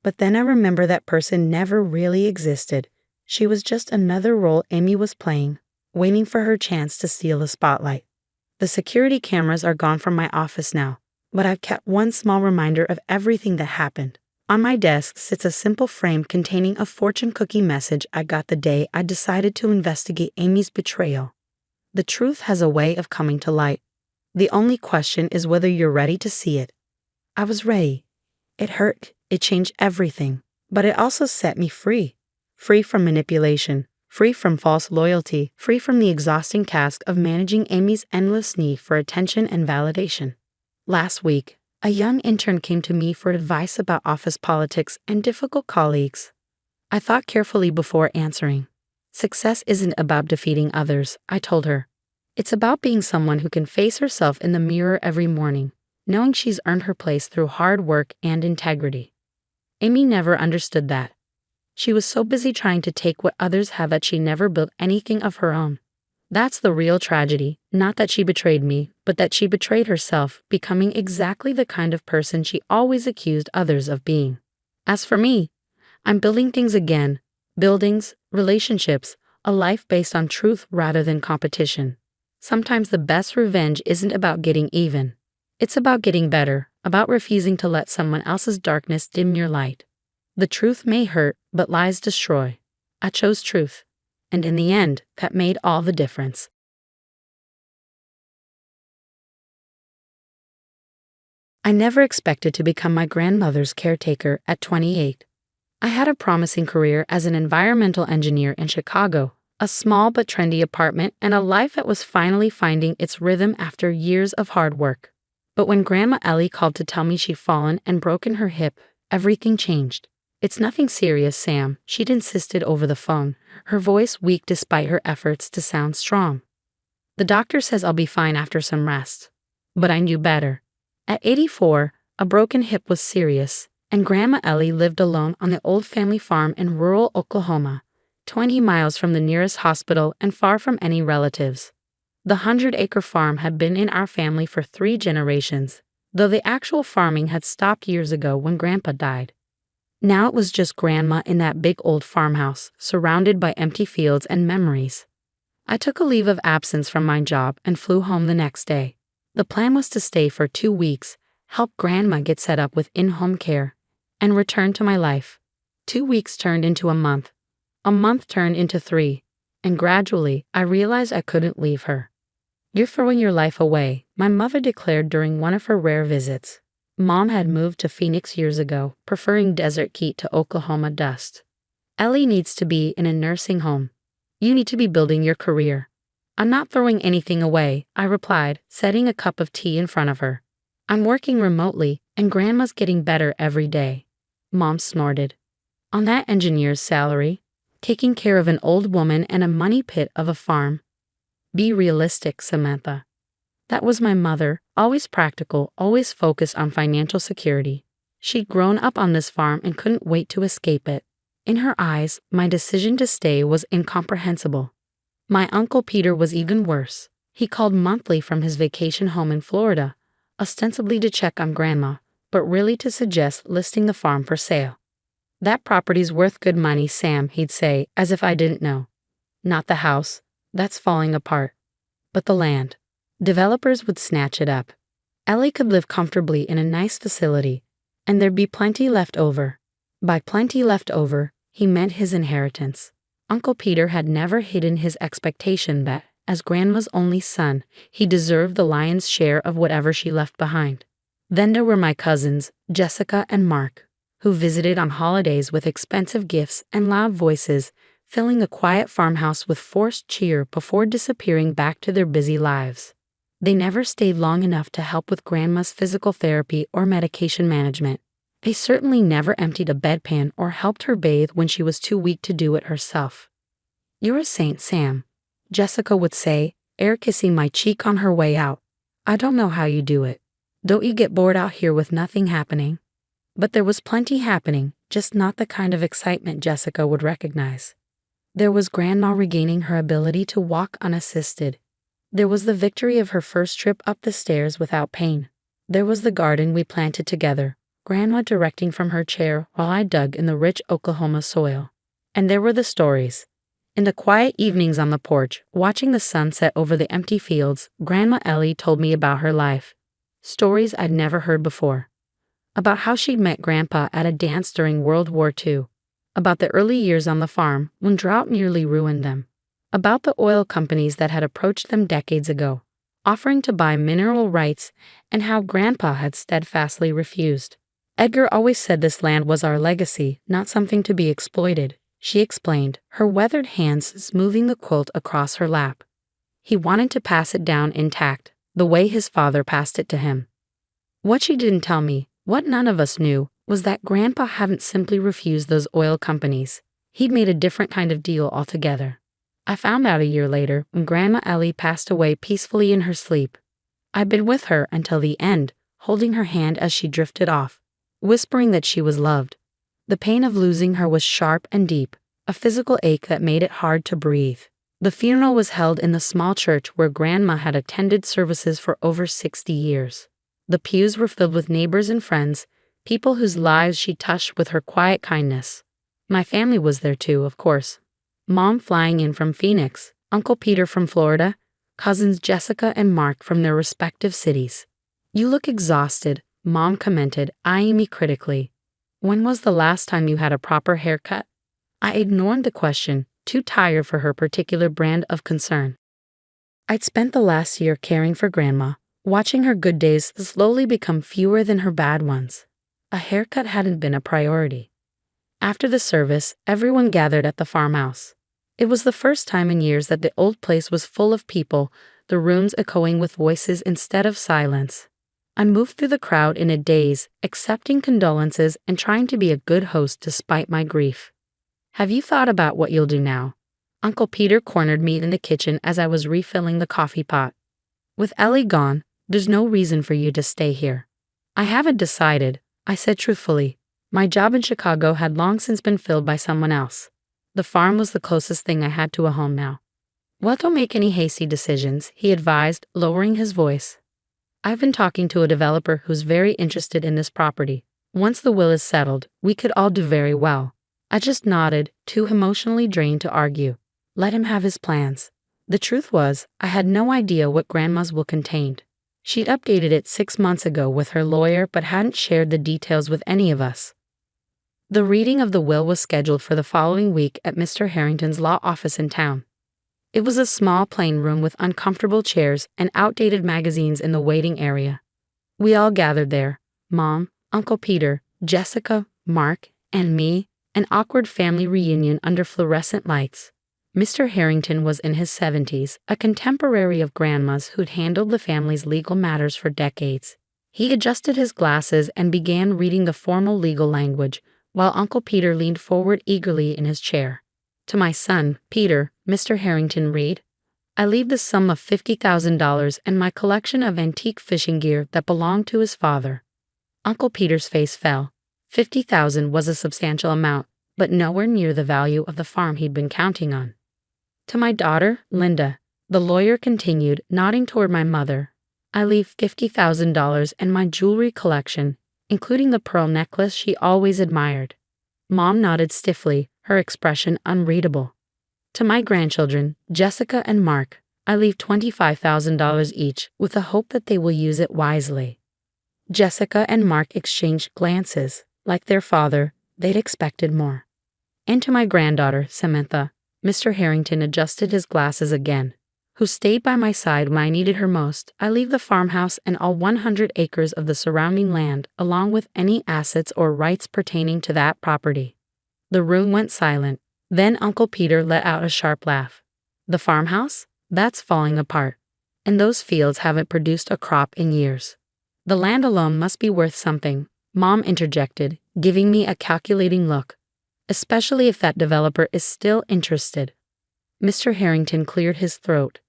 Speaker 2: But then I remember that person never really existed. She was just another role Amy was playing, waiting for her chance to steal the spotlight. The security cameras are gone from my office now, but I've kept one small reminder of everything that happened. On my desk sits a simple frame containing a fortune cookie message I got the day I decided to investigate Amy's betrayal. The truth has a way of coming to light. The only question is whether you're ready to see it. I was ready. It hurt, it changed everything, but it also set me free. Free from manipulation, free from false loyalty, free from the exhausting task of managing Amy's endless need for attention and validation. Last week, a young intern came to me for advice about office politics and difficult colleagues. I thought carefully before answering. Success isn't about defeating others, I told her. It's about being someone who can face herself in the mirror every morning, knowing she's earned her place through hard work and integrity. Amy never understood that. She was so busy trying to take what others have that she never built anything of her own. That's the real tragedy, not that she betrayed me, but that she betrayed herself, becoming exactly the kind of person she always accused others of being. As for me, I'm building things again, buildings, relationships, a life based on truth rather than competition. Sometimes the best revenge isn't about getting even. It's about getting better, about refusing to let someone else's darkness dim your light. The truth may hurt, but lies destroy. I chose truth, and in the end, that made all the difference. I never expected to become my grandmother's caretaker at 28. I had a promising career as an environmental engineer in Chicago, a small but trendy apartment, and a life that was finally finding its rhythm after years of hard work. But when Grandma Ellie called to tell me she'd fallen and broken her hip, everything changed. "It's nothing serious, Sam," she'd insisted over the phone, her voice weak despite her efforts to sound strong. "The doctor says I'll be fine after some rest." But I knew better. At 84, a broken hip was serious, and Grandma Ellie lived alone on the old family farm in rural Oklahoma, 20 miles from the nearest hospital and far from any relatives. The 100-acre farm had been in our family for 3 generations, though the actual farming had stopped years ago when Grandpa died. Now it was just Grandma in that big old farmhouse, surrounded by empty fields and memories. I took a leave of absence from my job and flew home the next day. The plan was to stay for 2 weeks, help Grandma get set up with in-home care, and return to my life. 2 weeks turned into a month turned into 3, and gradually I realized I couldn't leave her. "You're throwing your life away," my mother declared during one of her rare visits. Mom had moved to Phoenix years ago, preferring desert heat to Oklahoma dust. "Ellie needs to be in a nursing home. You need to be building your career." "I'm not throwing anything away," I replied, setting a cup of tea in front of her. "I'm working remotely, and Grandma's getting better every day." Mom snorted. "On that engineer's salary, taking care of an old woman and a money pit of a farm." "Be realistic, Samantha." That was my mother, always practical, always focused on financial security. She'd grown up on this farm and couldn't wait to escape it. In her eyes, my decision to stay was incomprehensible. My Uncle Peter was even worse. He called monthly from his vacation home in Florida, ostensibly to check on Grandma, but really to suggest listing the farm for sale. "That property's worth good money, Sam," he'd say, as if I didn't know. "Not the house. That's falling apart. But the land. Developers would snatch it up." Ellie could live comfortably in a nice facility, and there'd be plenty left over. By plenty left over, he meant his inheritance. Uncle Peter had never hidden his expectation that, as Grandma's only son, he deserved the lion's share of whatever she left behind. Then there were my cousins, Jessica and Mark, who visited on holidays with expensive gifts and loud voices, filling the quiet farmhouse with forced cheer before disappearing back to their busy lives. They never stayed long enough to help with Grandma's physical therapy or medication management. They certainly never emptied a bedpan or helped her bathe when she was too weak to do it herself. "You're a saint, Sam," Jessica would say, air kissing my cheek on her way out. "I don't know how you do it. Don't you get bored out here with nothing happening?" But there was plenty happening, just not the kind of excitement Jessica would recognize. There was Grandma regaining her ability to walk unassisted. There was the victory of her first trip up the stairs without pain. There was the garden we planted together, Grandma directing from her chair while I dug in the rich Oklahoma soil. And there were the stories. In the quiet evenings on the porch, watching the sun set over the empty fields, Grandma Ellie told me about her life. Stories I'd never heard before. About how she'd met Grandpa at a dance during World War II. About the early years on the farm when drought nearly ruined them. About the oil companies that had approached them decades ago, offering to buy mineral rights, and how Grandpa had steadfastly refused. "Edgar always said this land was our legacy, not something to be exploited," she explained, her weathered hands smoothing the quilt across her lap. "He wanted to pass it down intact, the way his father passed it to him." What she didn't tell me, what none of us knew, was that Grandpa hadn't simply refused those oil companies. He'd made a different kind of deal altogether. I found out a year later when Grandma Ellie passed away peacefully in her sleep. I'd been with her until the end, holding her hand as she drifted off, whispering that she was loved. The pain of losing her was sharp and deep, a physical ache that made it hard to breathe. The funeral was held in the small church where Grandma had attended services for over 60 years. The pews were filled with neighbors and friends, people whose lives she touched with her quiet kindness. My family was there too, of course. Mom flying in from Phoenix, Uncle Peter from Florida, cousins Jessica and Mark from their respective cities. "You look exhausted," Mom commented, eyeing me critically. "When was the last time you had a proper haircut?" I ignored the question, too tired for her particular brand of concern. I'd spent the last year caring for Grandma, watching her good days slowly become fewer than her bad ones. A haircut hadn't been a priority. After the service, everyone gathered at the farmhouse. It was the first time in years that the old place was full of people, the rooms echoing with voices instead of silence. I moved through the crowd in a daze, accepting condolences and trying to be a good host despite my grief. "Have you thought about what you'll do now?" Uncle Peter cornered me in the kitchen as I was refilling the coffee pot. "With Ellie gone, there's no reason for you to stay here." "I haven't decided," I said truthfully. My job in Chicago had long since been filled by someone else. The farm was the closest thing I had to a home now. "Well, don't make any hasty decisions," he advised, lowering his voice. "I've been talking to a developer who's very interested in this property. Once the will is settled, we could all do very well." I just nodded, too emotionally drained to argue. Let him have his plans. The truth was, I had no idea what Grandma's will contained. She'd updated it 6 months ago with her lawyer but hadn't shared the details with any of us. The reading of the will was scheduled for the following week at Mr. Harrington's law office in town. It was a small, plain room with uncomfortable chairs and outdated magazines in the waiting area. We all gathered there, Mom, Uncle Peter, Jessica, Mark, and me, an awkward family reunion under fluorescent lights. Mr. Harrington was in his 70s, a contemporary of Grandma's who'd handled the family's legal matters for decades. He adjusted his glasses and began reading the formal legal language, while Uncle Peter leaned forward eagerly in his chair. "To my son, Peter," Mr. Harrington read, "I leave the sum of $50,000 and my collection of antique fishing gear that belonged to his father." Uncle Peter's face fell. 50,000 was a substantial amount, but nowhere near the value of the farm he'd been counting on. "To my daughter, Linda," the lawyer continued, nodding toward my mother, "I leave $50,000 and my jewelry collection, including the pearl necklace she always admired." Mom nodded stiffly, her expression unreadable. "To my grandchildren, Jessica and Mark, I leave $25,000 each with the hope that they will use it wisely. Jessica and Mark exchanged glances. Like their father, they'd expected more. And to my granddaughter, Samantha, Mr. Harrington adjusted his glasses again, who stayed by my side when I needed her most. I leave the farmhouse and all 100 acres of the surrounding land, along with any assets or rights pertaining to that property. The room went silent. Then Uncle Peter let out a sharp laugh. The farmhouse? That's falling apart. And those fields haven't produced a crop in years. The land alone must be worth something, Mom interjected, giving me a calculating look. Especially if that developer is still interested. Mr. Harrington cleared his throat.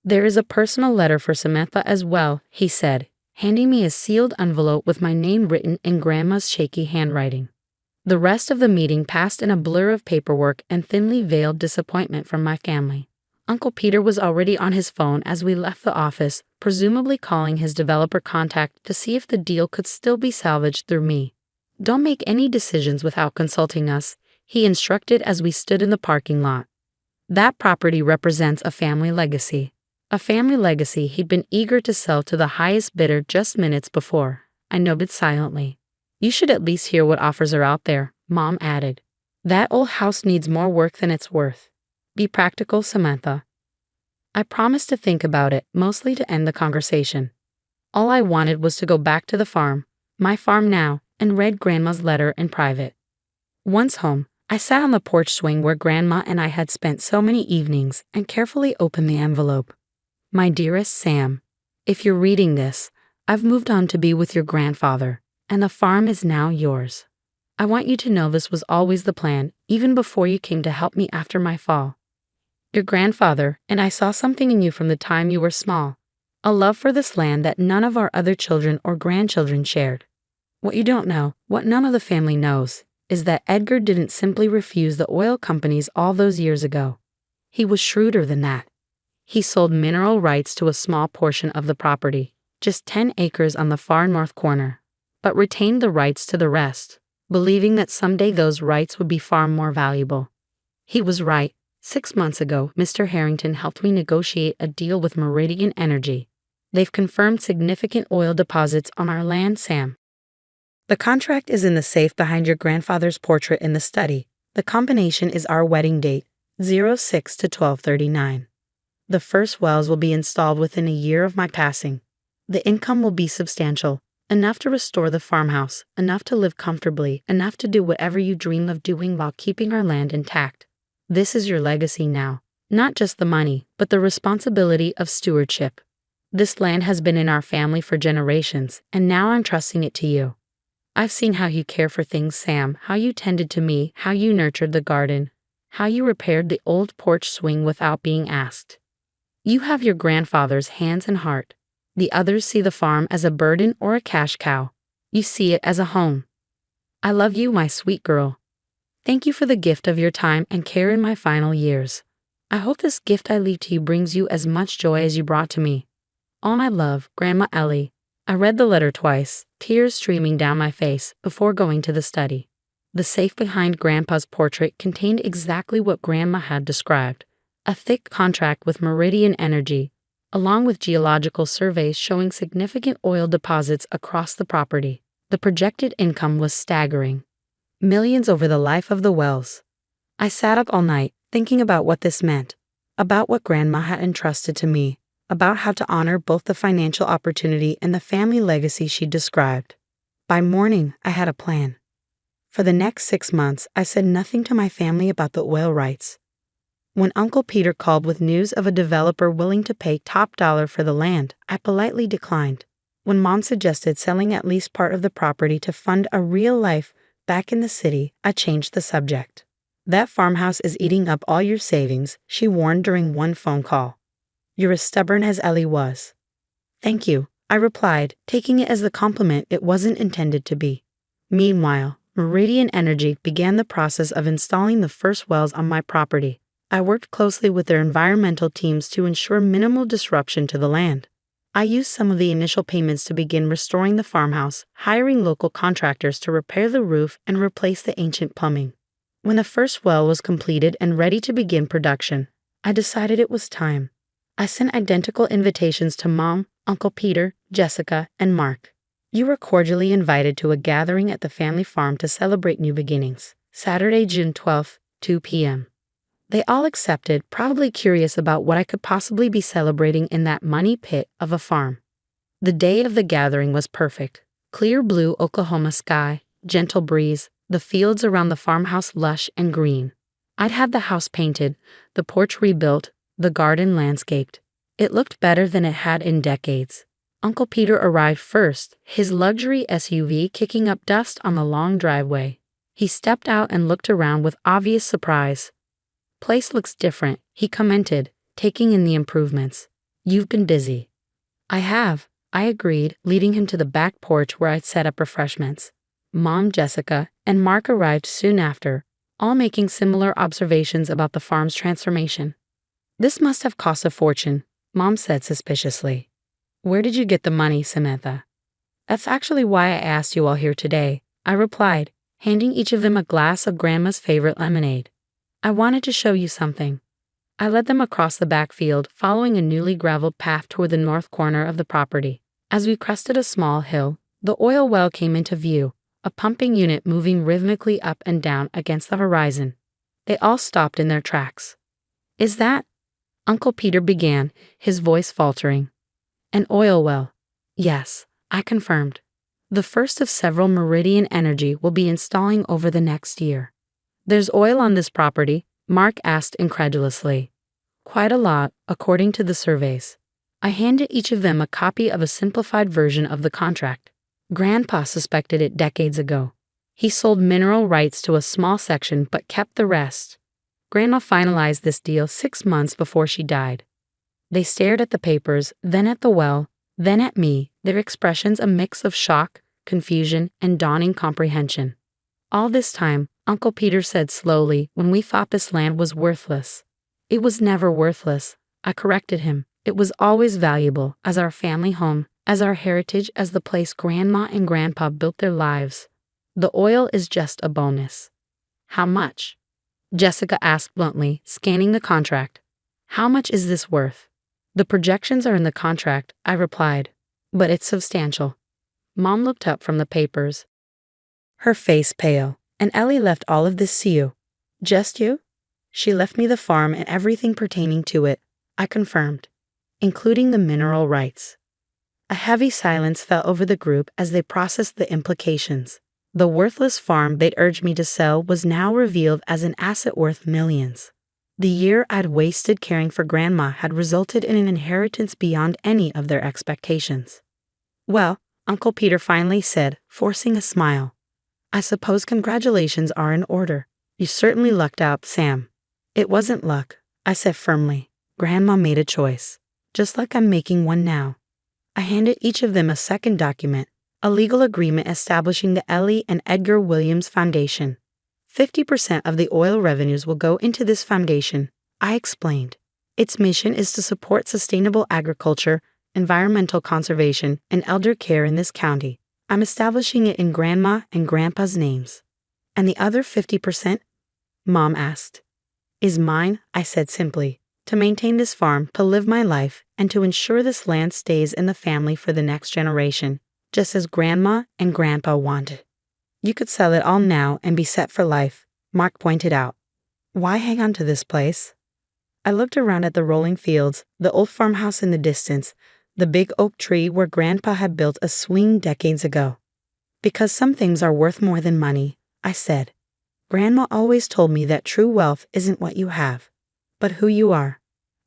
Speaker 2: There is a personal letter for Samantha as well, he said, handing me a sealed envelope with my name written in Grandma's shaky handwriting. The rest of the meeting passed in a blur of paperwork and thinly veiled disappointment from my family. Uncle Peter was already on his phone as we left the office, presumably calling his developer contact to see if the deal could still be salvaged through me. Don't make any decisions without consulting us, he instructed as we stood in the parking lot. That property represents a family legacy. A family legacy he'd been eager to sell to the highest bidder just minutes before. I nodded silently. You should at least hear what offers are out there, Mom added. That old house needs more work than it's worth. Be practical, Samantha. I promised to think about it, mostly to end the conversation. All I wanted was to go back to the farm, my farm now, and read Grandma's letter in private. Once home, I sat on the porch swing where Grandma and I had spent so many evenings and carefully opened the envelope. My dearest Sam, if you're reading this, I've moved on to be with your grandfather, and the farm is now yours. I want you to know this was always the plan, even before you came to help me after my fall. Your grandfather and I saw something in you from the time you were small, a love for this land that none of our other children or grandchildren shared. What you don't know, what none of the family knows, is that Edgar didn't simply refuse the oil companies all those years ago. He was shrewder than that. He sold mineral rights to a small portion of the property, just 10 acres on the far north corner, but retained the rights to the rest, believing that someday those rights would be far more valuable. He was right. 6 months ago, Mr. Harrington helped me negotiate a deal with Meridian Energy. They've confirmed significant oil deposits on our land, Sam. The contract is in the safe behind your grandfather's portrait in the study. The combination is our wedding date, 06 to 12/39. The first wells will be installed within a year of my passing. The income will be substantial, enough to restore the farmhouse, enough to live comfortably, enough to do whatever you dream of doing while keeping our land intact. This is your legacy now, not just the money, but the responsibility of stewardship. This land has been in our family for generations, and now I'm trusting it to you. I've seen how you care for things, Sam, how you tended to me, how you nurtured the garden, how you repaired the old porch swing without being asked. You have your grandfather's hands and heart. The others see the farm as a burden or a cash cow. You see it as a home. I love you, my sweet girl. Thank you for the gift of your time and care in my final years. I hope this gift I leave to you brings you as much joy as you brought to me. All my love, Grandma Ellie. I read the letter twice, tears streaming down my face, before going to the study. The safe behind Grandpa's portrait contained exactly what Grandma had described. A thick contract with Meridian Energy, along with geological surveys showing significant oil deposits across the property. The projected income was staggering. Millions over the life of the wells. I sat up all night, thinking about what this meant, about what Grandma had entrusted to me, about how to honor both the financial opportunity and the family legacy she described. By morning, I had a plan. For the next 6 months, I said nothing to my family about the oil rights. When Uncle Peter called with news of a developer willing to pay top dollar for the land, I politely declined. When Mom suggested selling at least part of the property to fund a real life back in the city, I changed the subject. That farmhouse is eating up all your savings, she warned during one phone call. You're as stubborn as Ellie was. Thank you, I replied, taking it as the compliment it wasn't intended to be. Meanwhile, Meridian Energy began the process of installing the first wells on my property. I worked closely with their environmental teams to ensure minimal disruption to the land. I used some of the initial payments to begin restoring the farmhouse, hiring local contractors to repair the roof and replace the ancient plumbing. When the first well was completed and ready to begin production, I decided it was time. I sent identical invitations to Mom, Uncle Peter, Jessica, and Mark. You were cordially invited to a gathering at the family farm to celebrate new beginnings. Saturday, June 12th, 2 p.m. They all accepted, probably curious about what I could possibly be celebrating in that money pit of a farm. The day of the gathering was perfect. Clear blue Oklahoma sky, gentle breeze, the fields around the farmhouse lush and green. I'd had the house painted, the porch rebuilt, the garden landscaped. It looked better than it had in decades. Uncle Peter arrived first, his luxury SUV kicking up dust on the long driveway. He stepped out and looked around with obvious surprise. "Place looks different," he commented, taking in the improvements. "You've been busy." "I have," I agreed, leading him to the back porch where I'd set up refreshments. Mom, Jessica, and Mark arrived soon after, all making similar observations about the farm's transformation. "This must have cost a fortune," Mom said suspiciously. "Where did you get the money, Samantha?" "That's actually why I asked you all here today," I replied, handing each of them a glass of Grandma's favorite lemonade. "I wanted to show you something." I led them across the backfield, following a newly graveled path toward the north corner of the property. As we crested a small hill, the oil well came into view, a pumping unit moving rhythmically up and down against the horizon. They all stopped in their tracks. "Is that?" Uncle Peter began, his voice faltering. "An oil well." "Yes," I confirmed. "The first of several Meridian Energy will be installing over the next year." "There's oil on this property?" Mark asked incredulously. "Quite a lot, according to the surveys." I handed each of them a copy of a simplified version of the contract. Grandpa suspected it decades ago. He sold mineral rights to a small section but kept the rest. Grandma finalized this deal 6 months before she died. They stared at the papers, then at the well, then at me, their expressions a mix of shock, confusion, and dawning comprehension. "All this time," Uncle Peter said slowly, "when we thought this land was worthless." "It was never worthless," I corrected him. "It was always valuable, as our family home, as our heritage, as the place Grandma and Grandpa built their lives. The oil is just a bonus." "How much?" Jessica asked bluntly, scanning the contract. "How much is this worth?" "The projections are in the contract," I replied. "But it's substantial." Mom looked up from the papers, her face pale. "And Ellie left all of this to you?" "Just you?" "She left me the farm and everything pertaining to it," I confirmed, "including the mineral rights." A heavy silence fell over the group as they processed the implications. The worthless farm they'd urged me to sell was now revealed as an asset worth millions. The year I'd wasted caring for Grandma had resulted in an inheritance beyond any of their expectations. "Well," Uncle Peter finally said, forcing a smile, "I suppose congratulations are in order. You certainly lucked out, Sam." "It wasn't luck," I said firmly. "Grandma made a choice, just like I'm making one now." I handed each of them a second document, a legal agreement establishing the Ellie and Edgar Williams Foundation. 50% of the oil revenues will go into this foundation, I explained. Its mission is to support sustainable agriculture, environmental conservation, and elder care in this county. I'm establishing it in Grandma and Grandpa's names. "And the other 50%? Mom asked. "Is mine," I said simply, "to maintain this farm, to live my life, and to ensure this land stays in the family for the next generation, just as Grandma and Grandpa wanted." "You could sell it all now and be set for life," Mark pointed out. "Why hang on to this place?" I looked around at the rolling fields, the old farmhouse in the distance, the big oak tree where Grandpa had built a swing decades ago. "Because some things are worth more than money," I said. "Grandma always told me that true wealth isn't what you have, but who you are."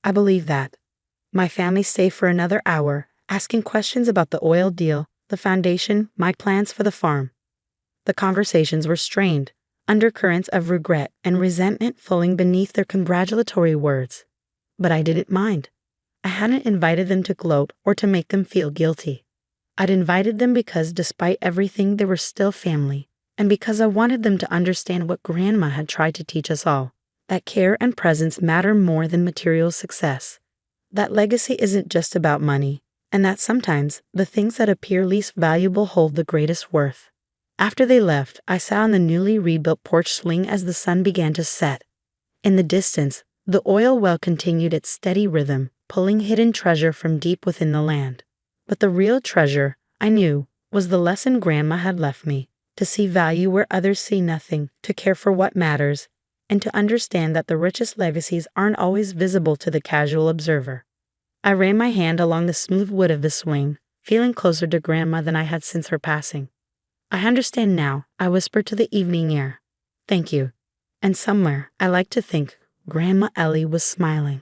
Speaker 2: I believe that. My family stayed for another hour, asking questions about the oil deal, the foundation, my plans for the farm. The conversations were strained, undercurrents of regret and resentment flowing beneath their congratulatory words. But I didn't mind. I hadn't invited them to gloat or to make them feel guilty. I'd invited them because despite everything they were still family, and because I wanted them to understand what Grandma had tried to teach us all, that care and presence matter more than material success, that legacy isn't just about money, and that sometimes the things that appear least valuable hold the greatest worth. After they left, I sat on the newly rebuilt porch swing as the sun began to set. In the distance, the oil well continued its steady rhythm, pulling hidden treasure from deep within the land. But the real treasure, I knew, was the lesson Grandma had left me: to see value where others see nothing, to care for what matters, and to understand that the richest legacies aren't always visible to the casual observer. I ran my hand along the smooth wood of the swing, feeling closer to Grandma than I had since her passing. "I understand now," I whispered to the evening air. "Thank you." And somewhere, I like to think, Grandma Ellie was smiling.